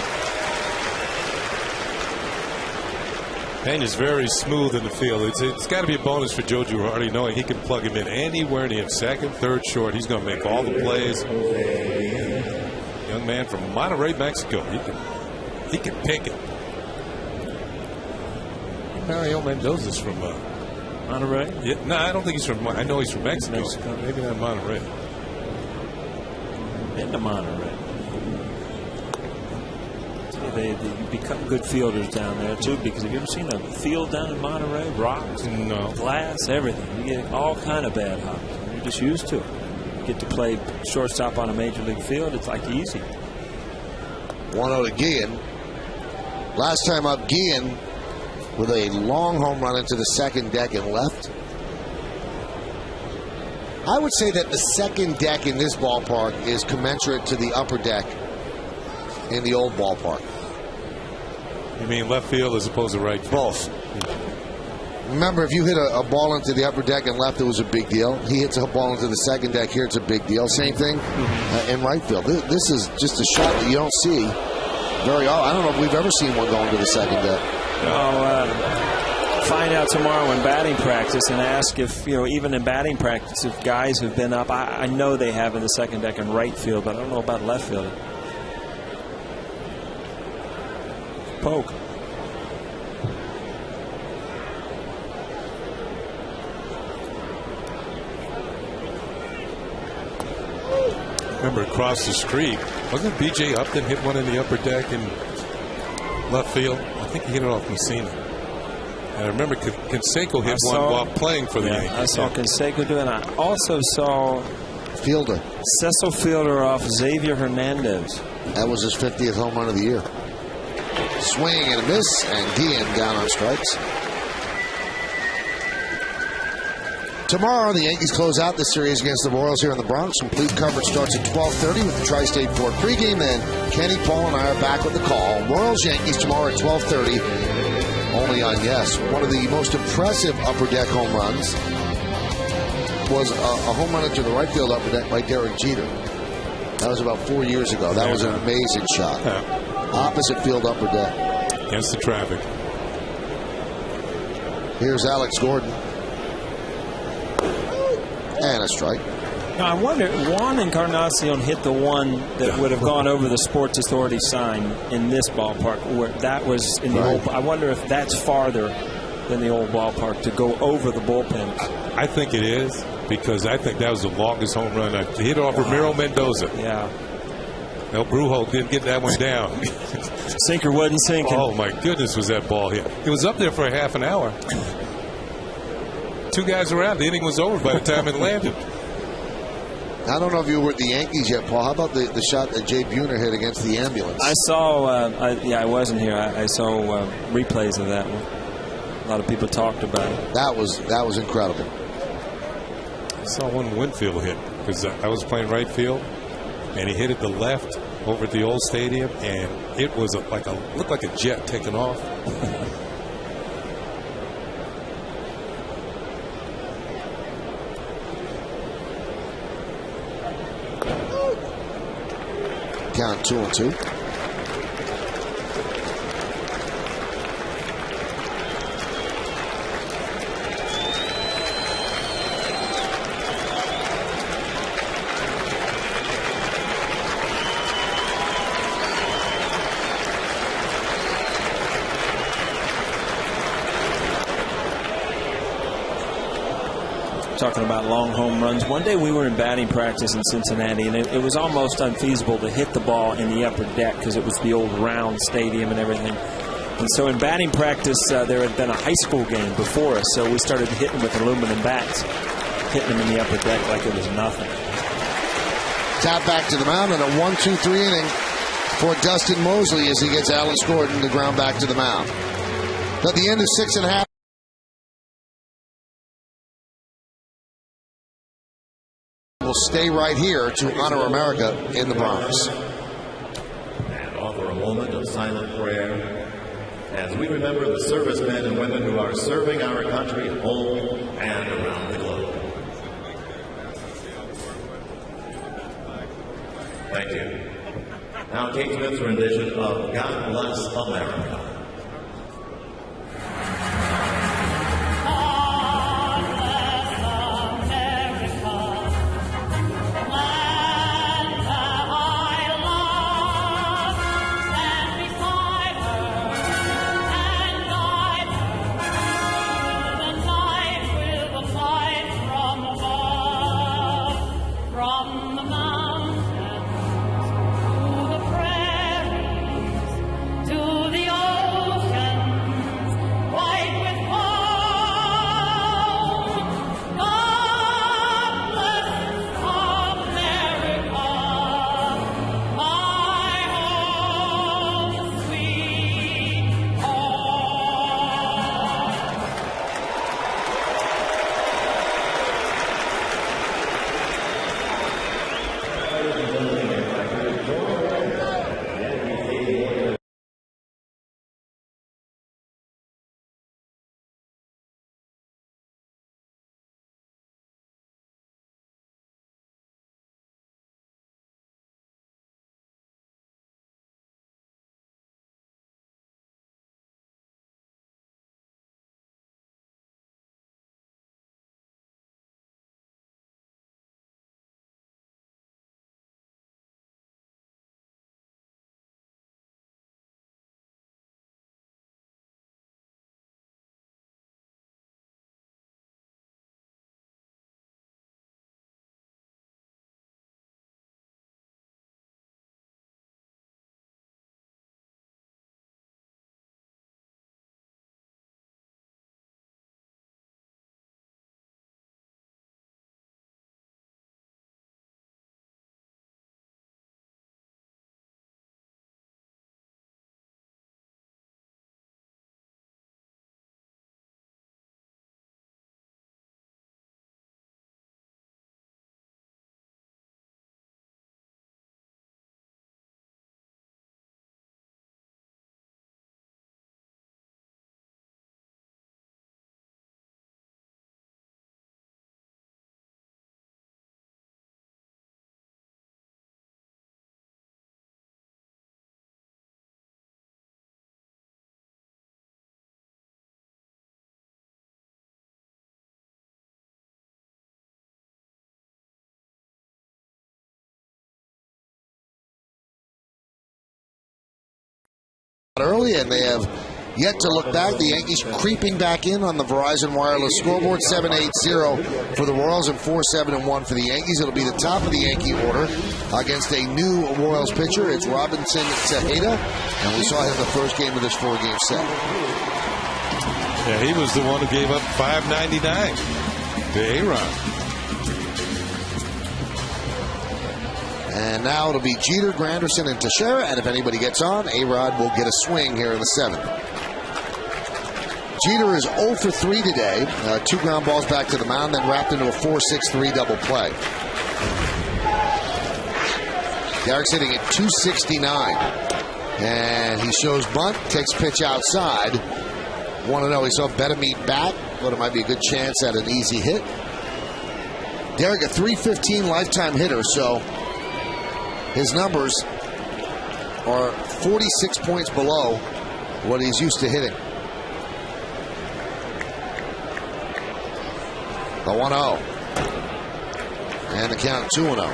Pena's very smooth in the field. It's got to be a bonus for Joe Girardi knowing he can plug him in anywhere near him. Second, third, short. He's going to make all the plays. Young man from Monterrey, Mexico. He can pick it. Mario Mendoza's from Monterrey? Yeah, no, I don't think he's from. I know he's from Mexico. Maybe not Monterrey. Been to Monterrey. They become good fielders down there too, because have you ever seen a field down in Monterey? Rocks, no, glass, everything. You get all kind of bad hops. You're just used to it. You get to play shortstop on a major league field. It's like easy. 1-0 to Guillen. Last time up, Guillen with a long home run into the second deck and left. I would say that the second deck in this ballpark is commensurate to the upper deck in the old ballpark. You mean left field as opposed to right field? Both. Remember, if you hit a ball into the upper deck and left, it was a big deal. He hits a ball into the second deck here, it's a big deal. Same thing in right field. This is just a shot that you don't see very often. I don't know if we've ever seen one going to the second deck. I'll find out tomorrow in batting practice and ask if, even in batting practice, if guys have been up. I know they have in the second deck in right field, but I don't know about left field. Poke. Remember, across the street, wasn't B.J. Upton hit one in the upper deck in left field? I think he hit it off Messina. And I remember Canseco hit one while playing for the Yankees. I saw Canseco do it. I also saw Fielder. Cecil Fielder off Xavier Hernandez. That was his 50th home run of the year. Swing and a miss, and Guillen down on strikes. Tomorrow, the Yankees close out the series against the Royals here in the Bronx. Complete coverage starts at 12:30 with the Tri-State Ford pregame. Then Kenny, Paul, and I are back with the call. Royals-Yankees tomorrow at 12:30. Only on Yes. One of the most impressive upper deck home runs was a home run into the right field upper deck by Derek Jeter. That was about 4 years ago. That was an amazing shot. Opposite field upper deck. Against the traffic. Here's Alex Gordon. And a strike. Now, I wonder, Juan Encarnacion hit the one that would have gone over the Sports Authority sign in this ballpark, where that was in the old. I wonder if that's farther than the old ballpark to go over the bullpen. I think it is, because I think that was the longest home run. I hit off Ramiro Mendoza. Yeah. El Brujo didn't get that one down. Sinker wasn't sinking. Oh, my goodness, was that ball hit. It was up there for a half an hour. Two guys around. The inning was over by the time it landed. I don't know if you were at the Yankees yet, Paul. How about the shot that Jay Buhner hit against the ambulance? I saw, I wasn't here. I saw replays of that one. A lot of people talked about it. That was incredible. I saw one Winfield hit, because I was playing right field, and he hit it to left over at the old stadium, and it was looked like a jet taking off. Count 2-2. Talking about long home runs. One day we were in batting practice in Cincinnati, and it was almost unfeasible to hit the ball in the upper deck because it was the old round stadium and everything. And so in batting practice, there had been a high school game before us, so we started hitting with aluminum bats, hitting them in the upper deck like it was nothing. Tap back to the mound and a 1-2-3 inning for Dustin Mosley as he gets Alex Gordon to ground back to the mound. At the end of 6.5. Will stay right here to honor America in the Bronx. And offer a moment of silent prayer as we remember the servicemen and women who are serving our country at home and around the globe. Thank you. Now Kate Smith's rendition of God Bless America. To the old early, and they have yet to look back. The Yankees creeping back in on the Verizon Wireless scoreboard, 7-8-0 for the Royals and 4-7-1 for the Yankees. It'll be the top of the Yankee order against a new Royals pitcher. It's Robinson Tejeda, and we saw him the first game of this 4-game set. Yeah, he was the one who gave up $5.99 to A-Rod. And now it'll be Jeter, Granderson, and Teixeira. And if anybody gets on, A-Rod will get a swing here in the 7th. Jeter is 0 for 3 today. 2 ground balls back to the mound, then wrapped into a 4-6-3 double play. Derek's hitting at 269. And he shows bunt, takes pitch outside. 1-0. He saw Betamete bat, but it might be a good chance at an easy hit. Derek, a 315 lifetime hitter, so his numbers are 46 points below what he's used to hitting. The 1-0. And the count 2-0.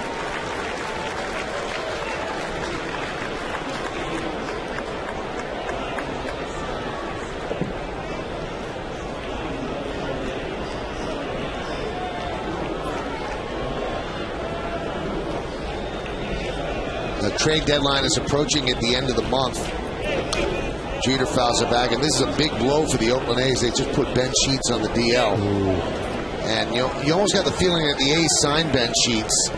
The trade deadline is approaching at the end of the month. Jeter fouls it back, and this is a big blow for the Oakland A's. They just put Ben Sheets on the DL. And you almost got the feeling that the A's signed Ben Sheets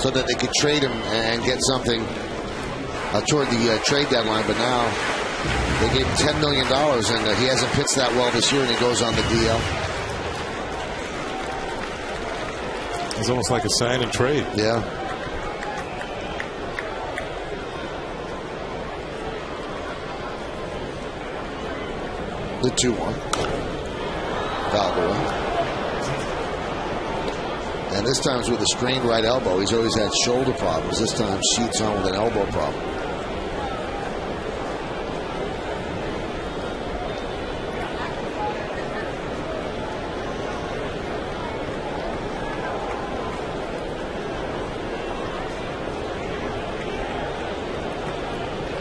so that they could trade him and get something toward the trade deadline. But now they gave him $10 million, and he hasn't pitched that well this year, and he goes on the DL. It's almost like a sign and trade. Yeah. The 2-1. Foul ball. And this time's with a strained right elbow. He's always had shoulder problems. This time, Sheets on with an elbow problem.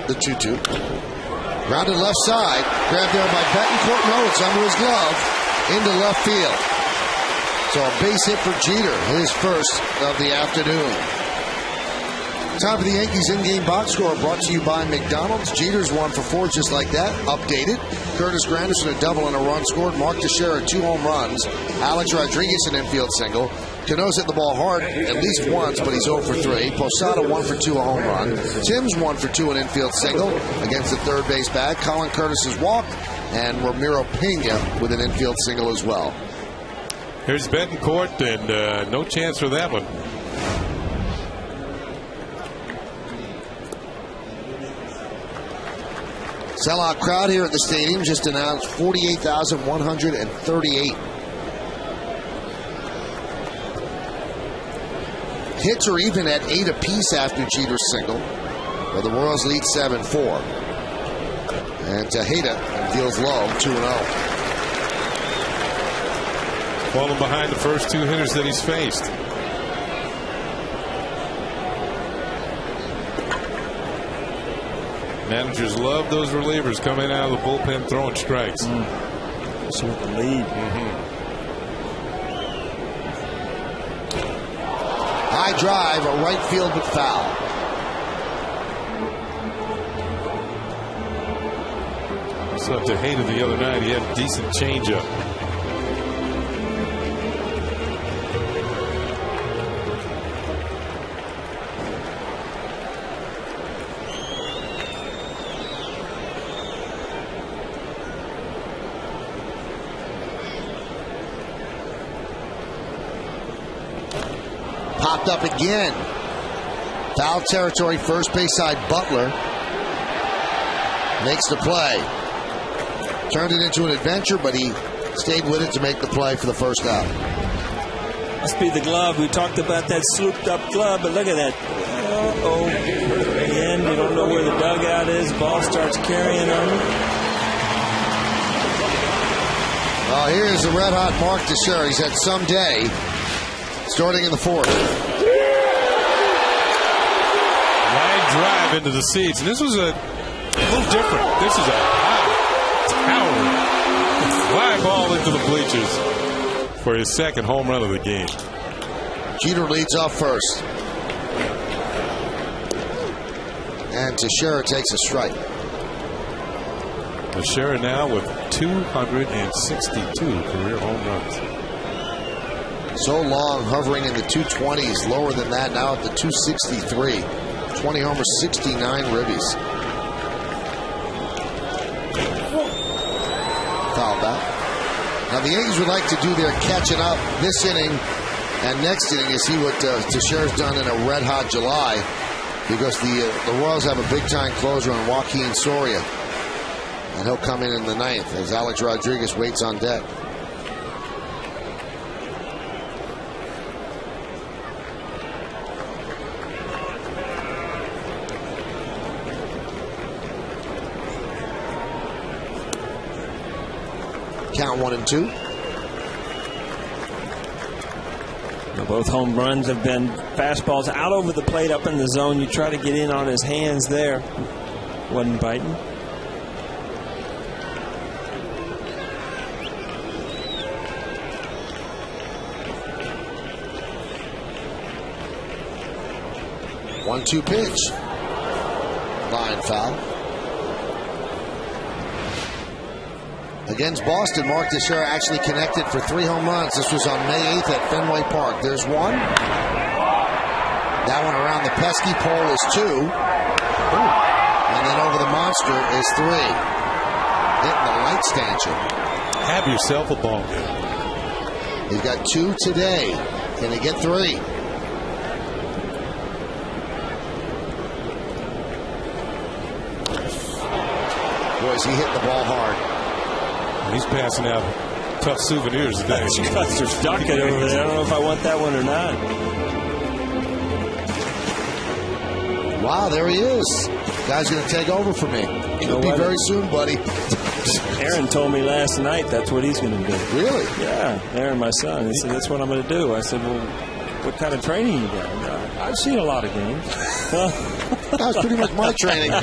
The 2-2. Grounded left side. Grabbed there by Betancourt. No, it's under his glove. Into left field. So a base hit for Jeter, his first of the afternoon. Time for the Yankees in-game box score, brought to you by McDonald's. Jeter's 1 for 4, just like that. Updated. Curtis Granderson, a double and a run scored. Mark Teixeira, 2 home runs. Alex Rodriguez, an infield single. Cano's hit the ball hard at least once, but he's 0 for 3. Posada 1 for 2, a home run. Tim's 1 for 2, an infield single against the third base bag. Colin Curtis has walked, and Ramiro Pena with an infield single as well. Here's Betancourt, and no chance for that one. Sellout crowd here at the stadium just announced 48,138. Hits are even at 8 apiece after Jeter's single, but the Royals lead 7-4. And Tejeda deals low, 2-0. Falling behind the first 2 hitters that he's faced. Managers love those relievers coming out of the bullpen throwing strikes. Especially with the lead. High drive, a right field but foul. So Tejeda the other night, he had a decent changeup. Popped up again. Foul territory, first base side. Butler makes the play. Turned it into an adventure, but he stayed with it to make the play for the first out. Must be the glove. We talked about that slooped up glove, but look at that. Uh-oh. Again, you don't know where the dugout is. Ball starts carrying on. Well, here's the red-hot Mark Teixeira. He's had some day. Starting in the 4th. Line drive into the seats. And this was a little different. This is a high, towering fly ball into the bleachers for his second home run of the game. Jeter leads off first. And Teixeira takes a strike. Teixeira now with 262 career home runs. So long, hovering in the 220s, lower than that, now at the 263. 20 homers, 69 ribbies. Foul back. Now the Yankees would like to do their catching up this inning and next inning to see what Teixeira's done in a red-hot July, because the Royals have a big-time closer on Joaquin Soria. And he'll come in the ninth as Alex Rodriguez waits on deck. Count 1-2. Both home runs have been fastballs out over the plate, up in the zone. You try to get in on his hands there. Wasn't biting. One-two pitch. Line foul. Against Boston, Mark Teixeira actually connected for 3 home runs. This was on May 8th at Fenway Park. There's one. That one around the pesky pole is 2. Ooh. And then over the monster is 3. Hitting the light stanchion. Have yourself a ball game. He's got 2 today. Can he get 3? Boys, he hit the ball hard. He's passing out tough souvenirs today. Custer stuck it over there. I don't know if I want that one or not. Wow, there he is. Guy's going to take over for me. Could be very soon, buddy. Aaron told me last night that's what he's going to do. Really? Yeah, Aaron, my son. He said, that's what I'm going to do. I said, well, what kind of training you got? I've seen a lot of games. That was pretty much my training.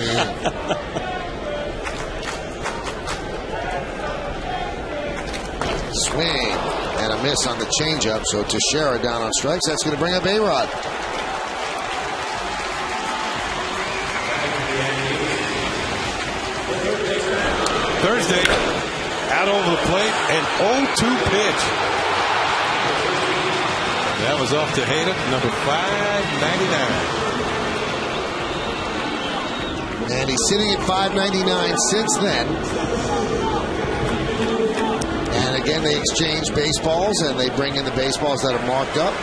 Swing and a miss on the changeup. So Teixeira down on strikes. That's going to bring up A-Rod. Thursday, out over the plate, an 0-2 pitch. That was off Tejeda, number 599. And he's sitting at 599 since then. And again, they exchange baseballs, and they bring in the baseballs that are marked up.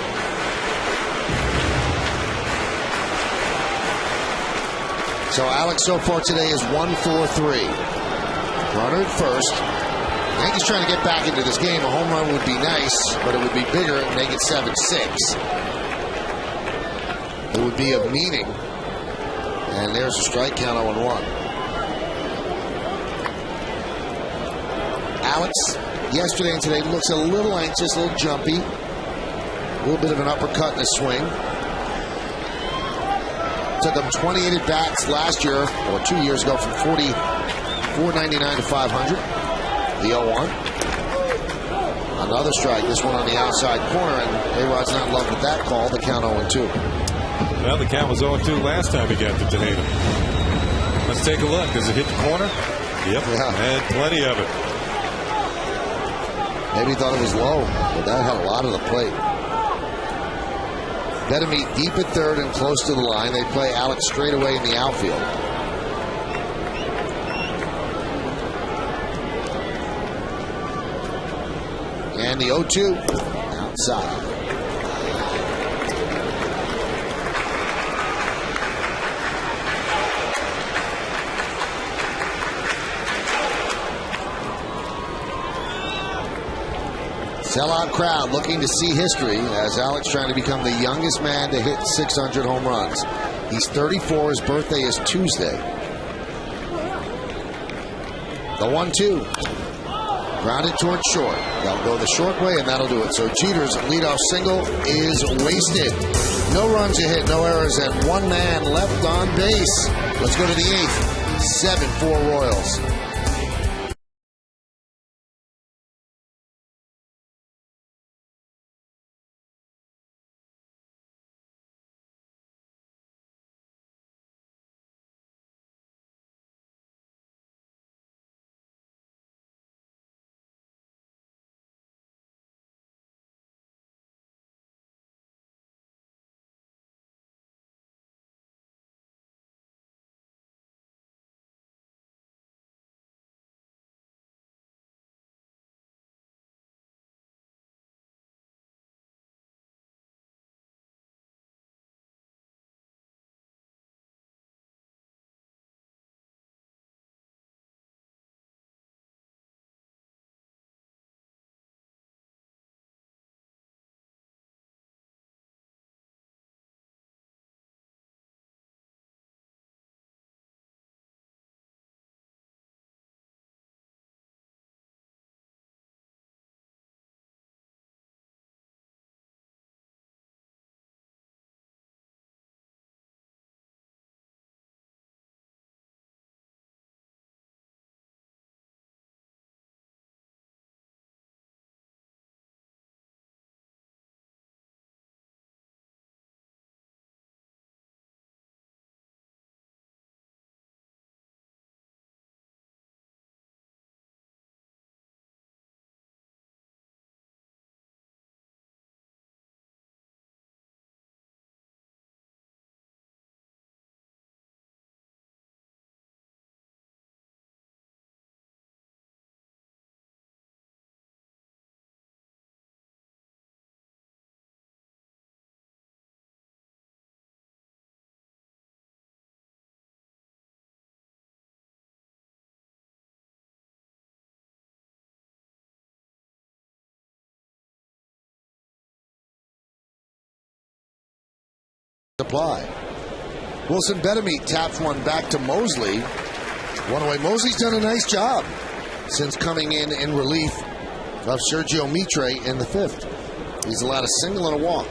So Alex so far today is 1 for 3. Runner at first. Yankees trying to get back into this game. A home run would be nice, but it would be bigger and make it 7-6. It would be of meaning. And there's a strike count 0-1. Alex, yesterday and today, looks a little anxious, a little jumpy. A little bit of an uppercut in his swing. Took him 28 at-bats last year, or 2 years ago, from 499 to 500. The 0-1. Another strike, this one on the outside corner, and A-Rod's not in love with that call. The count 0-2. Well, the count was 0-2 last time he got to Tejeda. Let's take a look. Does it hit the corner? Yep, had plenty of it. Maybe he thought it was low, but that had a lot of the plate. Bettamy deep at third and close to the line. They play Alex straight away in the outfield. And the 0-2 outside. Sellout crowd looking to see history as Alex trying to become the youngest man to hit 600 home runs. He's 34. His birthday is Tuesday. The 1-2. Grounded towards short. They'll go the short way, and that'll do it. So Jeter's leadoff single is wasted. No runs a hit, no errors, and one man left on base. Let's go to the 8th. 7-4 Royals. Apply. Wilson Betamete taps one back to Mosley. One away. Mosley's done a nice job since coming in relief of Sergio Mitre in the fifth. He's allowed a single and a walk.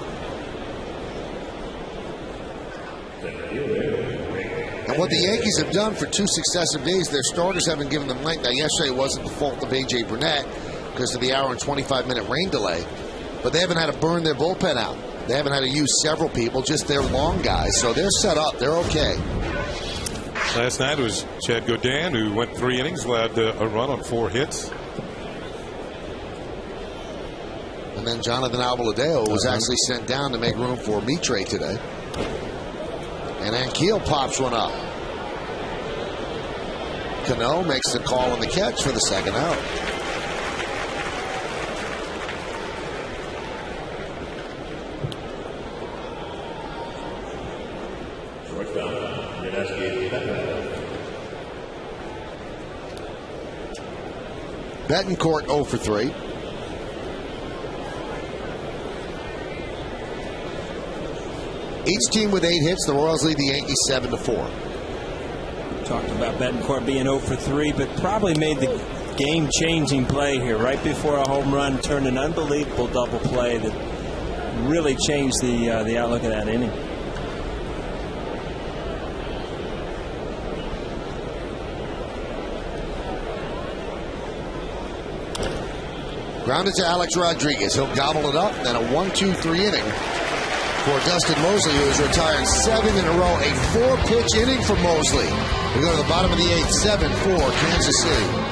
And what the Yankees have done for 2 successive days, their starters haven't given them length. Now, yesterday wasn't the fault of A.J. Burnett because of the hour and 25-minute rain delay, but they haven't had to burn their bullpen out. They haven't had to use several people, just their long guys. So they're set up. They're okay. Last night it was Chad Godin, who went 3 innings, allowed a run on 4 hits. And then Jonathan Albaladeo was actually sent down to make room for Mitre today. And Ankiel pops one up. Cano makes the call on the catch for the second out. Betancourt 0 for 3. Each team with 8 hits. The Royals lead the Yankees 7-4. Talked about Betancourt being 0 for 3, but probably made the game-changing play here right before a home run, turned an unbelievable double play that really changed the outlook of that inning. Grounded to Alex Rodriguez. He'll gobble it up. Then a 1-2-3 inning for Dustin Mosley, who has retired 7 in a row. A 4-pitch inning for Mosley. We go to the bottom of the 8th, 7-4 Kansas City.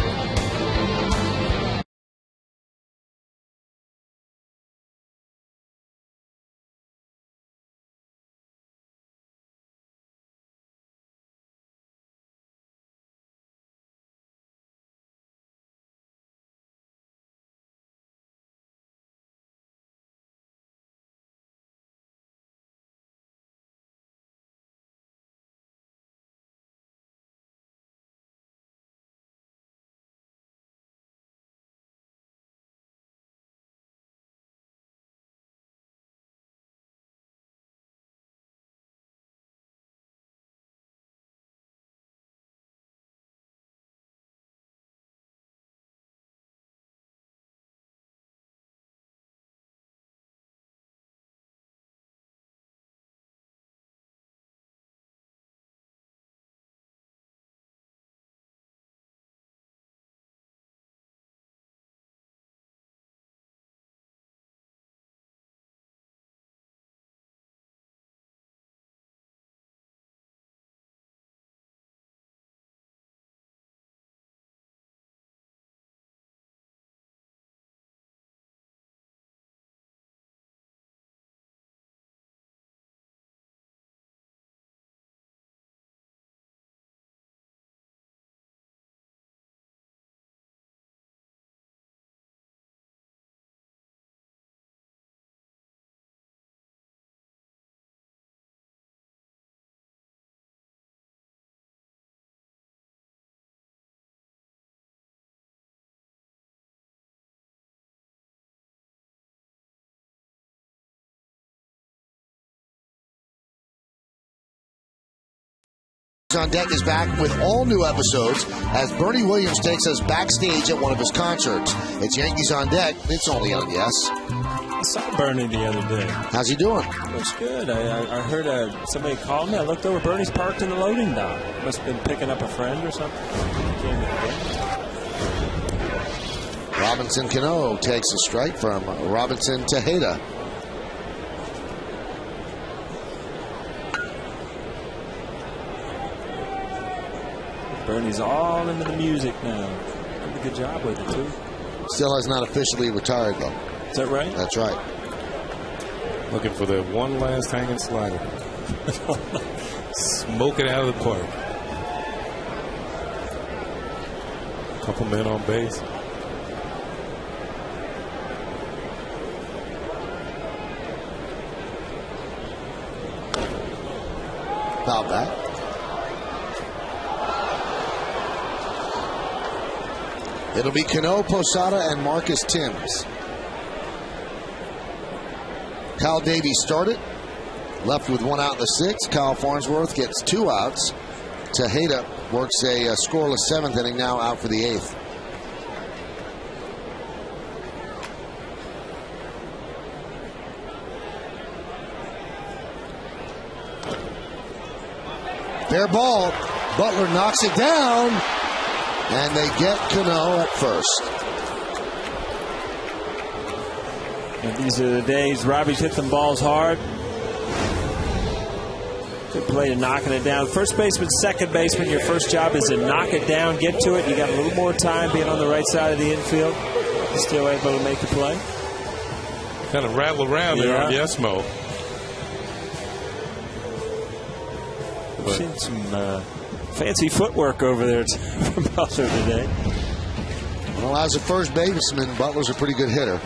On Deck is back with all new episodes as Bernie Williams takes us backstage at one of his concerts. It's Yankees on Deck. It's only on Yes. I saw Bernie the other day. How's he doing? Looks good. I heard somebody called me. I looked over. Bernie's parked in the loading dock. Must have been picking up a friend or something. Robinson Cano takes a strike from Robinson Tejeda. Bernie's all into the music now. Did a good job with it, too. Still has not officially retired, though. Is that right? That's right. Looking for that one last hanging slider. Smoke it out of the park. Couple men on base. Foul back. It'll be Cano, Posada, and Marcus Thames. Kyle Davies started. Left with one out in the sixth. Kyle Farnsworth gets 2 outs. Tejeda works a scoreless 7th inning, now out for the 8th. Fair ball. Butler knocks it down. And they get Cano at first. And these are the days Robbie's hit them balls hard. Good play to knocking it down. First baseman, second baseman, your first job is to knock it down, get to it. You got a little more time being on the right side of the infield. Still able to make the play. Kind of rattle around there on Yesmo. I've seen some fancy footwork over there from Butler today. Well, as a first baseman, Butler's a pretty good hitter.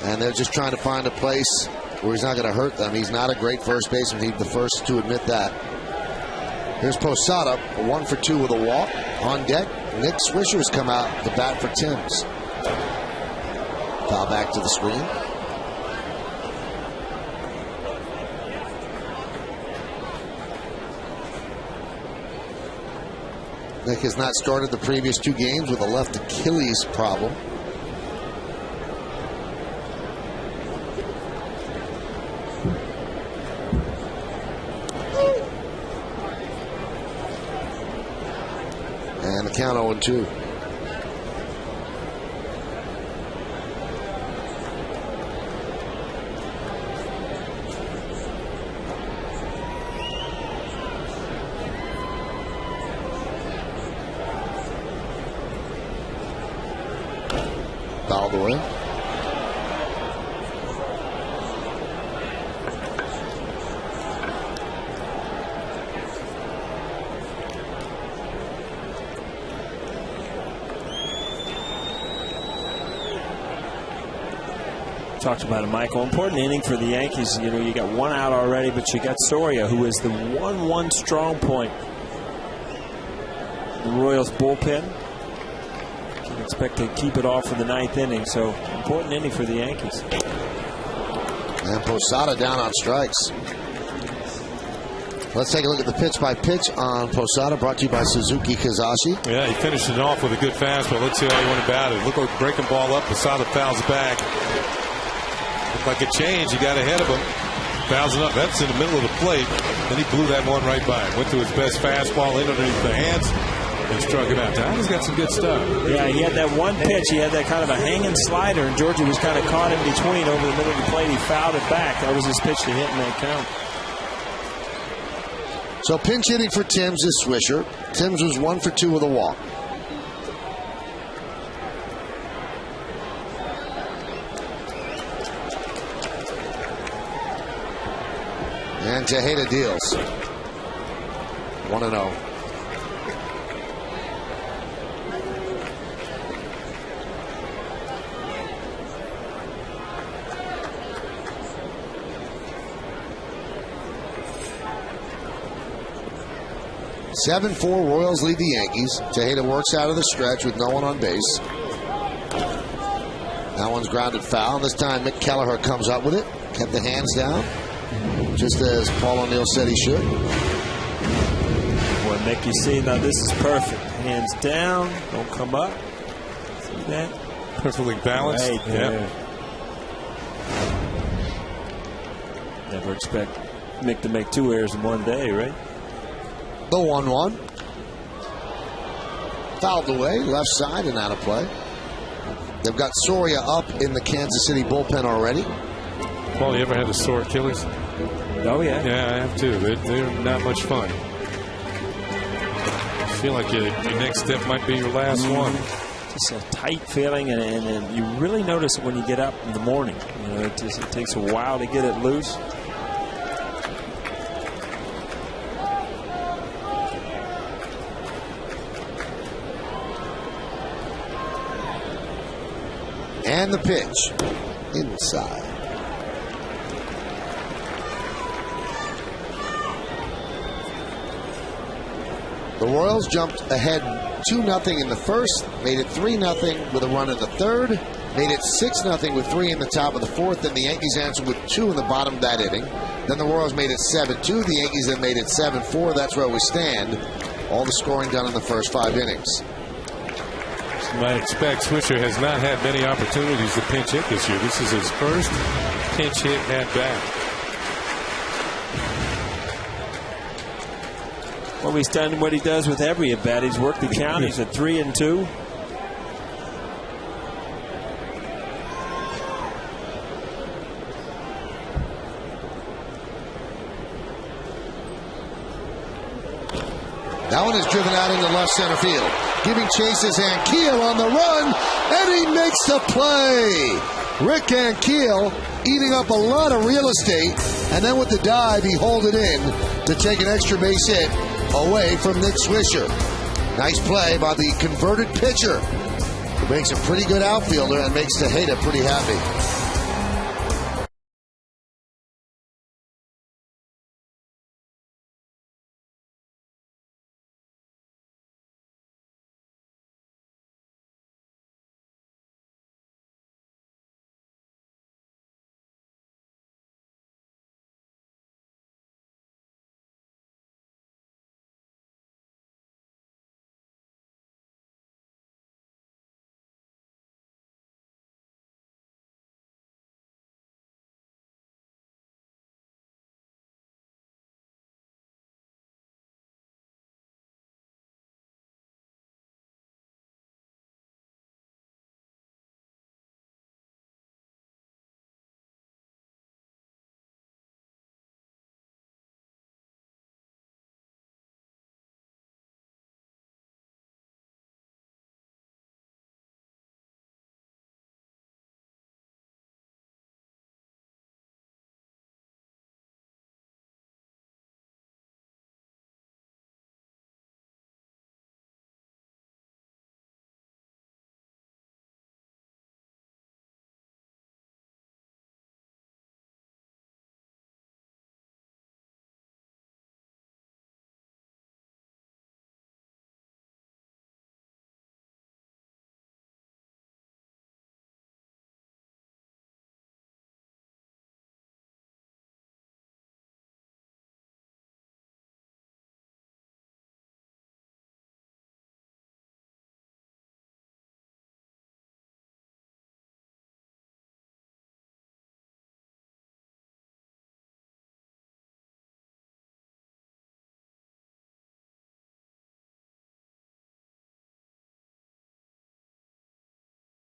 And they're just trying to find a place where he's not going to hurt them. He's not a great first baseman. He's the first to admit that. Here's Posada, 1 for 2 with a walk. On deck, Nick Swisher's come out to bat for Thames. Foul back to the screen. Nick has not started the previous 2 games with a left Achilles problem. And the count 0-2. Fouled away. Talked about it, Michael. Important inning for the Yankees. You know, you got 1 out already, but you got Soria, who is the 1-1 strong point. The Royals bullpen. Can expect to keep it off for the 9th inning. So important inning for the Yankees. And Posada down on strikes. Let's take a look at the pitch by pitch on Posada, brought to you by Suzuki Kizashi. Yeah, he finished it off with a good fastball. Let's see how he went about it. Look like breaking ball up. Posada fouls back. Looked like a change. He got ahead of him. Fouls it up. That's in the middle of the plate. Then he blew that one right by him. Went to his best fastball in underneath the hands and struck it out. He's got some good stuff. Yeah, he had that one pitch. He had that kind of a hanging slider, and Georgie was kind of caught in between over the middle of the plate. He fouled it back. That was his pitch to hit in that count. So pinch hitting for Thames is Swisher. Thames was 1 for 2 with a walk. And Tejeda deals. 1-0. (7-4) Royals lead the Yankees. Tejeda works out of the stretch with no one on base. That one's grounded foul. This time Mick Kelleher comes up with it. Kept the hands down, just as Paul O'Neill said he should. Boy, Mick, you see, now this is perfect. Hands down, don't come up. See that? Perfectly balanced. Right there. Never expect Mick to make 2 errors in one day, right? The 1-1. Fouled away, left side and out of play. They've got Soria up in the Kansas City bullpen already. Paul, you ever had a sore Achilles? Oh, yeah. Yeah, I have too. They're not much fun. I feel like your next step might be your last one. Just a tight feeling, and you really notice it when you get up in the morning. You know, it takes a while to get it loose. And the pitch inside. The Royals jumped ahead 2-0 in the first, made it 3-0 with a run in the third, made it 6-0 with 3 in the top of the fourth, then the Yankees answered with 2 in the bottom of that inning. Then the Royals made it 7-2, the Yankees then made it 7-4. That's where we stand. All the scoring done in the first 5 innings. You might expect Swisher has not had many opportunities to pinch hit this year. This is his first pinch hit at bat. Well, he's done what he does with every at bat. He's worked the count. He's at 3-2. That one is driven out into left center field. Giving chase is Ankiel on the run, and he makes the play. Rick Ankiel eating up a lot of real estate, and then with the dive, he hauled it in to take an extra base hit away from Nick Swisher. Nice play by the converted pitcher, who makes a pretty good outfielder and makes Tejeda pretty happy.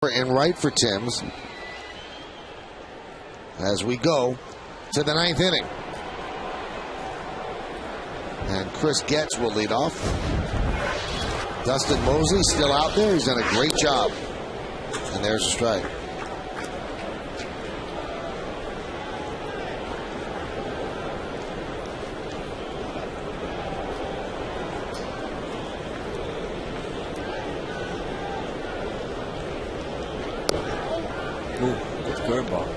And right for Timms as we go to the 9th inning. And Chris Getz will lead off. Dustin Mosley still out there. He's done a great job. And there's a strike. Curveball.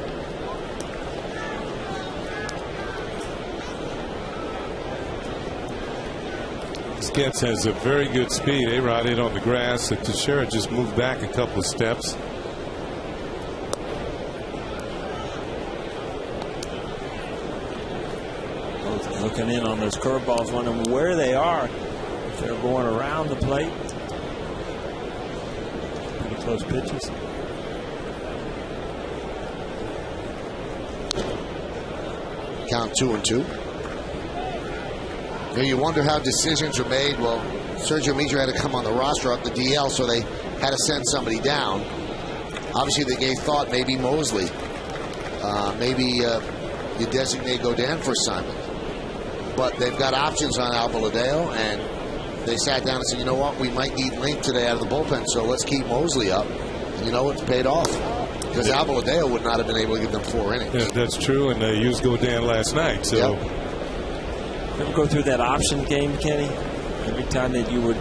Getz has a very good speed. A-Rod hit on the grass. And Teixeira just moved back a couple of steps. Both looking in on those curveballs, wondering where they are. They're going around the plate. Pretty close pitches. Count 2-2. Now you wonder how decisions are made. Well, Sergio Mitre had to come on the roster up the DL, so they had to send somebody down. Obviously, they gave thought maybe Mosley. Maybe you designate Godin for assignment. But they've got options on Alvaladeo, and they sat down and said, you know what, we might need length today out of the bullpen, so let's keep Mosley up. And you know what's paid off? Because Alvaladeo would not have been able to give them 4 innings. Yeah, that's true, and they used Godin last night. So, ever go through that option game, Kenny? Every time that you were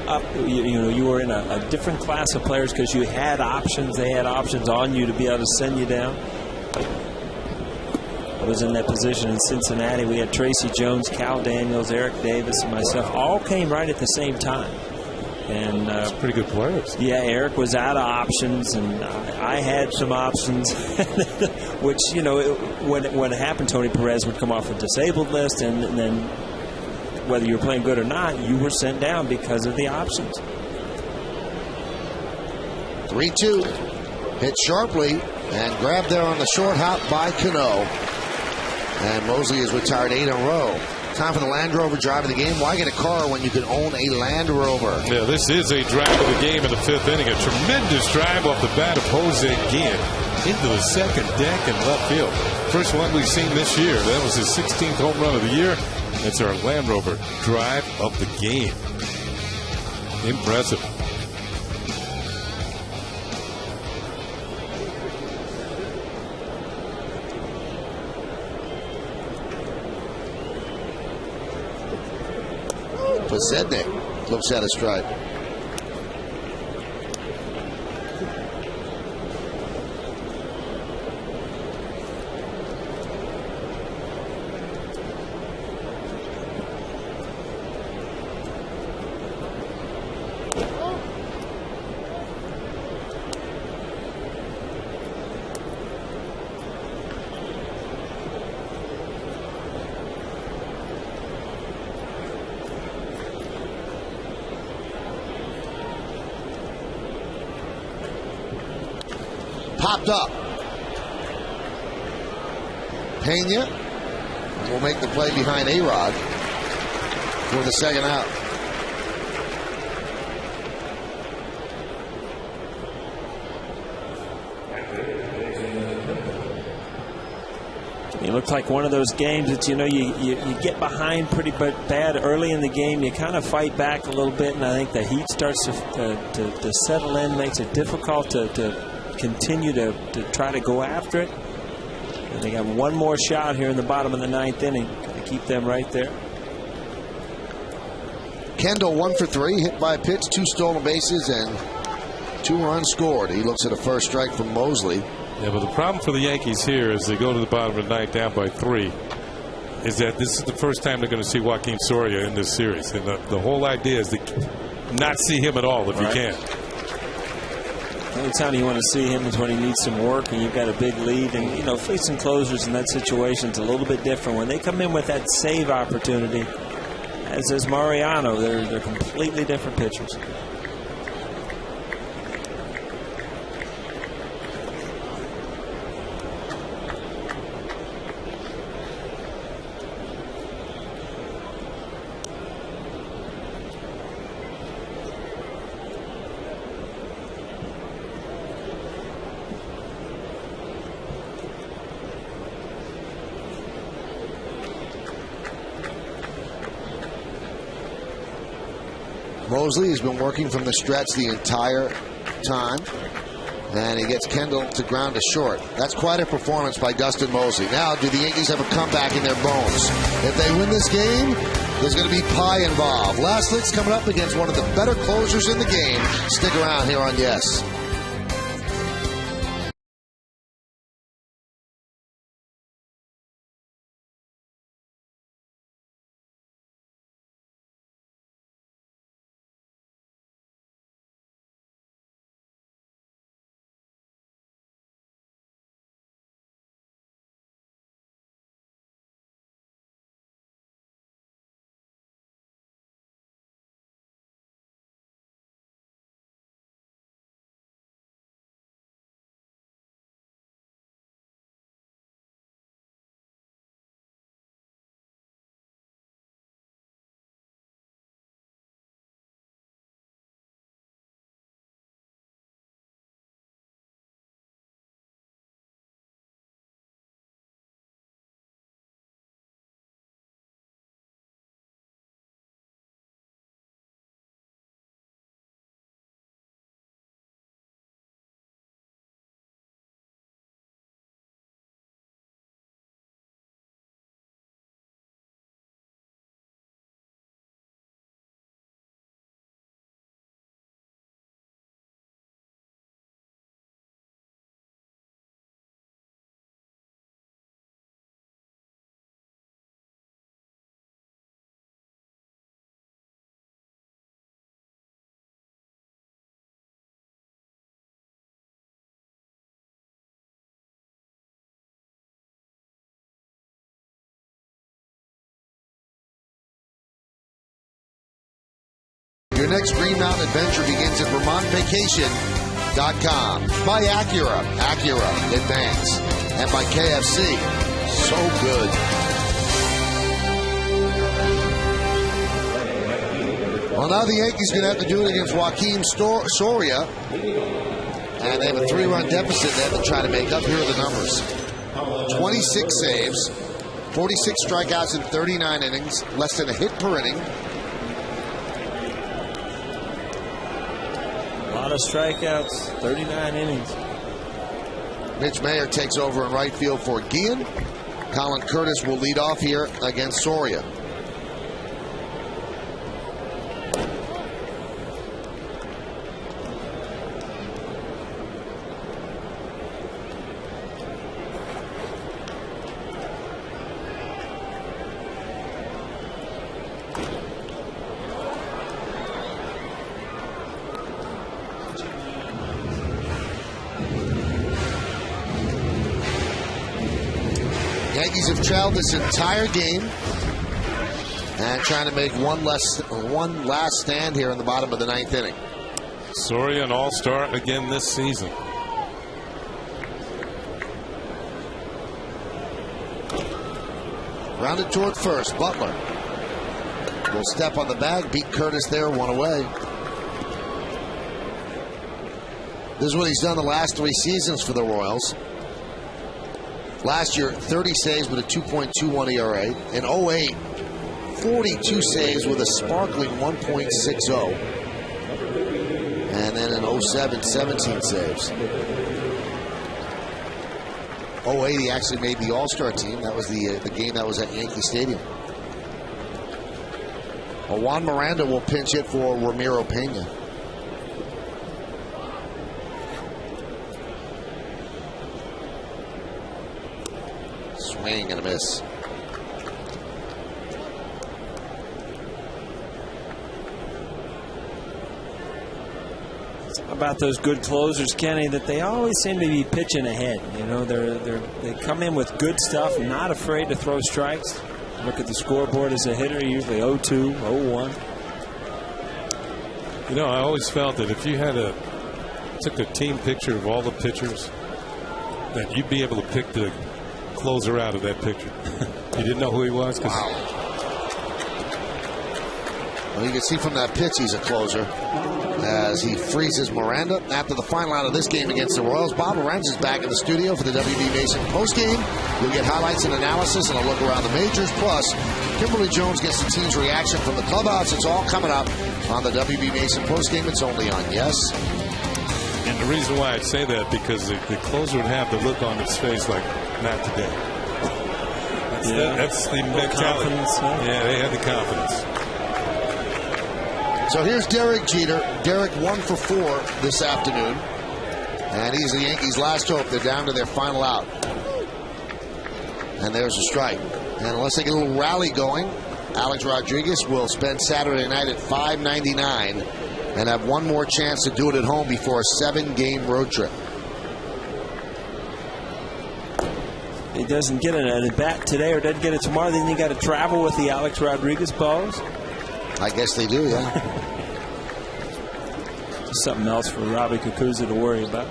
up, you were in a different class of players because you had options. They had options on you to be able to send you down. I was in that position in Cincinnati. We had Tracy Jones, Cal Daniels, Eric Davis, and myself. All came right at the same time. And that's pretty good players. Yeah, Eric was out of options, and I had some options, which, you know, when it happened, Tony Perez would come off a disabled list, and then whether you were playing good or not, you were sent down because of the options. 3-2. Hit sharply and grabbed there on the short hop by Cano. And Mosley has retired 8 in a row. Time for the Land Rover drive of the game. Why get a car when you can own a Land Rover? Yeah, this is a drive of the game in the 5th inning. A tremendous drive off the bat of Jose Guillen into the second deck in left field. First one we've seen this year. That was his 16th home run of the year. That's our Land Rover drive of the game. Impressive. Posednik looks at a strike. Popped up. Pena will make the play behind A-Rod for the second out. It looked like one of those games that, you know, you get behind pretty bad early in the game. You kind of fight back a little bit, and I think the heat starts to settle in, makes it difficult to continue to try to go after it. And they got one more shot here in the bottom of the 9th inning to keep them right there. Kendall 1 for 3, hit by a pitch, 2 stolen bases, and 2 runs scored. He looks at a first strike from Mosley. Yeah, but the problem for the Yankees here as they go to the bottom of the 9th down by 3 is that this is the first time they're going to see Joaquin Soria in this series. And the whole idea is to not see him at all if you can. The only time you want to see him is when he needs some work and you've got a big lead. And, you know, facing closers in that situation is a little bit different. When they come in with that save opportunity, as is Mariano, they're completely different pitchers. Mosley has been working from the stretch the entire time, and he gets Kendall to ground to short. That's quite a performance by Dustin Mosley. Now, do the Yankees have a comeback in their bones? If they win this game, there's going to be pie involved. Last Lick's coming up against one of the better closers in the game. Stick around here on Yes. Your next Green Mountain adventure begins at VermontVacation.com. By Acura Advance. And by KFC. So good. Well, now the Yankees going to have to do it against Joakim Soria. And they have a 3-run deficit they have to try to make up. Here are the numbers. 26 saves, 46 strikeouts in 39 innings, less than a hit per inning. A lot of strikeouts, 39 innings. Mitch Mayer takes over in right field for Guillen. Colin Curtis will lead off here against Soria. Yankees have trailed this entire game and trying to make one last stand here in the bottom of the 9th inning. Soria an all-star again this season. Rounded toward first. Butler will step on the bag, beat Curtis there, 1 away. This is what he's done the last 3 seasons for the Royals. Last year, 30 saves with a 2.21 ERA. In 08, 42 saves with a sparkling 1.60. And then in 07, 17 saves. 08, he actually made the All-Star team. That was the game that was at Yankee Stadium. Well, Juan Miranda will pinch hit for Ramiro Pena. Swing and a miss. About those good closers, Kenny, that they always seem to be pitching ahead. You know, they come in with good stuff, not afraid to throw strikes. Look at the scoreboard as a hitter, usually 0-2, 0-1. You know, I always felt that if you took a team picture of all the pitchers, that you'd be able to pick the closer out of that picture. You didn't know who he was? Wow. Well, you can see from that pitch he's a closer as he freezes Miranda. After the final out of this game against the Royals, Bob Lorenz is back in the studio for the WB Mason postgame. You'll get highlights and analysis and a look around the majors. Plus, Kimberly Jones gets the team's reaction from the clubhouse. It's all coming up on the WB Mason postgame. It's only on Yes. And the reason why I'd say that, because the closer would have the look on his face like, not today. That's the mentality. Yeah, they had the confidence. So here's Derek Jeter. Derek 1 for 4 this afternoon. And he's the Yankees' last hope. They're down to their final out. And there's a strike. And unless they get a little rally going, Alex Rodriguez will spend Saturday night at $5.99 and have one more chance to do it at home before a 7-game road trip. He doesn't get an at-bat today or doesn't get it tomorrow, then you got to travel with the Alex Rodriguez balls. I guess they do, yeah. Something else for Robbie Kakuza to worry about.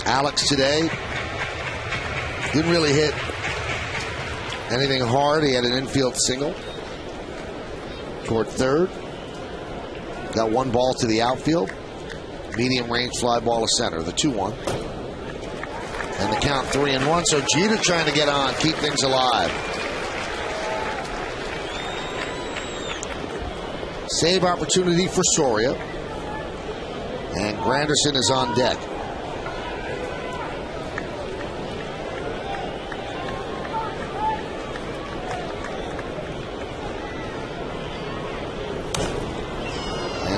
Alex today didn't really hit anything hard. He had an infield single toward third. Got one ball to the outfield. Medium range fly ball to center. The 2-1. And the count 3-1. So Jeter trying to get on, keep things alive. Save opportunity for Soria. And Granderson is on deck.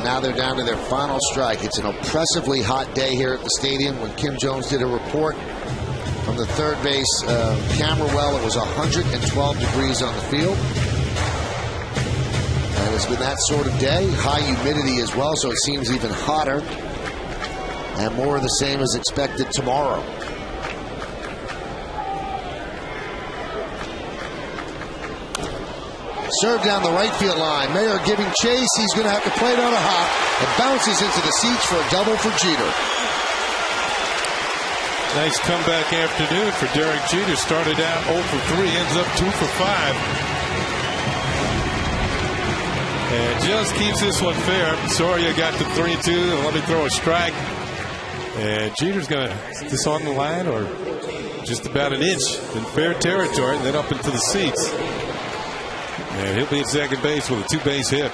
Now they're down to their final strike. It's an oppressively hot day here at the stadium. When Kim Jones did a report from the third base camera well, it was 112 degrees on the field. And It's been that sort of day. High humidity as well, so it seems even hotter. And more of the same is expected tomorrow. Serve down the right field line. Mayer giving chase. He's going to have to play it on a hop. It bounces into the seats for a double for Jeter. Nice comeback afternoon for Derek Jeter. Started out 0 for 3, ends up 2 for 5. And just keeps this one fair. Soria got to 3-2. Let me throw a strike. And Jeter's going to, is this on the line or just about an inch in fair territory, and then up into the seats. And he'll be at second base with a 2-base hit.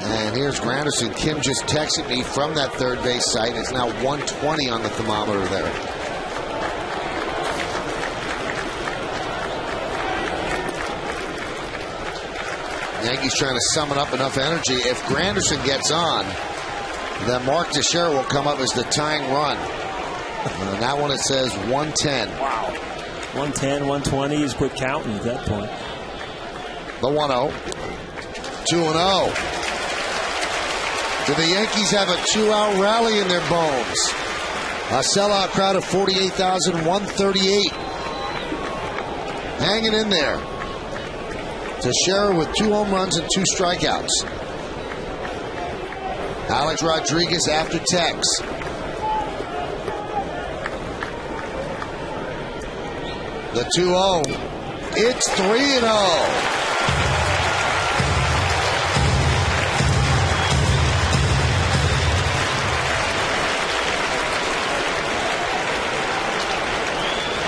And here's Granderson. Kim just texted me from that third base site. It's now 120 on the thermometer there. Yankees trying to summon up enough energy. If Granderson gets on, then Mark Teixeira will come up as the tying run. And that one, it says 110. Wow. 110, 120. He's quit counting at that point. The 1-0. 2-0. Do the Yankees have a 2-out rally in their bones? A sellout crowd of 48,138. Hanging in there. Teixeira with 2 home runs and 2 strikeouts. Alex Rodriguez after Tex. The 2-0. It's 3-0.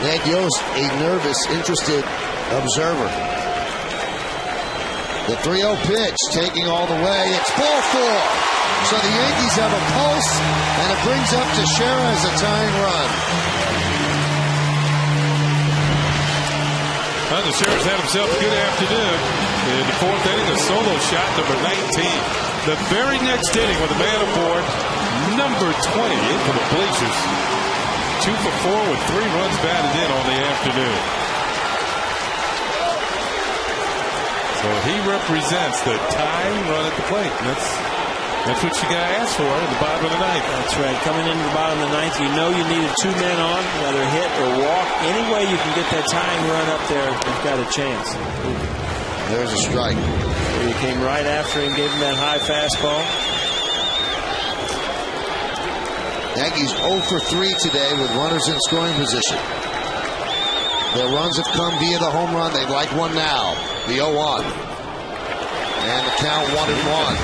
Ned Yost, a nervous, interested observer. The 3-0 pitch taking all the way. It's ball 4. So the Yankees have a pulse, and it brings up Teixeira as a tying run. Teixeira's had himself a good afternoon. In the 4th inning, a solo shot, number 19. The very next inning with a man aboard, number 20 into the bleachers. 2 for 4 with 3 runs batted in on the afternoon. So he represents the tying run at the plate. That's what you got to ask for in the bottom of the ninth. That's right. Coming into the bottom of the ninth, you know you needed 2 men on, whether hit or walk. Any way you can get that tying run up there, you've got a chance. There's a strike. He came right after him, gave him that high fastball. Yankees 0 for 3 today with runners in scoring position. Their runs have come via the home run. They'd like one now. The 0-1. And the count 1-1.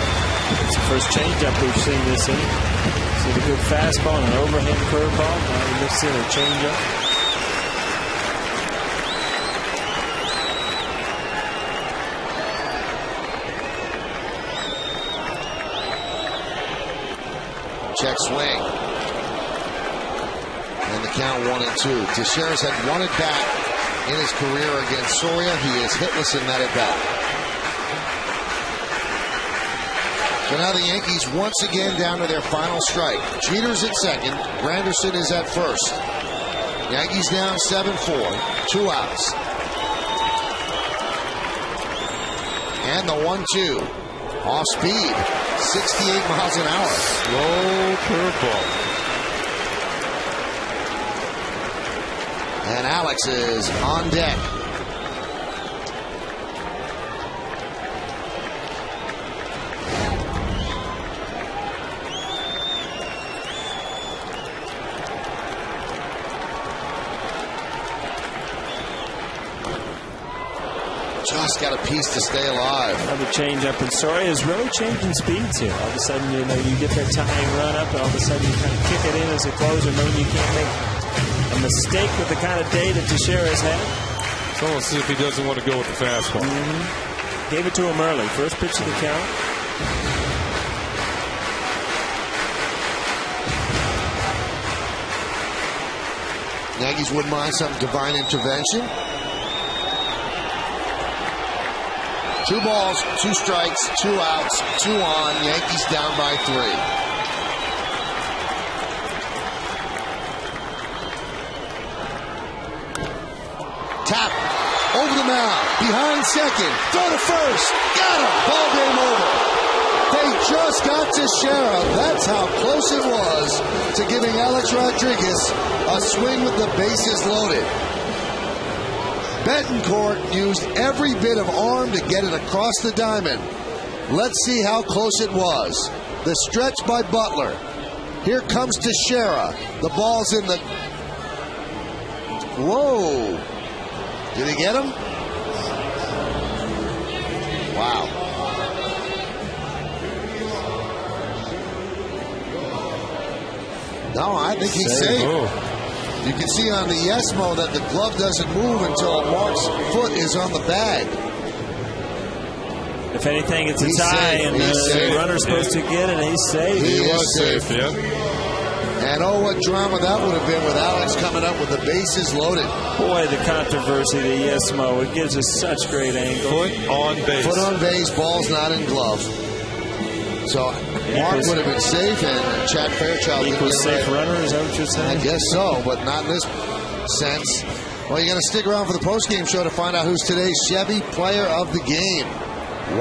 It's the first changeup we've seen this inning. Seen a good fastball and an overhand curveball. Now we mix in a changeup. Check swing. And the count 1-2. Teixeira's had 1 at bat in his career against Soria. He is hitless in that at bat. So now the Yankees once again down to their final strike. Jeter's at second. Granderson is at first. Yankees down 7-4. 2 outs. And the 1-2. Off speed. 68 miles an hour. Slow curveball. And Alex is on deck. Just got a piece to stay alive. Another change up, and Soria is really changing speeds here. All of a sudden, you get that tying run up, and all of a sudden you kind of kick it in as a closer, knowing you can't make a mistake with the kind of day that Teixeira has had. It's almost as if he doesn't want to go with the fastball. Gave it to him early. First pitch of the count. Yankees wouldn't mind some divine intervention. 2 balls, 2 strikes, 2 outs, 2 on. Yankees down by 3. Tap. over the mound, behind second, throw to first, got him, ball game over. They just got to Shara. That's how close it was to giving Alex Rodriguez a swing with the bases loaded. Betancourt used every bit of arm to get it across the diamond. Let's see how close it was. The stretch by Butler. Here comes Teixeira. The ball's in the... Whoa. Did he get him? Wow. No, I think he's safe. You can see on the Yesmo that the glove doesn't move until Mark's foot is on the bag. If anything, it's a tie, and the runner's supposed to get it, and he's safe. He was safe, yeah. And oh, what drama that would have been with Alex coming up with the bases loaded. Boy, the controversy, the Yesmo, it gives us such great angle. Foot on base. Foot on base, ball's not in glove. So Mark would have been safe, and Chad Fairchild equals safe runner. Is that what you're saying? I guess so, but not in this sense. Well, you got to stick around for the post-game show to find out who's today's Chevy Player of the Game.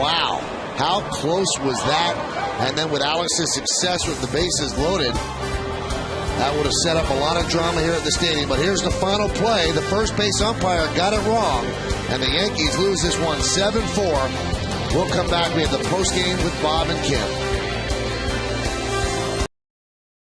Wow, how close was that? And then with Alex's success with the bases loaded, that would have set up a lot of drama here at the stadium. But here's the final play. The first base umpire got it wrong, and the Yankees lose this one 7-4. We'll come back. We have the post game with Bob and Kim.